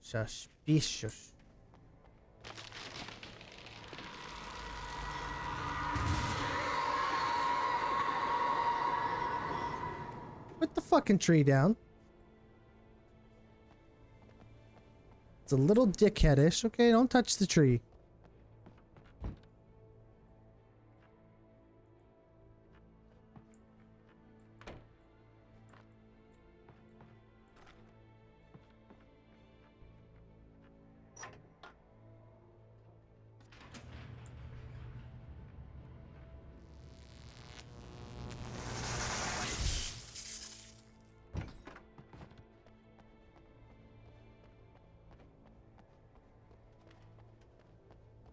Suspicious. Put the fucking tree down. It's a little dickheadish. Okay, don't touch the tree.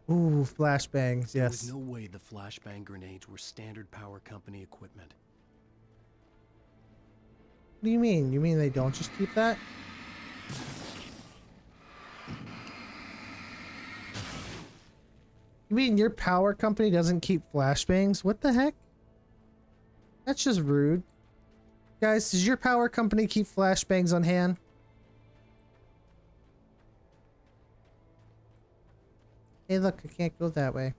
Ooh, flashbangs, There was yes. no way the flashbang grenades were standard power company equipment. What do you mean? You mean they don't just keep that? You mean your power company doesn't keep flashbangs? What the heck? That's just rude. Guys, does your power company keep flashbangs on hand? Hey, look, I can't go that way.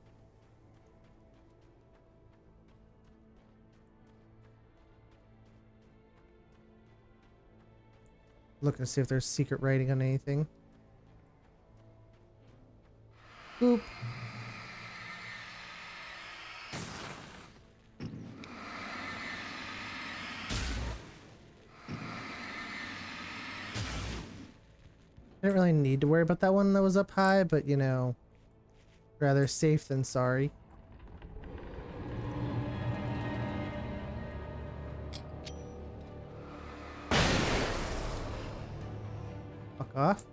Looking to see if there's secret writing on anything. Boop. I didn't really need to worry about that one that was up high, but you know, rather safe than sorry. Fuck off.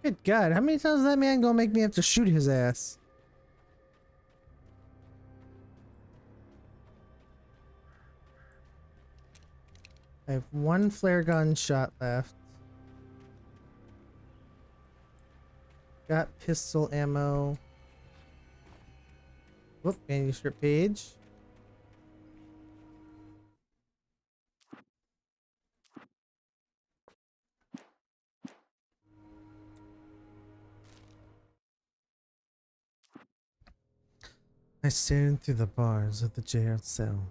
Good God, how many times is that man gonna make me have to shoot his ass? I have one flare gun shot left. Got pistol ammo. Whoop, manuscript page. I stared through the bars of the jail cell.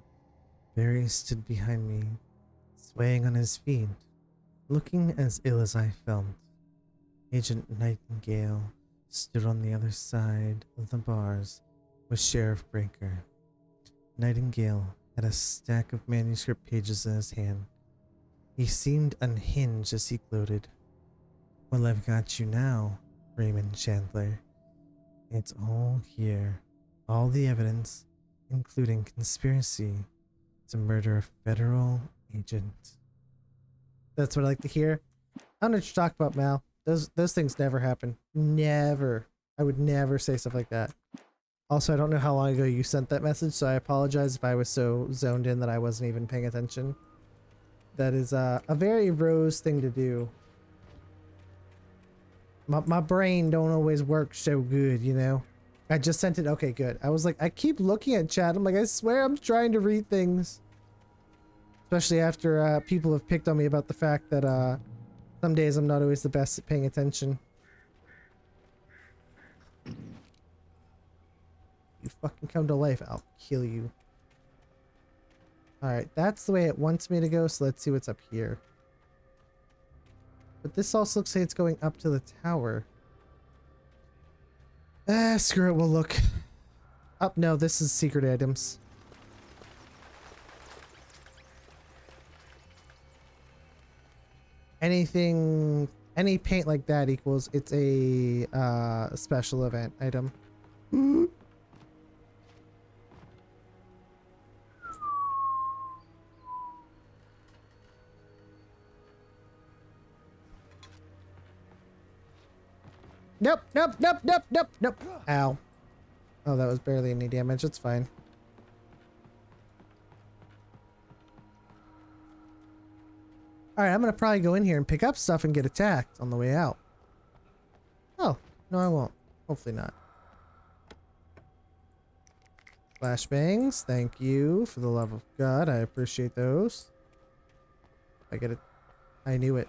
Barry stood behind me, swaying on his feet, looking as ill as I felt. Agent Nightingale stood on the other side of the bars with Sheriff Breaker. Nightingale had a stack of manuscript pages in his hand. He seemed unhinged as he gloated. Well, I've got you now, Raymond Chandler. It's all here. All the evidence, including conspiracy to murder a federal agent. That's what I like to hear. I don't know what you're talking about, Mal. Those things never happen. Never. I would never say stuff like that. Also, I don't know how long ago you sent that message, so I apologize if I was so zoned in that I wasn't even paying attention. That is a very Rose thing to do. My brain don't always work so good, you know? I just sent it. Okay, good. I was like, I keep looking at chat. I'm like, I swear I'm trying to read things. Especially after people have picked on me about the fact that some days I'm not always the best at paying attention. You fucking come to life, I'll kill you. Alright, that's the way it wants me to go, so let's see what's up here. But this also looks like it's going up to the tower. Ah, screw it, we'll look. Oh, no, this is secret items. Anything, any paint like that equals, it's a special event item. Nope, nope, nope, nope, nope, nope. Ow. Oh, that was barely any damage. It's fine. Alright, I'm gonna probably go in here and pick up stuff and get attacked on the way out. Oh, no I won't. Hopefully not. Flashbangs, thank you. For the love of God, I appreciate those. I get it. I knew it.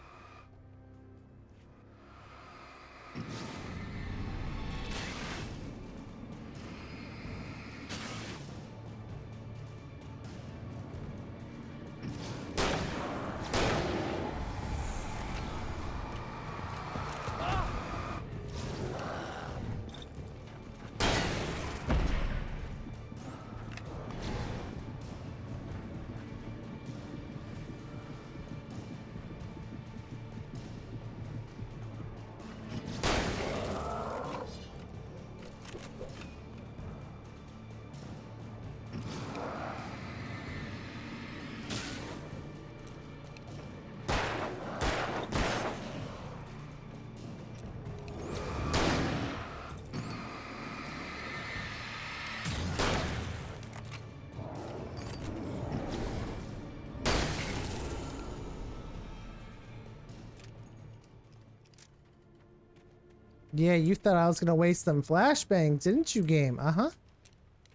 Yeah, you thought I was gonna waste them flashbangs, didn't you, game? Uh-huh.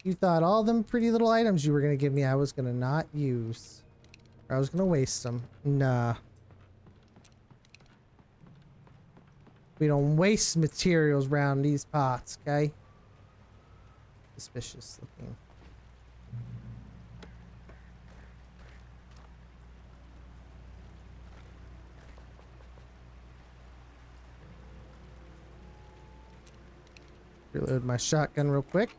You thought all them pretty little items you were gonna give me I was gonna not use. Or I was gonna waste them. Nah. We don't waste materials around these pots, okay? Suspicious looking. Reload my shotgun real quick.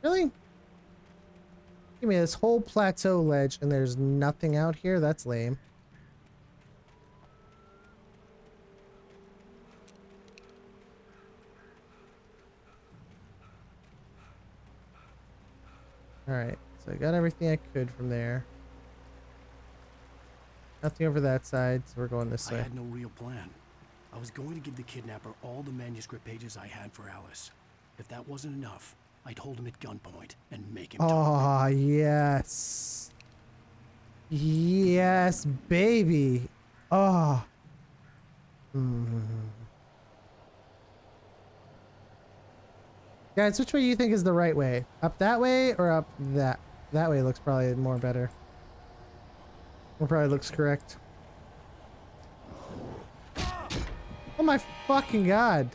Really? Give me this whole plateau ledge and there's nothing out here? That's lame. Alright, so I got everything I could from there. Nothing over that side, so we're going this way. I had no real plan. I was going to give the kidnapper all the manuscript pages I had for Alice. If that wasn't enough, I'd hold him at gunpoint and make him talk. Oh, yes. Yes, baby. Oh. Guys, which way do you think is the right way? Up that way or up that? That way looks probably more better. Or probably looks correct. Oh my fucking God.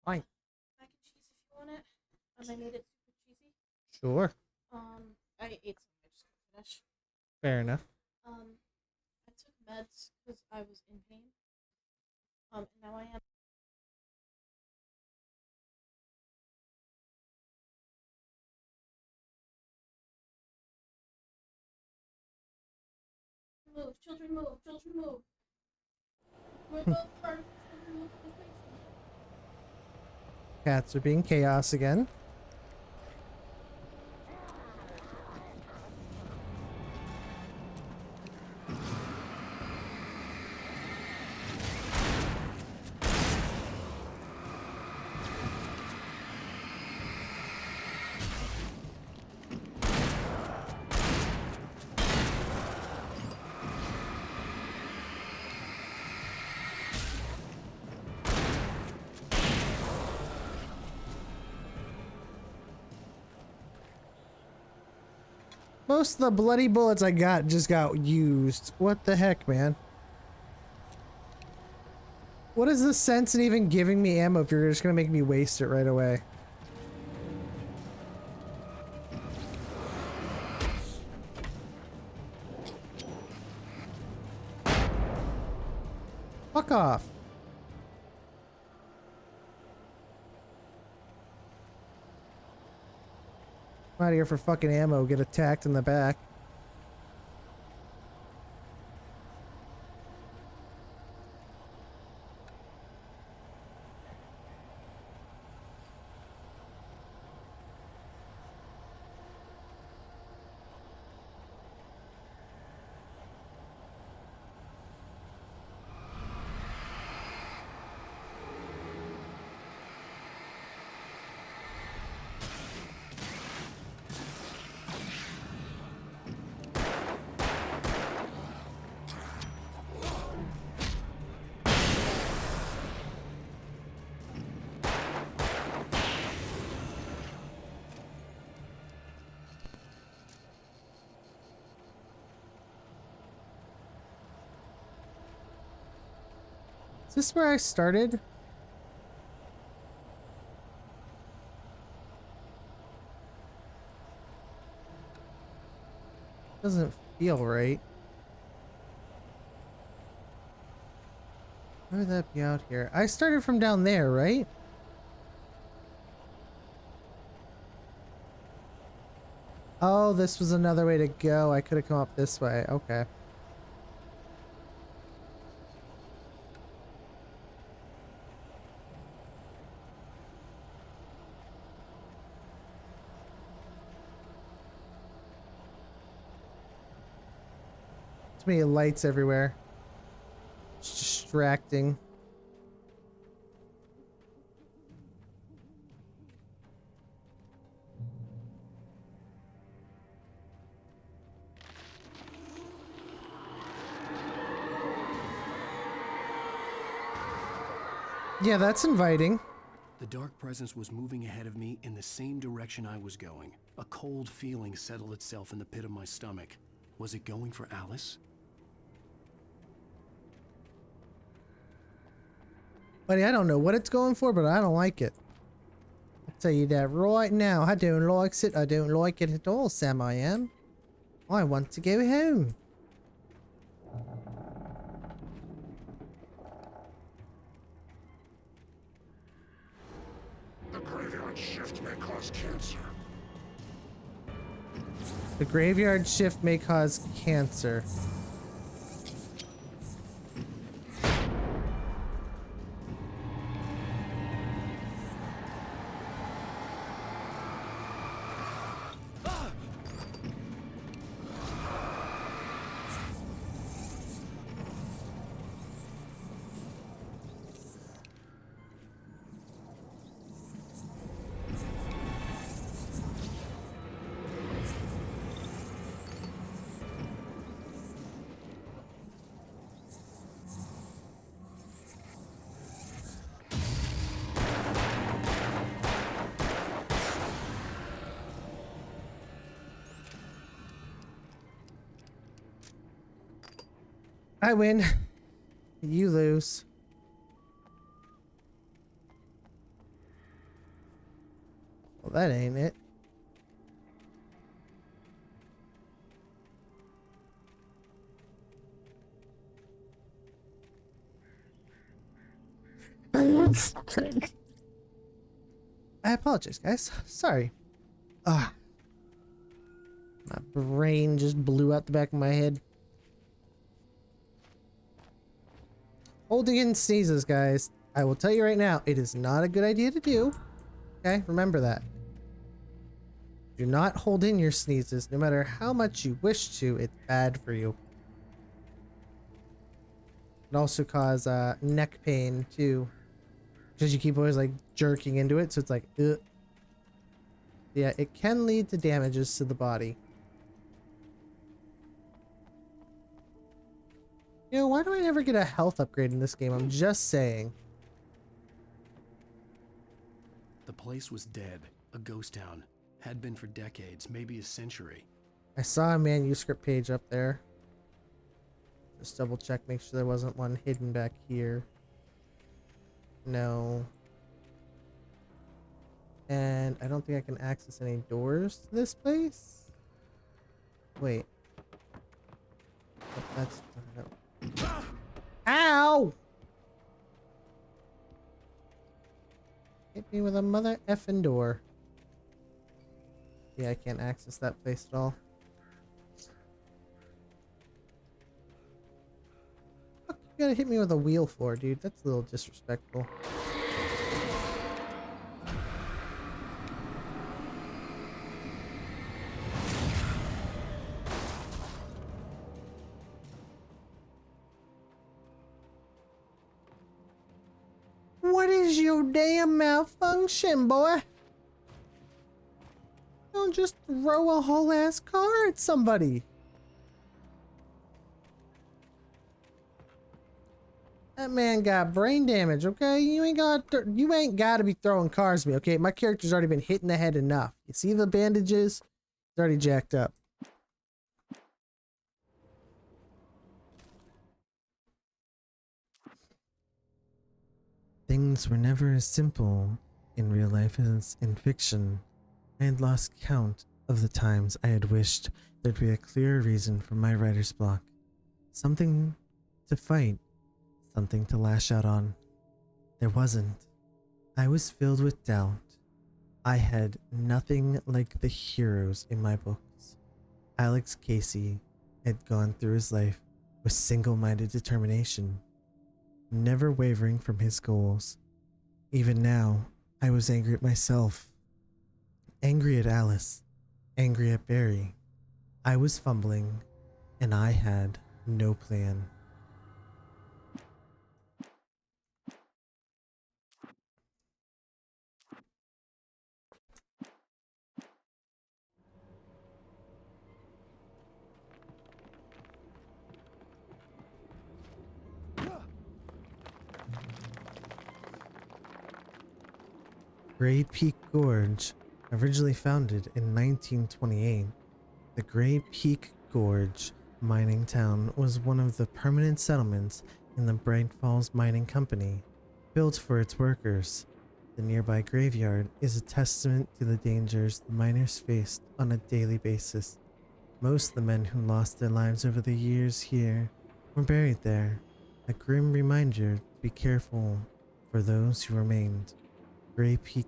Fine. Mac and cheese if you want it. I made it super cheesy. Sure. I ate some. I just couldn't finish. Fair enough. I took meds because I was in pain. And now I am. move. Children move. Children move. Children move. Cats are being chaos again. Most of the bloody bullets I got just got used. What the heck, man? What is the sense in even giving me ammo if you're just gonna make me waste it right away? Fuck off. I'm out of here for fucking ammo, get attacked in the back. Is this where I started? Doesn't feel right. Why would that be out here? I started from down there, right? Oh, this was another way to go. I could have come up this way. Okay. Too many lights everywhere. It's distracting. Yeah, that's inviting. The dark presence was moving ahead of me in the same direction I was going. A cold feeling settled itself in the pit of my stomach. Was it going for Alice? Buddy, I don't know what it's going for, but I don't like it. I'll tell you that right now. I don't like it. I don't like it at all, Sam. I am. I want to go home. The graveyard shift may cause cancer. The graveyard shift may cause cancer. I win. You lose. Well, that ain't it. I apologize, guys. Sorry. Ah. My brain just blew out the back of my head. Holding in sneezes, guys. I will tell you right now, it is not a good idea to do. Okay, remember that. Do not hold in your sneezes. No matter how much you wish to, it's bad for you. It also cause neck pain too, because you keep always like jerking into it. So it's like, ugh. Yeah, it can lead to damages to the body. You know, why do I never get a health upgrade in this game? I'm just saying. The place was dead. A ghost town. Had been for decades, maybe a century. I saw a manuscript page up there. Just double check, make sure there wasn't one hidden back here. No. And I don't think I can access any doors to this place. Wait. Oh, that's... No. Ow! Hit me with a mother effing door. Yeah, I can't access that place at all. What you gotta hit me with a wheel for, dude? That's a little disrespectful. What is your damn malfunction, boy? Don't just throw a whole ass car at somebody. That man got brain damage, okay? You ain't got to be throwing cars at me, okay? My character's already been hit in the head enough. You see the bandages? It's already jacked up. Things were never as simple in real life as in fiction. I had lost count of the times I had wished there'd be a clearer reason for my writer's block. Something to fight, something to lash out on. There wasn't. I was filled with doubt. I had nothing like the heroes in my books. Alex Casey had gone through his life with single-minded determination, never wavering from his goals. Even now, I was angry at myself. Angry at Alice. Angry at Barry. I was fumbling, and I had no plan. Gray Peak Gorge, originally founded in 1928, the Gray Peak Gorge mining town was one of the permanent settlements in the Bright Falls Mining Company, built for its workers. The nearby graveyard is a testament to the dangers the miners faced on a daily basis. Most of the men who lost their lives over the years here were buried there, a grim reminder to be careful for those who remained. Gray Peak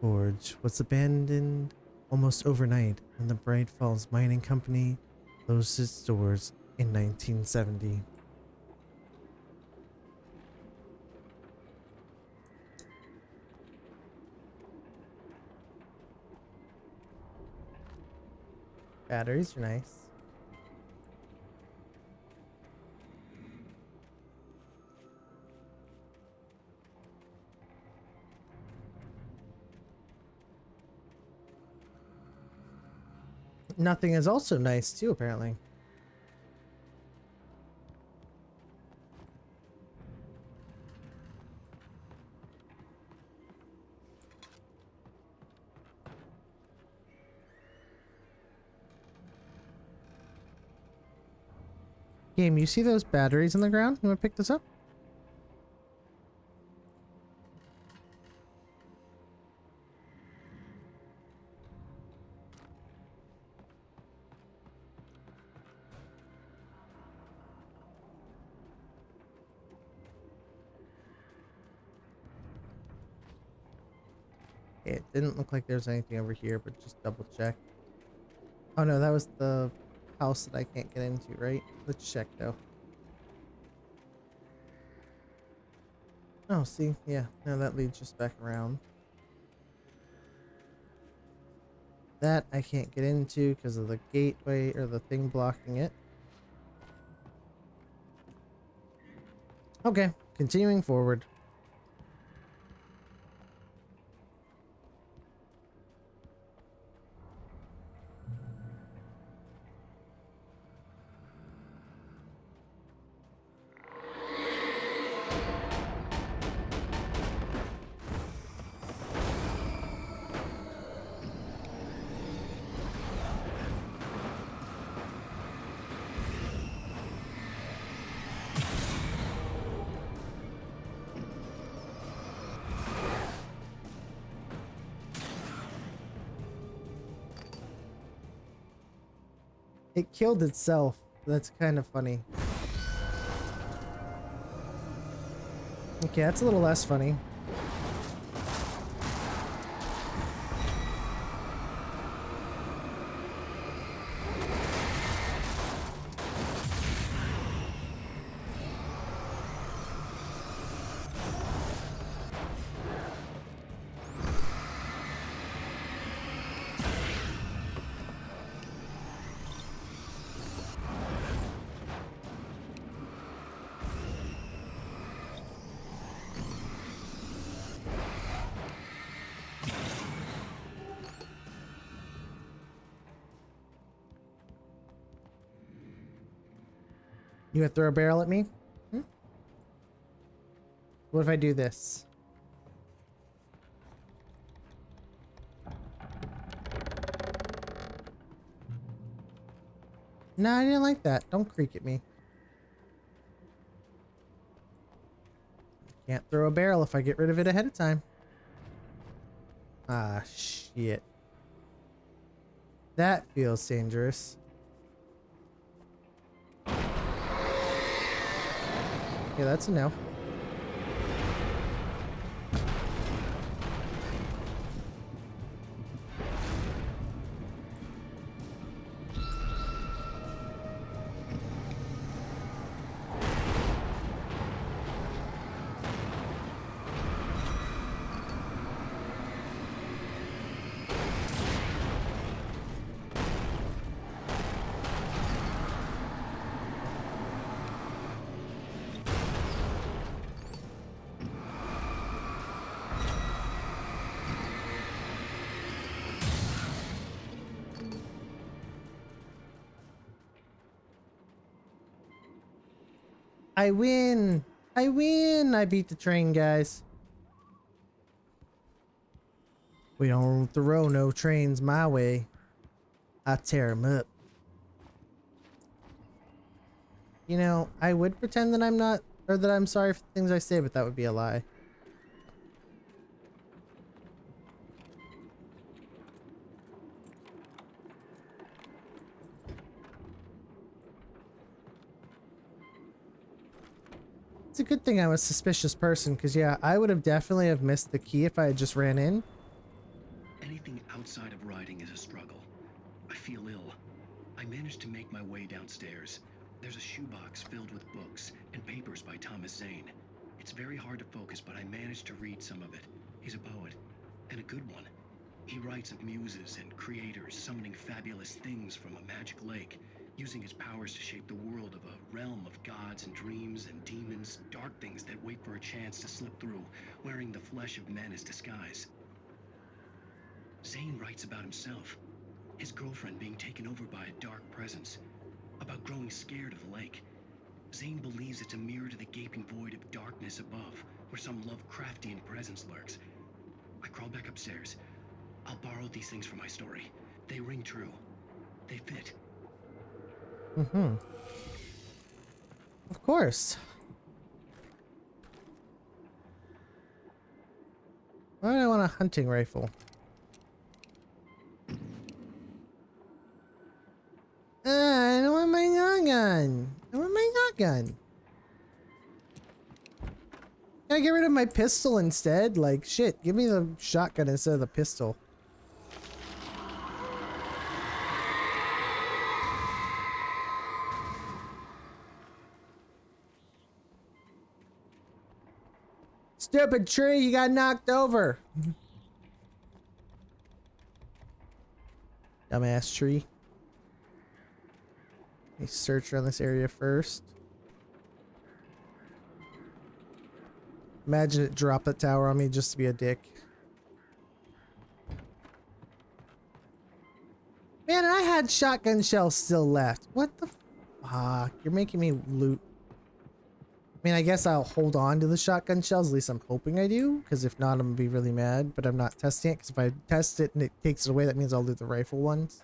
Gorge was abandoned almost overnight when the Bright Falls Mining Company closed its doors in 1970. Batteries are nice. Nothing is also nice too, apparently. Game, you see those batteries on the ground? You want to pick this up? It didn't look like there was anything over here, but just double check. Oh no, that was the house that I can't get into, right? Let's check though. Oh, see? Yeah. Now that leads just back around. That I can't get into because of the gateway or the thing blocking it. Okay, continuing forward. It killed itself. That's kind of funny. Okay, that's a little less funny. You gonna throw a barrel at me? Hmm? What if I do this? No, I didn't like that. Don't creak at me. Can't throw a barrel if I get rid of it ahead of time. Ah, shit. That feels dangerous. Yeah, that's a no. I win! I win! I beat the train, guys. We don't throw no trains my way. I tear them up. You know, I would pretend that I'm not, or that I'm sorry for the things I say, but that would be a lie. It's a good thing I'm a suspicious person, because yeah, I would have definitely have missed the key if I had just ran in. Anything outside of riding is a struggle. I feel ill. I managed to make my way downstairs. There's a shoebox filled with books and papers by Thomas Zane. It's very hard to focus, but I managed to read some of it. He's a poet, and a good one. He writes of muses and creators summoning fabulous things from a magic lake, using his powers to shape the world of a realm of gods and dreams and demons, dark things that wait for a chance to slip through, wearing the flesh of men as disguise. Zane writes about himself, his girlfriend being taken over by a dark presence, about growing scared of the lake. Zane believes it's a mirror to the gaping void of darkness above, where some Lovecraftian presence lurks. I crawl back upstairs. I'll borrow these things for my story. They ring true. They fit. Mm-hmm. Of course. Why do I want a hunting rifle? I don't want my shotgun. I want my shotgun. Can I get rid of my pistol instead? Like, shit, give me the shotgun instead of the pistol. Stupid tree, you got knocked over. Dumbass tree. Let me search around this area first. Imagine it dropped that tower on me just to be a dick. Man, I had shotgun shells still left. What the fuck? You're making me loot. I mean, I guess I'll hold on to the shotgun shells. At least I'm hoping I do. Because if not, I'm going to be really mad. But I'm not testing it. Because if I test it and it takes it away, that means I'll loot the rifle ones.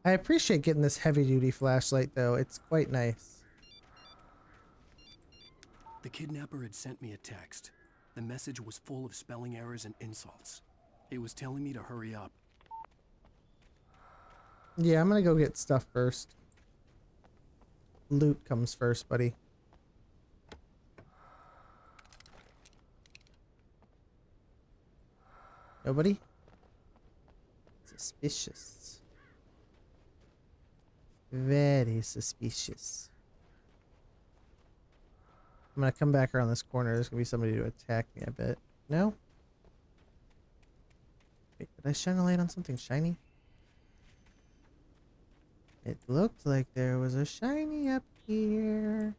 I appreciate getting this heavy-duty flashlight, though. It's quite nice. The kidnapper had sent me a text. The message was full of spelling errors and insults. It was telling me to hurry up. Yeah, I'm gonna go get stuff first. Loot comes first, buddy. Nobody? Suspicious. Very suspicious. I'm gonna come back around this corner. There's gonna be somebody to attack me, I bet. No? Wait, did I shine a light on something shiny? It looked like there was a shiny up here.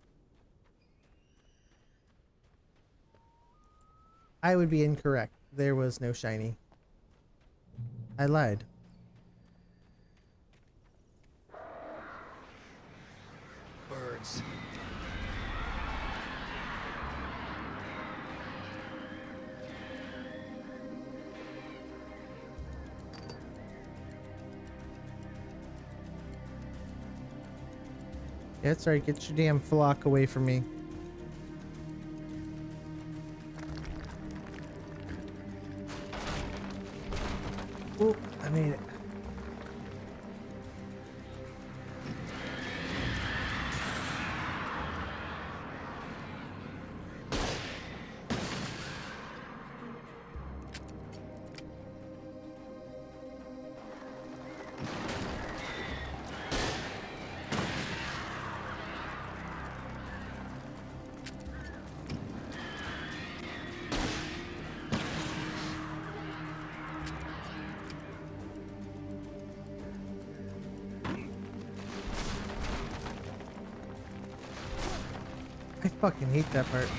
I would be incorrect. There was no shiny. I lied. Birds. Yeah, that's right. Get your damn flock away from me. Oh, I made it. I fucking hate that part.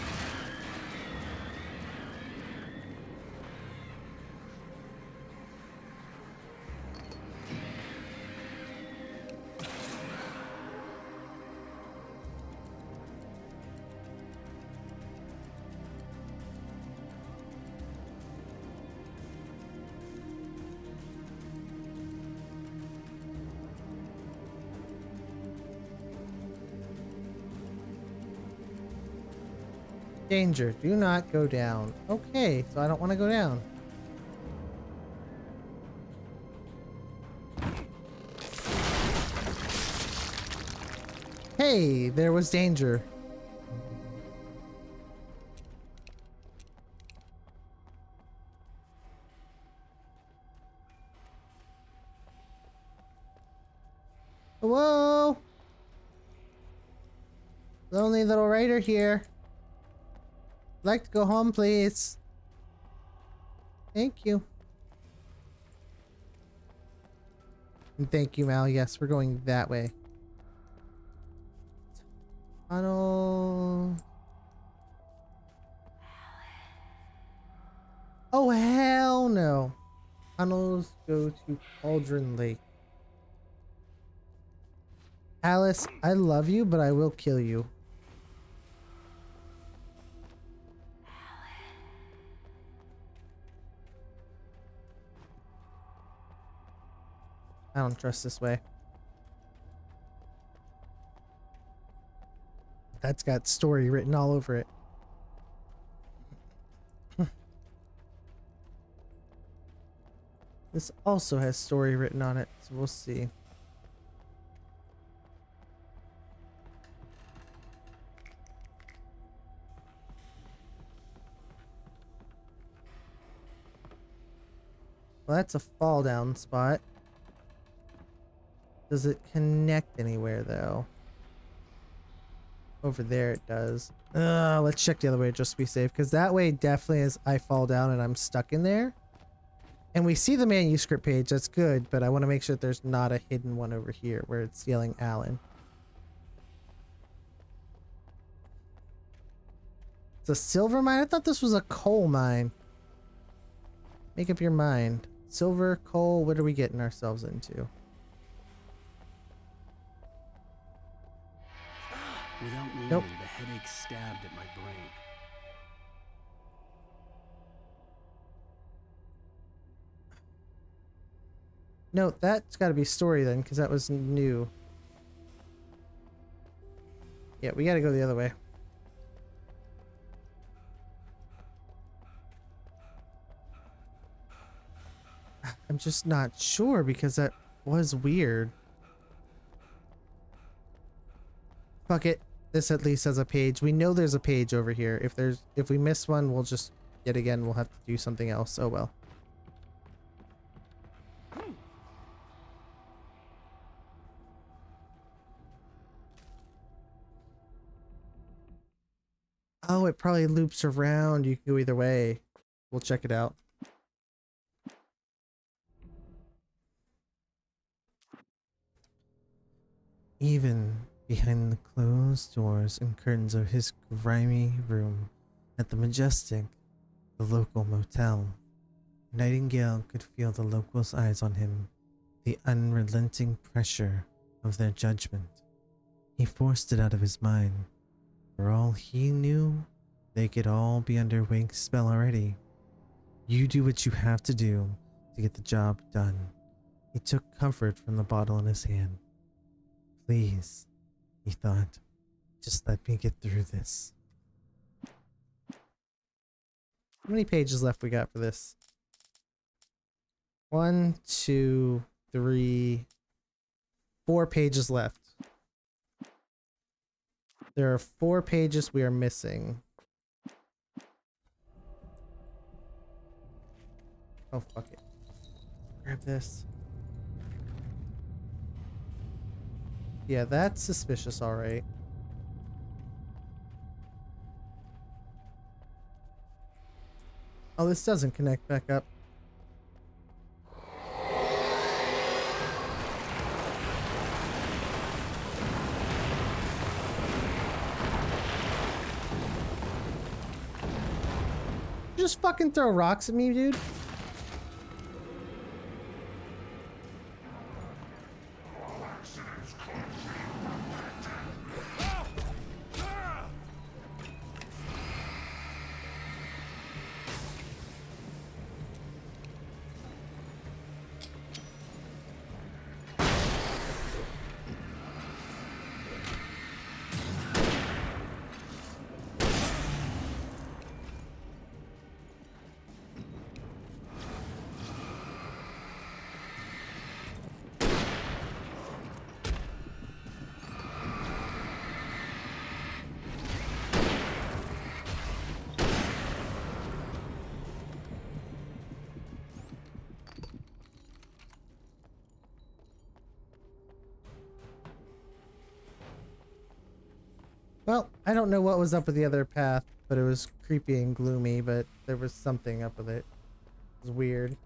Danger, do not go down. Okay, so I don't want to go down. Hey, there was danger. Whoa! Lonely little rider here. I'd like to go home, please. Thank you. And thank you, Mal. Yes, we're going that way. Tunnel. Oh, hell no. Tunnels go to Cauldron Lake. Alice, I love you, but I will kill you. I don't trust this way. That's got story written all over it. This also has story written on it, so we'll see. Well, that's a fall down spot. Does it connect anywhere though? Over there it does. Let's check the other way just to be safe, because that way definitely is I fall down and I'm stuck in there. And we see the manuscript page, that's good, but I want to make sure that there's not a hidden one over here where it's yelling Alan. It's a silver mine? I thought this was a coal mine. Make up your mind. Silver, coal, what are we getting ourselves into? Without warning, Nope. the headache stabbed at my brain. No, that's got to be story then, because that was new. Yeah, we got to go the other way. I'm just not sure because that was weird. Fuck it. This at least has a page. We know there's a page over here. If we miss one, we'll just yet again we'll have to do something else. Oh well. Oh, it probably loops around. You can go either way. We'll check it out. Even behind the closed doors and curtains of his grimy room at the Majestic, the local motel, Nightingale could feel the locals' eyes on him, the unrelenting pressure of their judgment. He forced it out of his mind. For all he knew, they could all be under Wink's spell already. You do what you have to do to get the job done. He took comfort from the bottle in his hand. Please, he thought, just let me get through this. How many pages left we got for this? 1, 2, 3, 4 pages left. There are 4 pages we are missing. Oh, fuck it. Grab this. Yeah, that's suspicious, alright. Oh, this doesn't connect back up. You just fucking throw rocks at me, dude? Well, I don't know what was up with the other path, but it was creepy and gloomy, but there was something up with it. It was weird.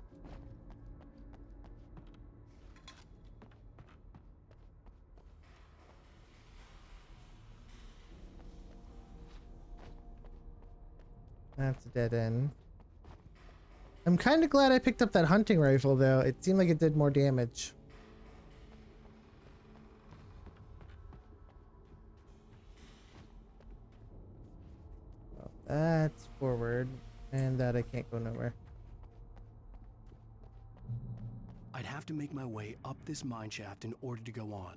That's a dead end. I'm kind of glad I picked up that hunting rifle, though. It seemed like it did more damage. Well, that's forward, and that I can't go nowhere. I'd have to make my way up this mine shaft in order to go on.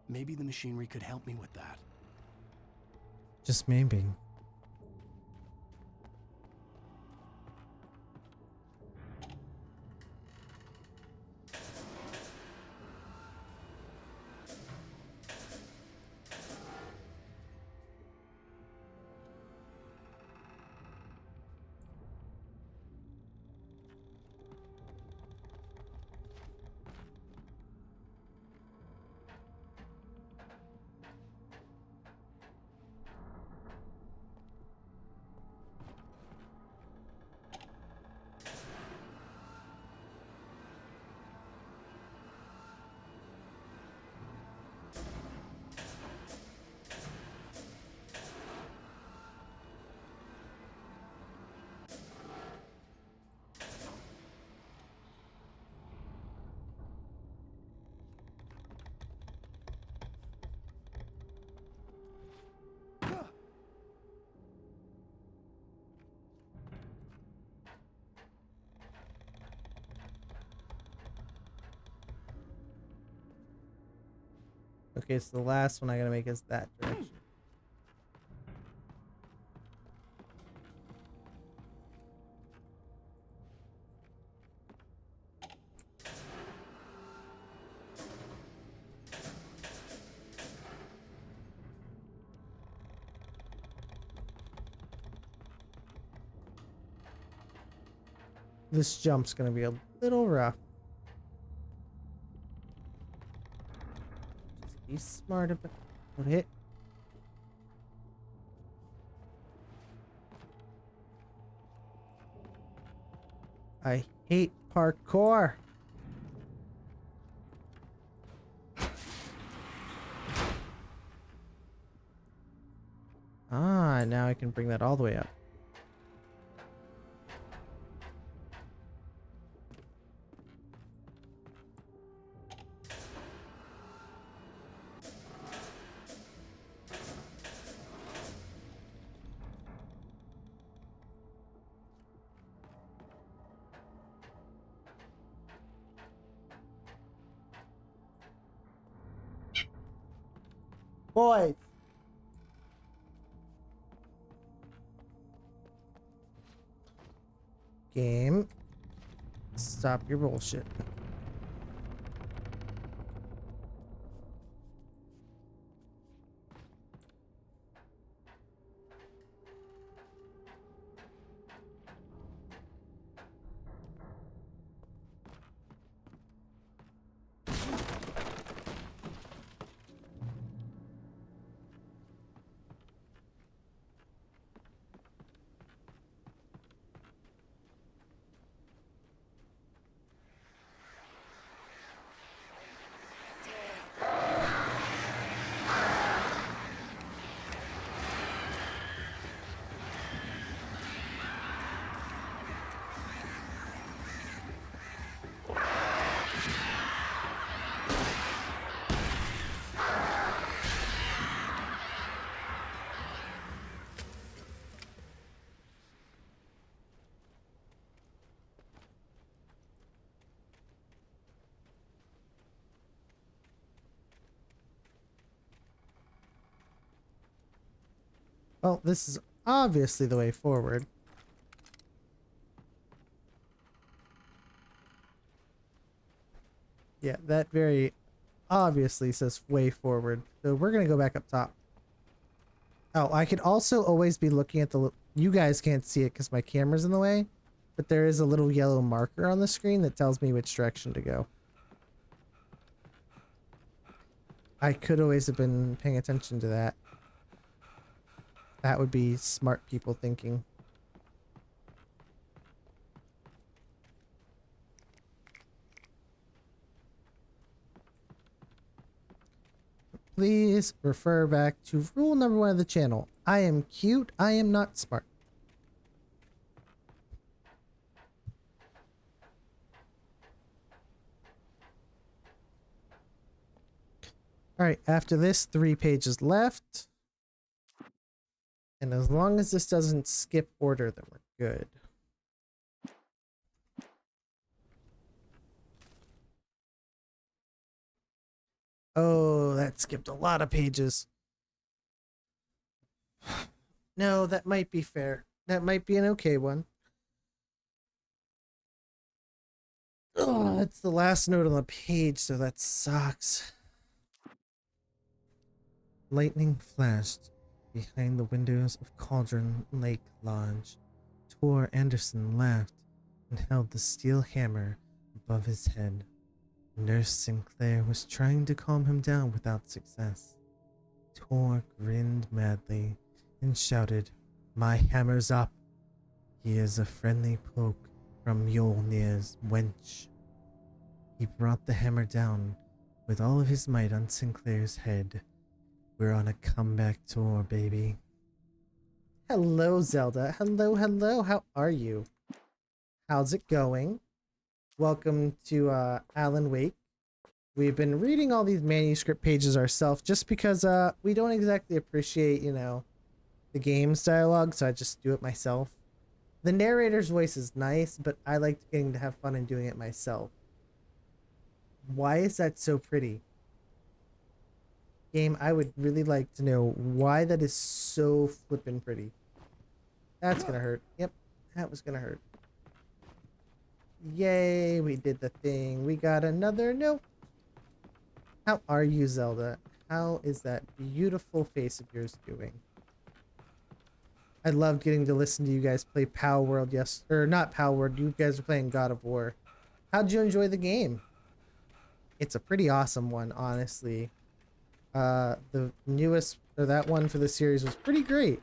Maybe the machinery could help me with that. Just maybe. Okay, so the last one I gotta make is that direction. This jump's gonna be a little rough. Just be smart about it. I hate parkour. Ah, now I can bring that all the way up. Boys. Game. Stop your bullshit. Well, this is obviously the way forward. Yeah, that very obviously says way forward. So we're gonna go back up top. Oh, I could also always be looking at the... You guys can't see it because my camera's in the way, but there is a little yellow marker on the screen that tells me which direction to go. I could always have been paying attention to that. That would be smart people thinking. Please refer back to rule number 1 of the channel. I am cute, I am not smart. Alright, after this, 3 pages left. And as long as this doesn't skip order, then we're good. Oh, that skipped a lot of pages. No, that might be fair. That might be an okay one. Oh, it's the last note on the page, so that sucks. Lightning flashed behind the windows of Cauldron Lake Lodge. Tor Anderson laughed and held the steel hammer above his head. Nurse Sinclair was trying to calm him down without success. Tor grinned madly and shouted, "My hammer's up! He is a friendly poke from Mjolnir's wench." He brought the hammer down with all of his might on Sinclair's head. We're on a comeback tour, baby. Hello, Zelda. Hello, hello. How are you? How's it going? Welcome to Alan Wake. We've been reading all these manuscript pages ourselves just because we don't exactly appreciate, you know, the game's dialogue, so I just do it myself. The narrator's voice is nice, but I like getting to have fun and doing it myself. Why is that so pretty? Game, I would really like to know why that is so flippin' pretty. That's gonna hurt. Yep, that was gonna hurt. Yay, we did the thing. We got another note. How are you, Zelda? How is that beautiful face of yours doing? I loved getting to listen to you guys play Power World. Yes, or not Power World. You guys are playing God of War. How'd you enjoy the game? It's a pretty awesome one, honestly. The newest, or that one for the series was pretty great.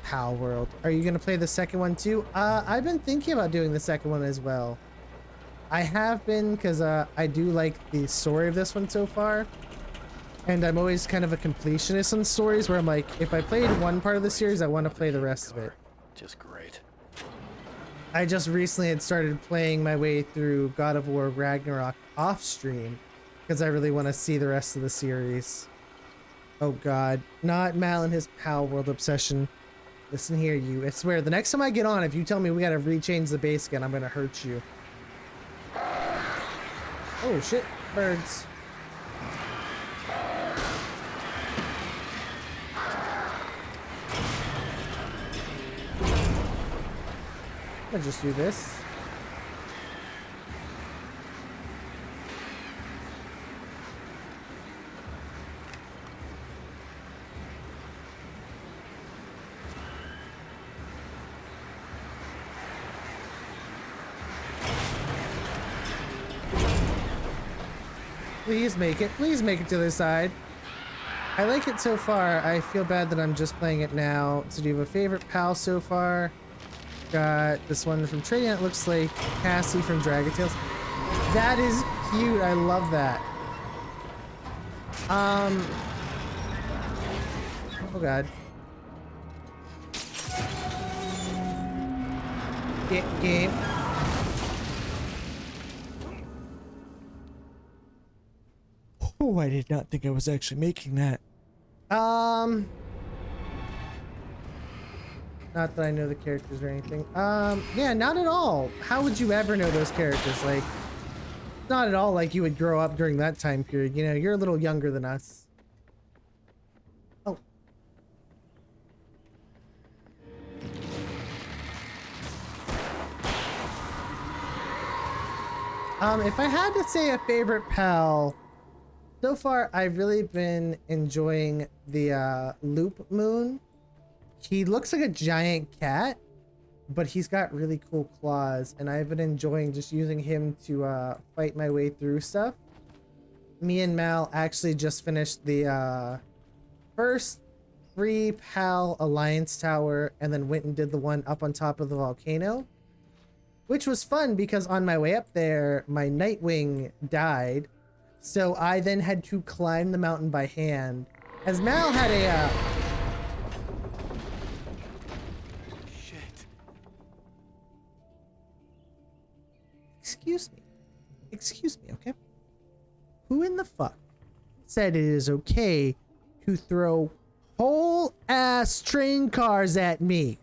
Power World. Are you gonna play the second one too? I've been thinking about doing the second one as well. I have been, because I do like the story of this one so far. And I'm always kind of a completionist on stories where I'm like, if I played one part of the series, I want to play the rest of it. Just great. I just recently had started playing my way through God of War Ragnarok off stream because I really want to see the rest of the series. Oh god, not Mal and his Power World obsession. Listen here, you. I swear, the next time I get on, if you tell me we gotta rechange the base again, I'm gonna hurt you. Oh shit, birds. I'll just do this. Please make it. Please make it to the side. I like it so far. I feel bad that I'm just playing it now. So do you have a favorite pal so far? Got this one from Trading. It looks like Cassie from Dragon Tales. That is cute. I love that. Oh god. Game. Oh, I did not think I was actually making that. Not that I know the characters or anything. Yeah, not at all. How would you ever know those characters? Like, not at all like you would grow up during that time period. You know, you're a little younger than us. Oh. If I had to say a favorite pal, so far I've really been enjoying the Loop Moon. He looks like a giant cat, but he's got really cool claws, and I've been enjoying just using him to fight my way through stuff. Me and Mal actually just finished the first 3 PAL Alliance Tower, and then went and did the one up on top of the volcano, which was fun because on my way up there, my Nightwing died, so I then had to climb the mountain by hand. As Mal had a Excuse me, okay? Who in the fuck said it is okay to throw whole ass train cars at me?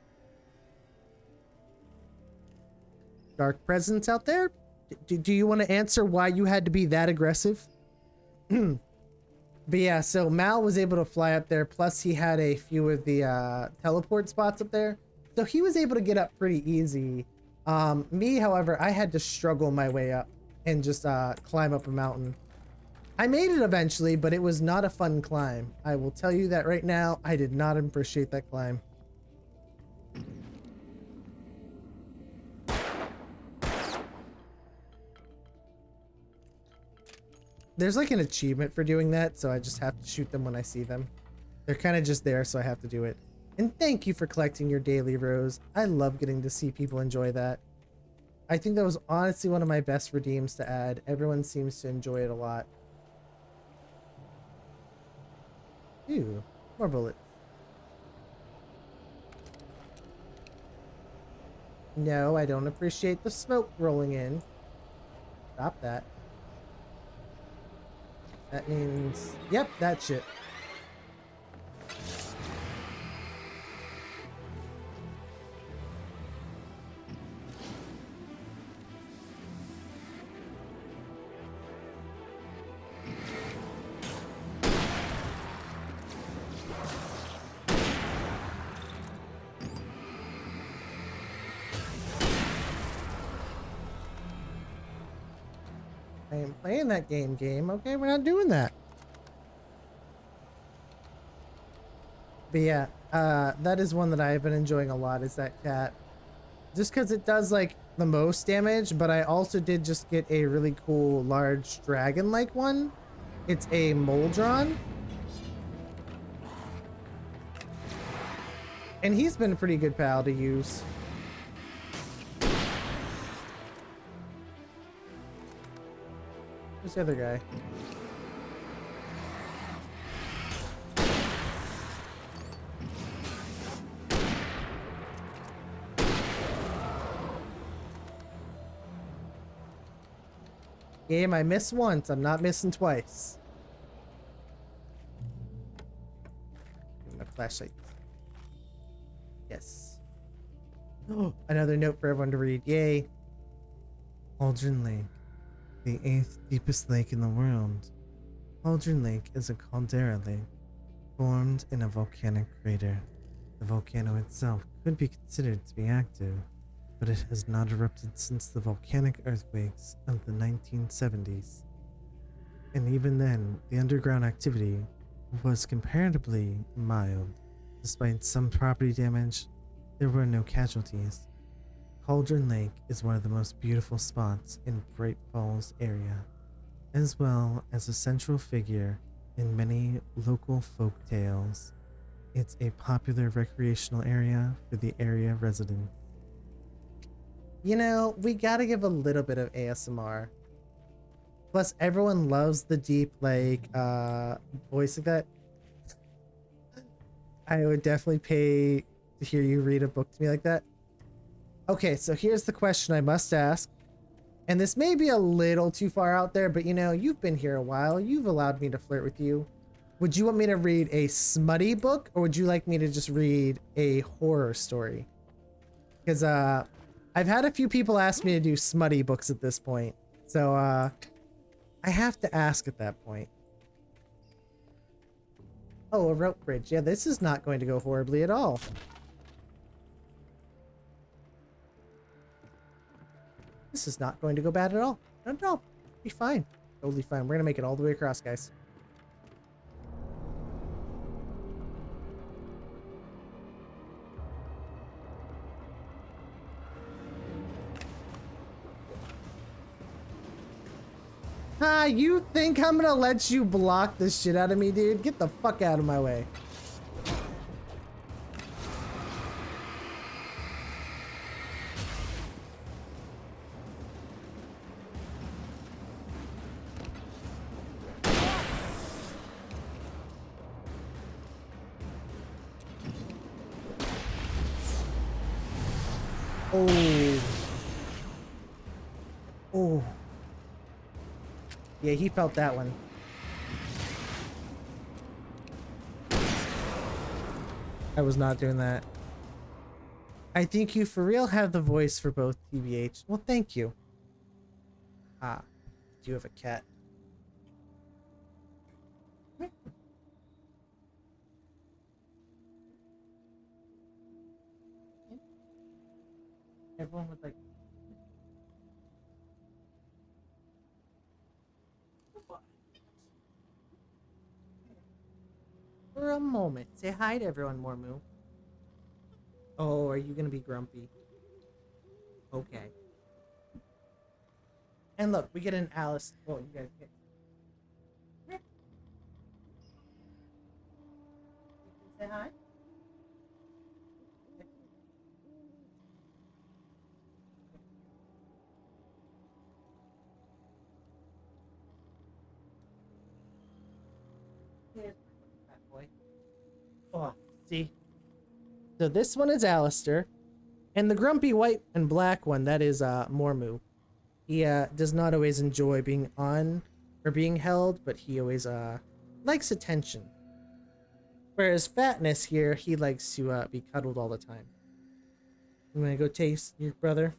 Dark presence out there? Do you want to answer why you had to be that aggressive? But yeah, so Mal was able to fly up there, plus he had a few of the teleport spots up there. So he was able to get up pretty easy. Me, however, I had to struggle my way up and just climb up a mountain. I made it eventually, but it was not a fun climb. I will tell you that right now. I did not appreciate that climb. There's like an achievement for doing that, so I just have to shoot them when I see them. They're kind of just there, so I have to do it. And thank you for collecting your daily rose. I love getting to see people enjoy that. I think that was honestly one of my best redeems to add. Everyone seems to enjoy it a lot. Ew, more bullets. No, I don't appreciate the smoke rolling in. Stop that. That means, yep, that shit. I am playing that game. Okay, we're not doing that. But yeah, that is one that I've been enjoying a lot, is that cat. Just because it does like the most damage, but I also did just get a really cool large dragon-like one. It's a Moldron. And he's been a pretty good pal to use. Who's the other guy? Game, I miss once. I'm not missing twice. Give me my flashlight. Yes. Oh, another note for everyone to read. Yay. Cauldron Lake, the 8th deepest lake in the world. Cauldron Lake is a caldera lake formed in a volcanic crater. The volcano itself could be considered to be active, but it has not erupted since the volcanic earthquakes of the 1970s. And even then, the underground activity was comparatively mild. Despite some property damage, there were no casualties. Cauldron Lake is one of the most beautiful spots in Bright Falls area, as well as a central figure in many local folk tales. It's a popular recreational area for the area residents. You know, we gotta give a little bit of ASMR. Plus, everyone loves the deep, like, voice like that. I would definitely pay to hear you read a book to me like that. Okay, so here's the question I must ask. And this may be a little too far out there, but you know, you've been here a while. You've allowed me to flirt with you. Would you want me to read a smutty book, or would you like me to just read a horror story? Because, I've had a few people ask me to do smutty books at this point. So, I have to ask at that point. Oh, a rope bridge. Yeah, this is not going to go horribly at all. This is not going to go bad at all. No. Be fine. Totally fine. We're gonna make it all the way across, guys. Ah, you think I'm gonna let you block the shit out of me, dude? Get the fuck out of my way. Oh. Oh. Yeah, he felt that one. I was not doing that. I think you for real have the voice for both TBH. Well, thank you. Ah, do you have a cat? Everyone would like. For a moment, say hi to everyone, Mormu. Oh, are you gonna be grumpy? Okay. And look, we get an Alice. Well, you guys get. You can say hi. Here's that boy. Oh, see. So this one is Alistair, and the grumpy white and black one, that is Mormu. He does not always enjoy being on or being held, but he always likes attention. Whereas Fatness here, he likes to be cuddled all the time. You wanna go taste your brother?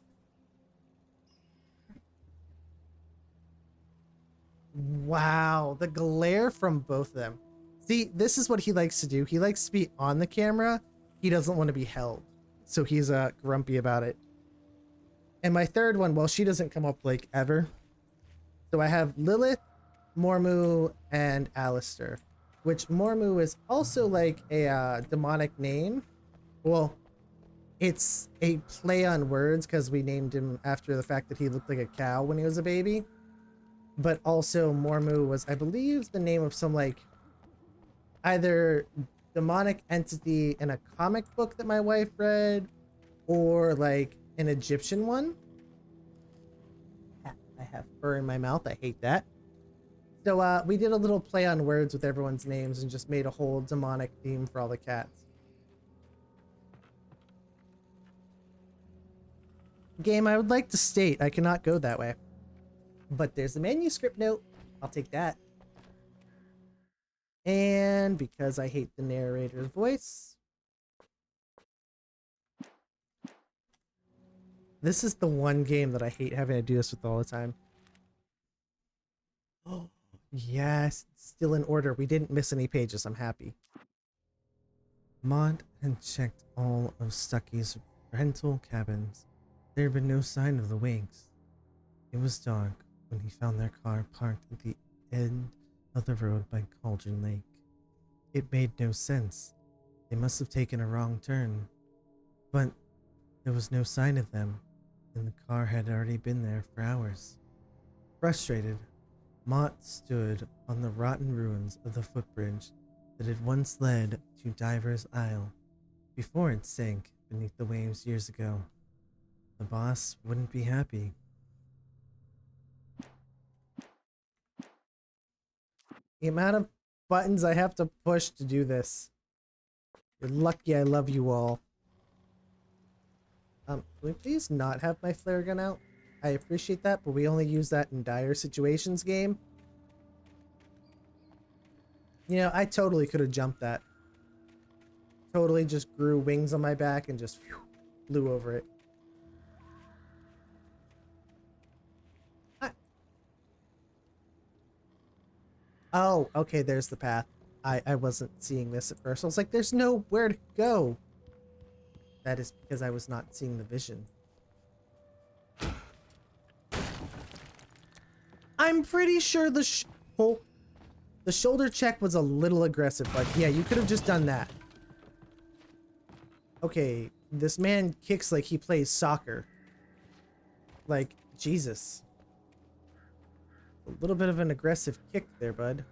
Wow, the glare from both of them. See, this is what he likes to do. He likes to be on the camera. He doesn't want to be held. So he's grumpy about it. And my third one, well, she doesn't come up like ever. So I have Lilith, Mormu, and Alistair, which Mormu is also like a demonic name. Well, it's a play on words because we named him after the fact that he looked like a cow when he was a baby. But also Mormu was, I believe, the name of some like either demonic entity in a comic book that my wife read or like an Egyptian one. I have fur in my mouth. I hate that. So we did a little play on words with everyone's names and just made a whole demonic theme for all the cats. Game, I would like to state I cannot go that way. But there's the manuscript note. I'll take that. And because I hate the narrator's voice, this is the one game that I hate having to do this with all the time. Oh, yes, it's still in order. We didn't miss any pages. I'm happy. Mont had checked all of Stucky's rental cabins. There had been no sign of the Winks. It was dark when he found their car parked at the end of the road by Cauldron Lake. It made no sense. They must have taken a wrong turn. But there was no sign of them, and the car had already been there for hours. Frustrated, Mott stood on the rotten ruins of the footbridge that had once led to Diver's Isle, before it sank beneath the waves years ago. The boss wouldn't be happy. The amount of buttons I have to push to do this. You're lucky I love you all. Can we please not have my flare gun out? I appreciate that, but we only use that in dire situations game. You know, I totally could have jumped that. Totally just grew wings on my back and just flew over it. Oh, okay, there's the path. I wasn't seeing this at first. I was like, there's nowhere to go. That is because I was not seeing the vision. I'm pretty sure the shoulder check was a little aggressive, but yeah, you could have just done that. Okay, this man kicks like he plays soccer. Like, Jesus. A little bit of an aggressive kick there, bud.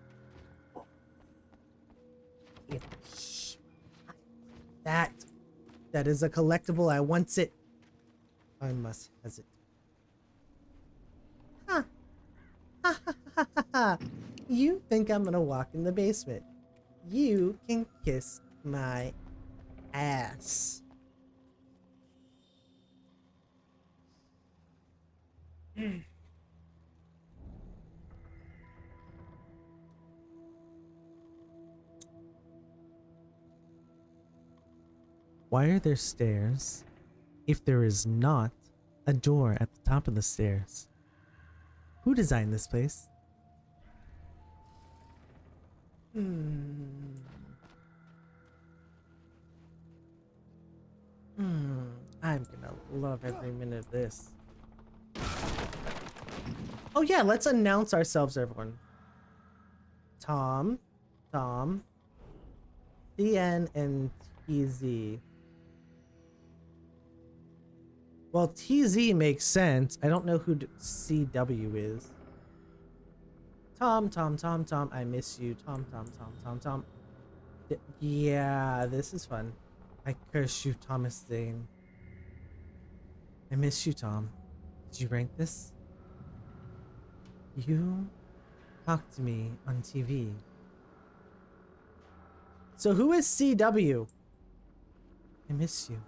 That is a collectible. I want it. I must has it. Ha! Ha ha ha ha ha! You think I'm gonna walk in the basement? You can kiss my ass. Why are there stairs if there is not a door at the top of the stairs? Who designed this place? I'm gonna love every minute of this. Oh yeah, let's announce ourselves, everyone. Tom, CN, and TZ. Well, TZ makes sense. I don't know who CW is. Tom, I miss you. Tom. Yeah, this is fun. I curse you, Thomas Zane. I miss you, Tom. Did you rank this? You talked to me on TV. So who is CW? I miss you.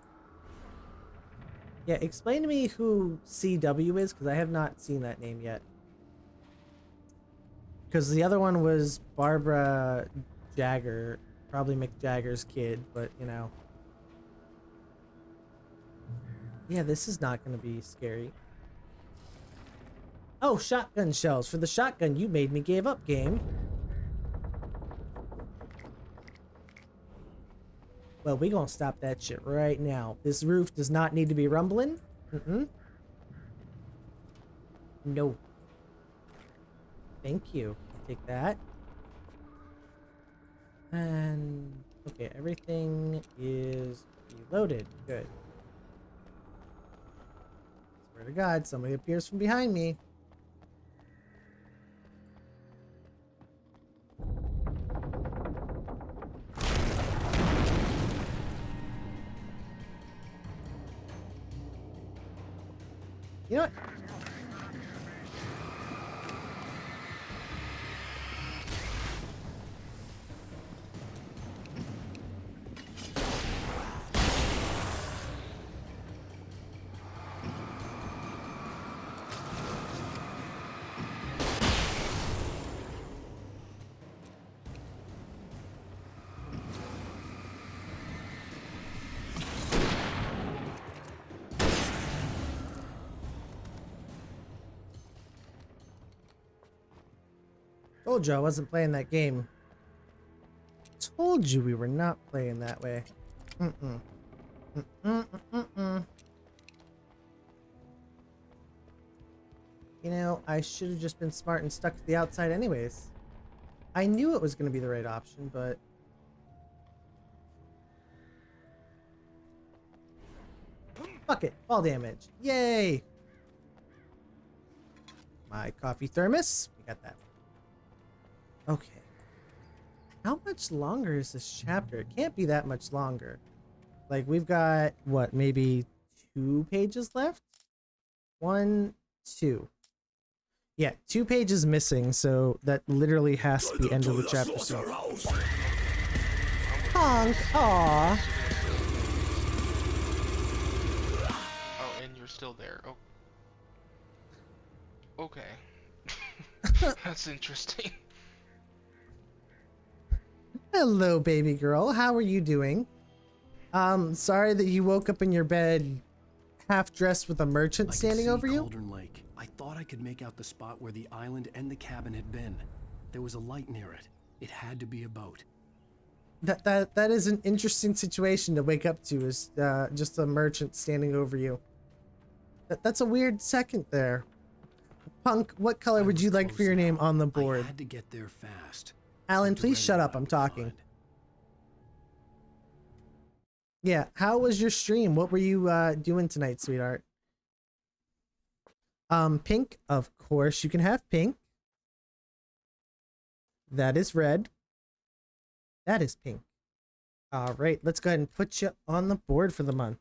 Yeah, explain to me who CW is, because I have not seen that name yet. Because the other one was Barbara Jagger, probably Mick Jagger's kid, but you know. Yeah, this is not going to be scary. Oh, shotgun shells. For the shotgun, you made me give up, game. Well, we gonna stop that shit right now. This roof does not need to be rumbling. No. Thank you. I'll take that. And okay, everything is reloaded. Good. Swear to God, somebody appears from behind me. You know what? Told you I wasn't playing that game. Told you we were not playing that way. Mm-mm. Mm-mm, mm-mm. You know, I should have just been smart and stuck to the outside anyways. I knew it was going to be the right option, but... Fuck it. Fall damage. Yay! My coffee thermos. We got that. Okay. How much longer is this chapter? It can't be that much longer. Like, we've got, what, maybe 2 pages left? 1, 2. Yeah, 2 pages missing, so that literally has to be end of the chapter soon. Honk! Aww! Oh, and you're still there. Oh. Okay. That's interesting. Hello, baby girl. How are you doing? Sorry that you woke up in your bed half dressed with a merchant standing over you. Cauldron Lake. I thought I could make out the spot where the island and the cabin had been. There was a light near it. It had to be a boat. That is an interesting situation to wake up to, is just a merchant standing over you. That's a weird second there. Punk, what color would you like for your name on the board? I had to get there fast. Alan, please shut up. I'm talking. Yeah, how was your stream? What were you doing tonight, sweetheart? Pink, of course you can have pink. That is red. That is pink. All right, let's go ahead and put you on the board for the month.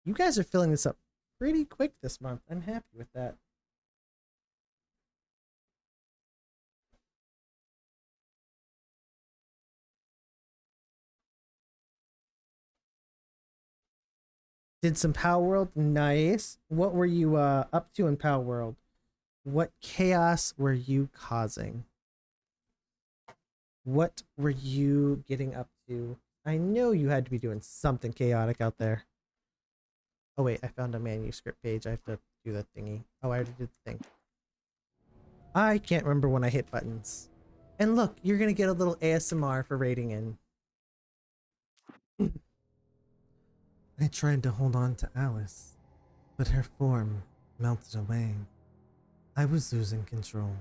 You guys are filling this up pretty quick this month. I'm happy with that. Did some Power World? Nice. What were you up to in Power World? What chaos were you causing? What were you getting up to? I know you had to be doing something chaotic out there. Oh wait, I found a manuscript page. I have to do that thingy. Oh, I already did the thing. I can't remember when I hit buttons. And look, you're gonna get a little ASMR for rating in. I tried to hold on to Alice, but her form melted away. I was losing control.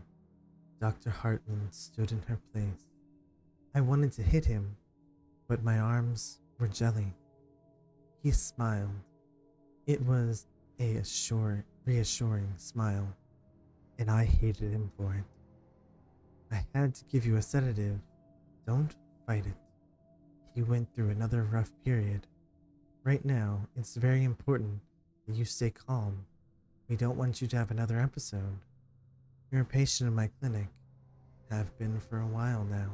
Dr. Hartman stood in her place. I wanted to hit him, but my arms were jelly. He smiled. It was a reassuring smile, and I hated him for it. I had to give you a sedative. Don't fight it. He went through another rough period. Right now, it's very important that you stay calm. We don't want you to have another episode. You're a patient in my clinic. Have been for a while now.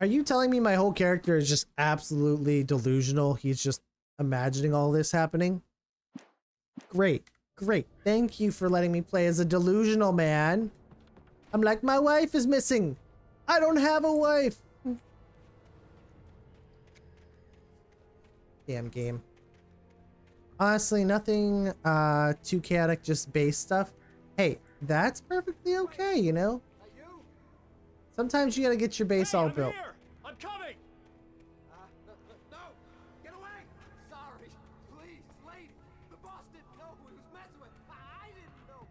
Are you telling me my whole character is just absolutely delusional? He's just imagining all this happening? Great, great. Thank you for letting me play as a delusional man. I'm like, my wife is missing. I don't have a wife. Damn game. Honestly, nothing too chaotic, just base stuff. Hey, that's perfectly okay, you know? Sometimes you gotta get your base all built. I'm coming! No! Get away! Sorry. Please, lady. The boss didn't know who he was messing with. I didn't know.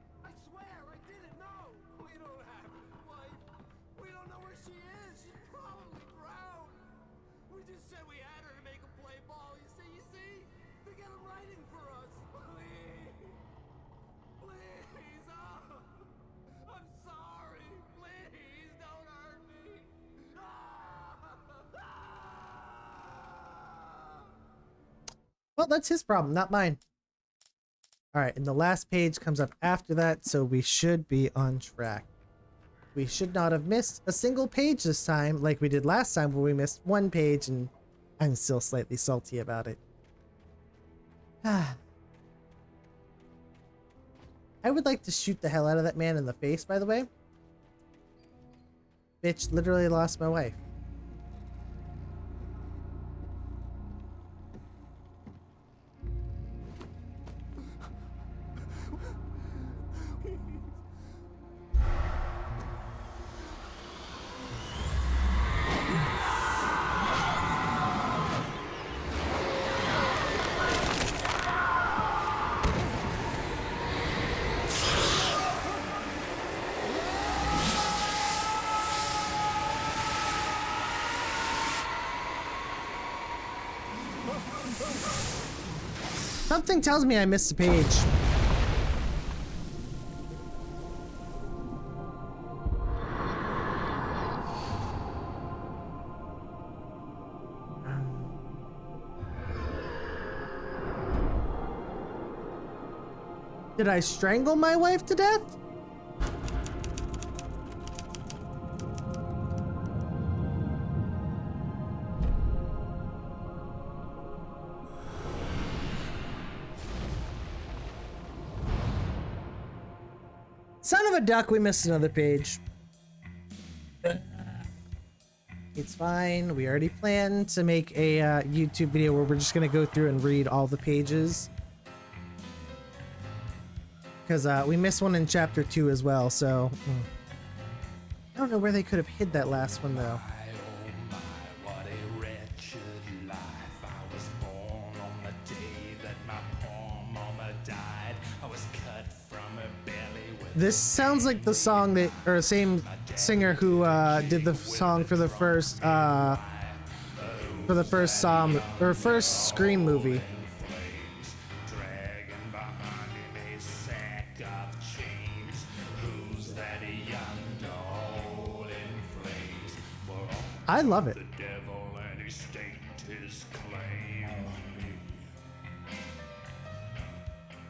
Well, that's his problem, not mine. All right, and the last page comes up after that, so we should be on track. We should not have missed a single page this time, like we did last time where we missed one page, and I'm still slightly salty about it. I would like to shoot the hell out of that man in the face, by the way. Bitch literally lost my wife. Something tells me I missed a page. Did I strangle my wife to death? Son of a duck, we missed another page. It's fine. We already planned to make a YouTube video where we're just going to go through and read all the pages. Because we missed one in chapter 2 as well, so... I don't know where they could have hid that last one, though. This sounds like the song that, or same singer who did the song for the first Scream movie. I love it.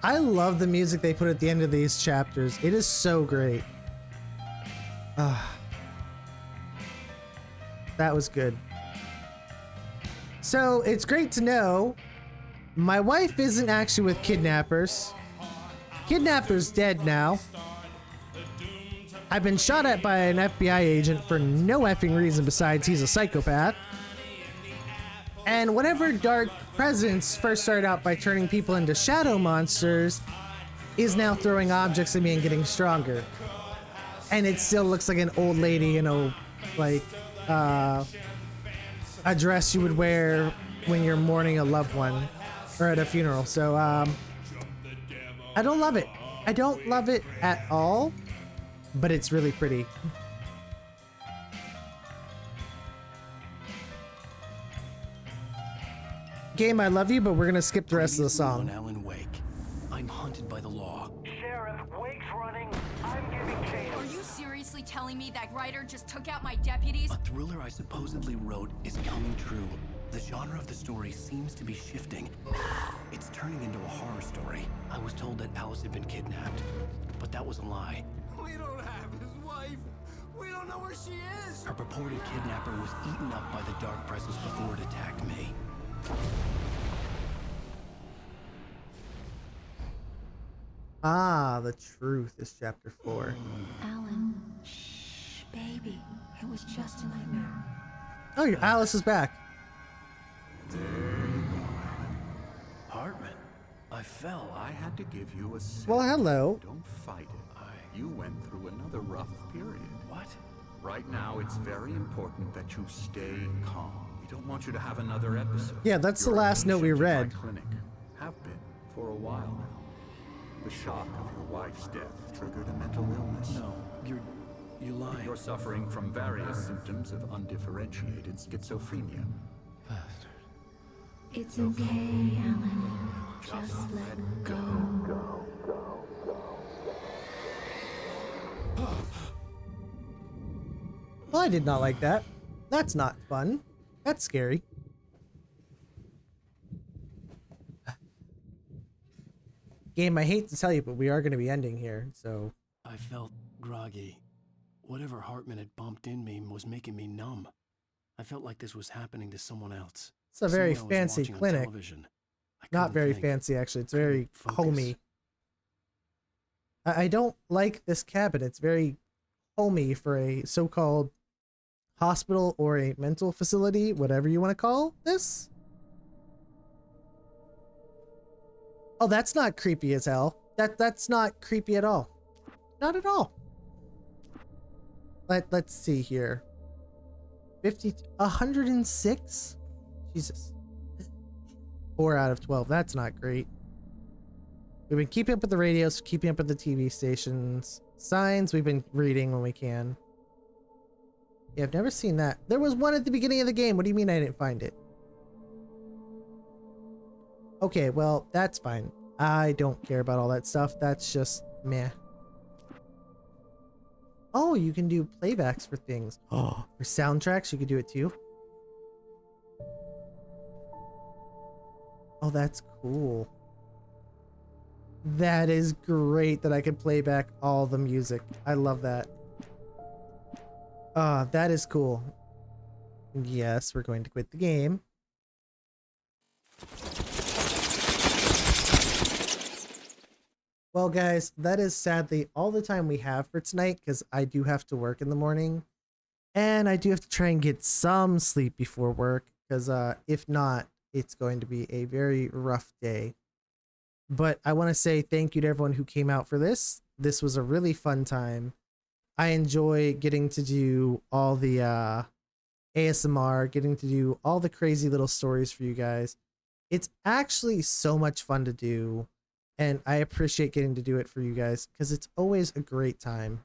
I love the music they put at the end of these chapters. It is so great. That was good. So it's great to know my wife isn't actually with kidnappers. Kidnapper's dead now. I've been shot at by an FBI agent for no effing reason besides he's a psychopath. And whatever dark presence first started out by turning people into shadow monsters is now throwing objects at me and getting stronger. And it still looks like an old lady in a, like, a dress you would wear when you're mourning a loved one or at a funeral. So, I don't love it. I don't love it at all, but it's really pretty. Game, I love you, but we're gonna skip the rest of the song. Alan Wake. I'm hunted by the law. Sheriff, Wake's running. I'm giving chase. Are you seriously telling me that writer just took out my deputies? A thriller I supposedly wrote is coming true. The genre of the story seems to be shifting. It's turning into a horror story. I was told that Alice had been kidnapped, but that was a lie. We don't have his wife. We don't know where she is. Her purported kidnapper was eaten up by the dark presence before it attacked me. Ah, the truth is chapter 4. Alan, shh, baby. It was just a nightmare. Oh, your Alice is back. Hartman, I fell. I had to give you a second. Well, hello. Don't fight it. You went through another rough period. What? Right now, it's very important that you stay calm. We don't want you to have another episode. Yeah, that's the last note we read. My clinic. Have been for a while now. The shock of your wife's death triggered a mental illness. No, you're lying. You're suffering from various symptoms of undifferentiated schizophrenia. It's okay, Alan. Just let go. Well, I did not like that. That's not fun. That's scary. Game, I hate to tell you, but we are going to be ending here, so... I felt groggy. Whatever Hartman had bumped in me was making me numb. I felt like this was happening to someone else. It's a very Someone I was fancy watching on clinic. television. I Not couldn't very think. fancy, actually. It's Couldn't very focus. homey. I don't like this cabin. It's very homey for a so-called hospital or a mental facility, whatever you want to call this. Oh, that's not creepy as hell. That's not creepy at all. Not at all. Let's see here. 106? Jesus. 4 out of 12. That's not great. We've been keeping up with the radios, keeping up with the TV stations. Signs we've been reading when we can. Yeah, I've never seen that. There was one at the beginning of the game. What do you mean I didn't find it? Okay, well, that's fine. I don't care about all that stuff. That's just meh. Oh, you can do playbacks for things. Oh, for soundtracks, you could do it too. Oh, that's cool. That is great that I can play back all the music. I love that. That is cool. Yes, we're going to quit the game. Well, guys, that is sadly all the time we have for tonight because I do have to work in the morning. And I do have to try and get some sleep before work because if not, it's going to be a very rough day. But I want to say thank you to everyone who came out for this. This was a really fun time. I enjoy getting to do all the ASMR, getting to do all the crazy little stories for you guys. It's actually so much fun to do. And I appreciate getting to do it for you guys because it's always a great time.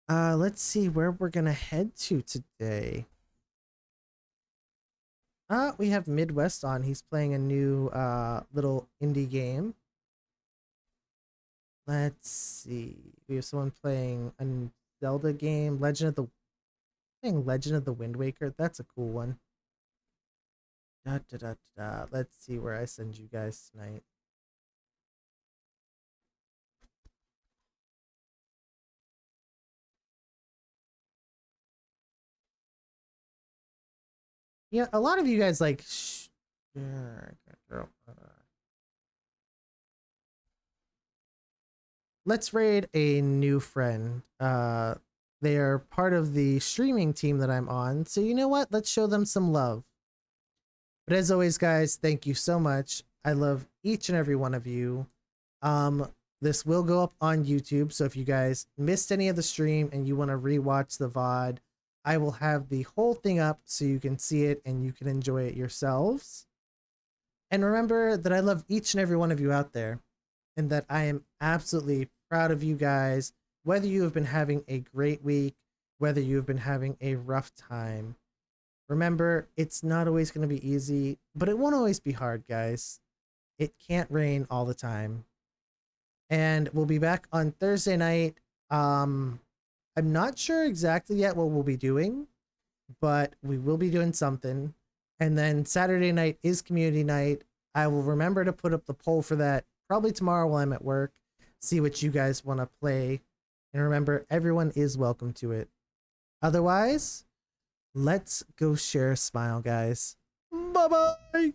Let's see where we're going to head to today. We have Midwest on. He's playing a new little indie game. Let's see. We have someone playing a Zelda game, Legend of the Wind Waker. That's a cool one. Let's see where I send you guys tonight. Yeah, a lot of you guys like. Let's raid a new friend. They are part of the streaming team that I'm on. So you know what? Let's show them some love. But as always, guys, thank you so much. I love each and every one of you. This will go up on YouTube. So if you guys missed any of the stream and you want to rewatch the VOD, I will have the whole thing up so you can see it and you can enjoy it yourselves. And remember that I love each and every one of you out there and that I am absolutely proud of you guys, whether you have been having a great week, whether you have been having a rough time. Remember, it's not always going to be easy, but it won't always be hard, guys. It can't rain all the time. And we'll be back on Thursday night. I'm not sure exactly yet what we'll be doing, but we will be doing something. And then Saturday night is community night. I will remember to put up the poll for that probably tomorrow while I'm at work. See what you guys want to play. And remember, everyone is welcome to it. Otherwise, let's go share a smile, guys. Bye-bye.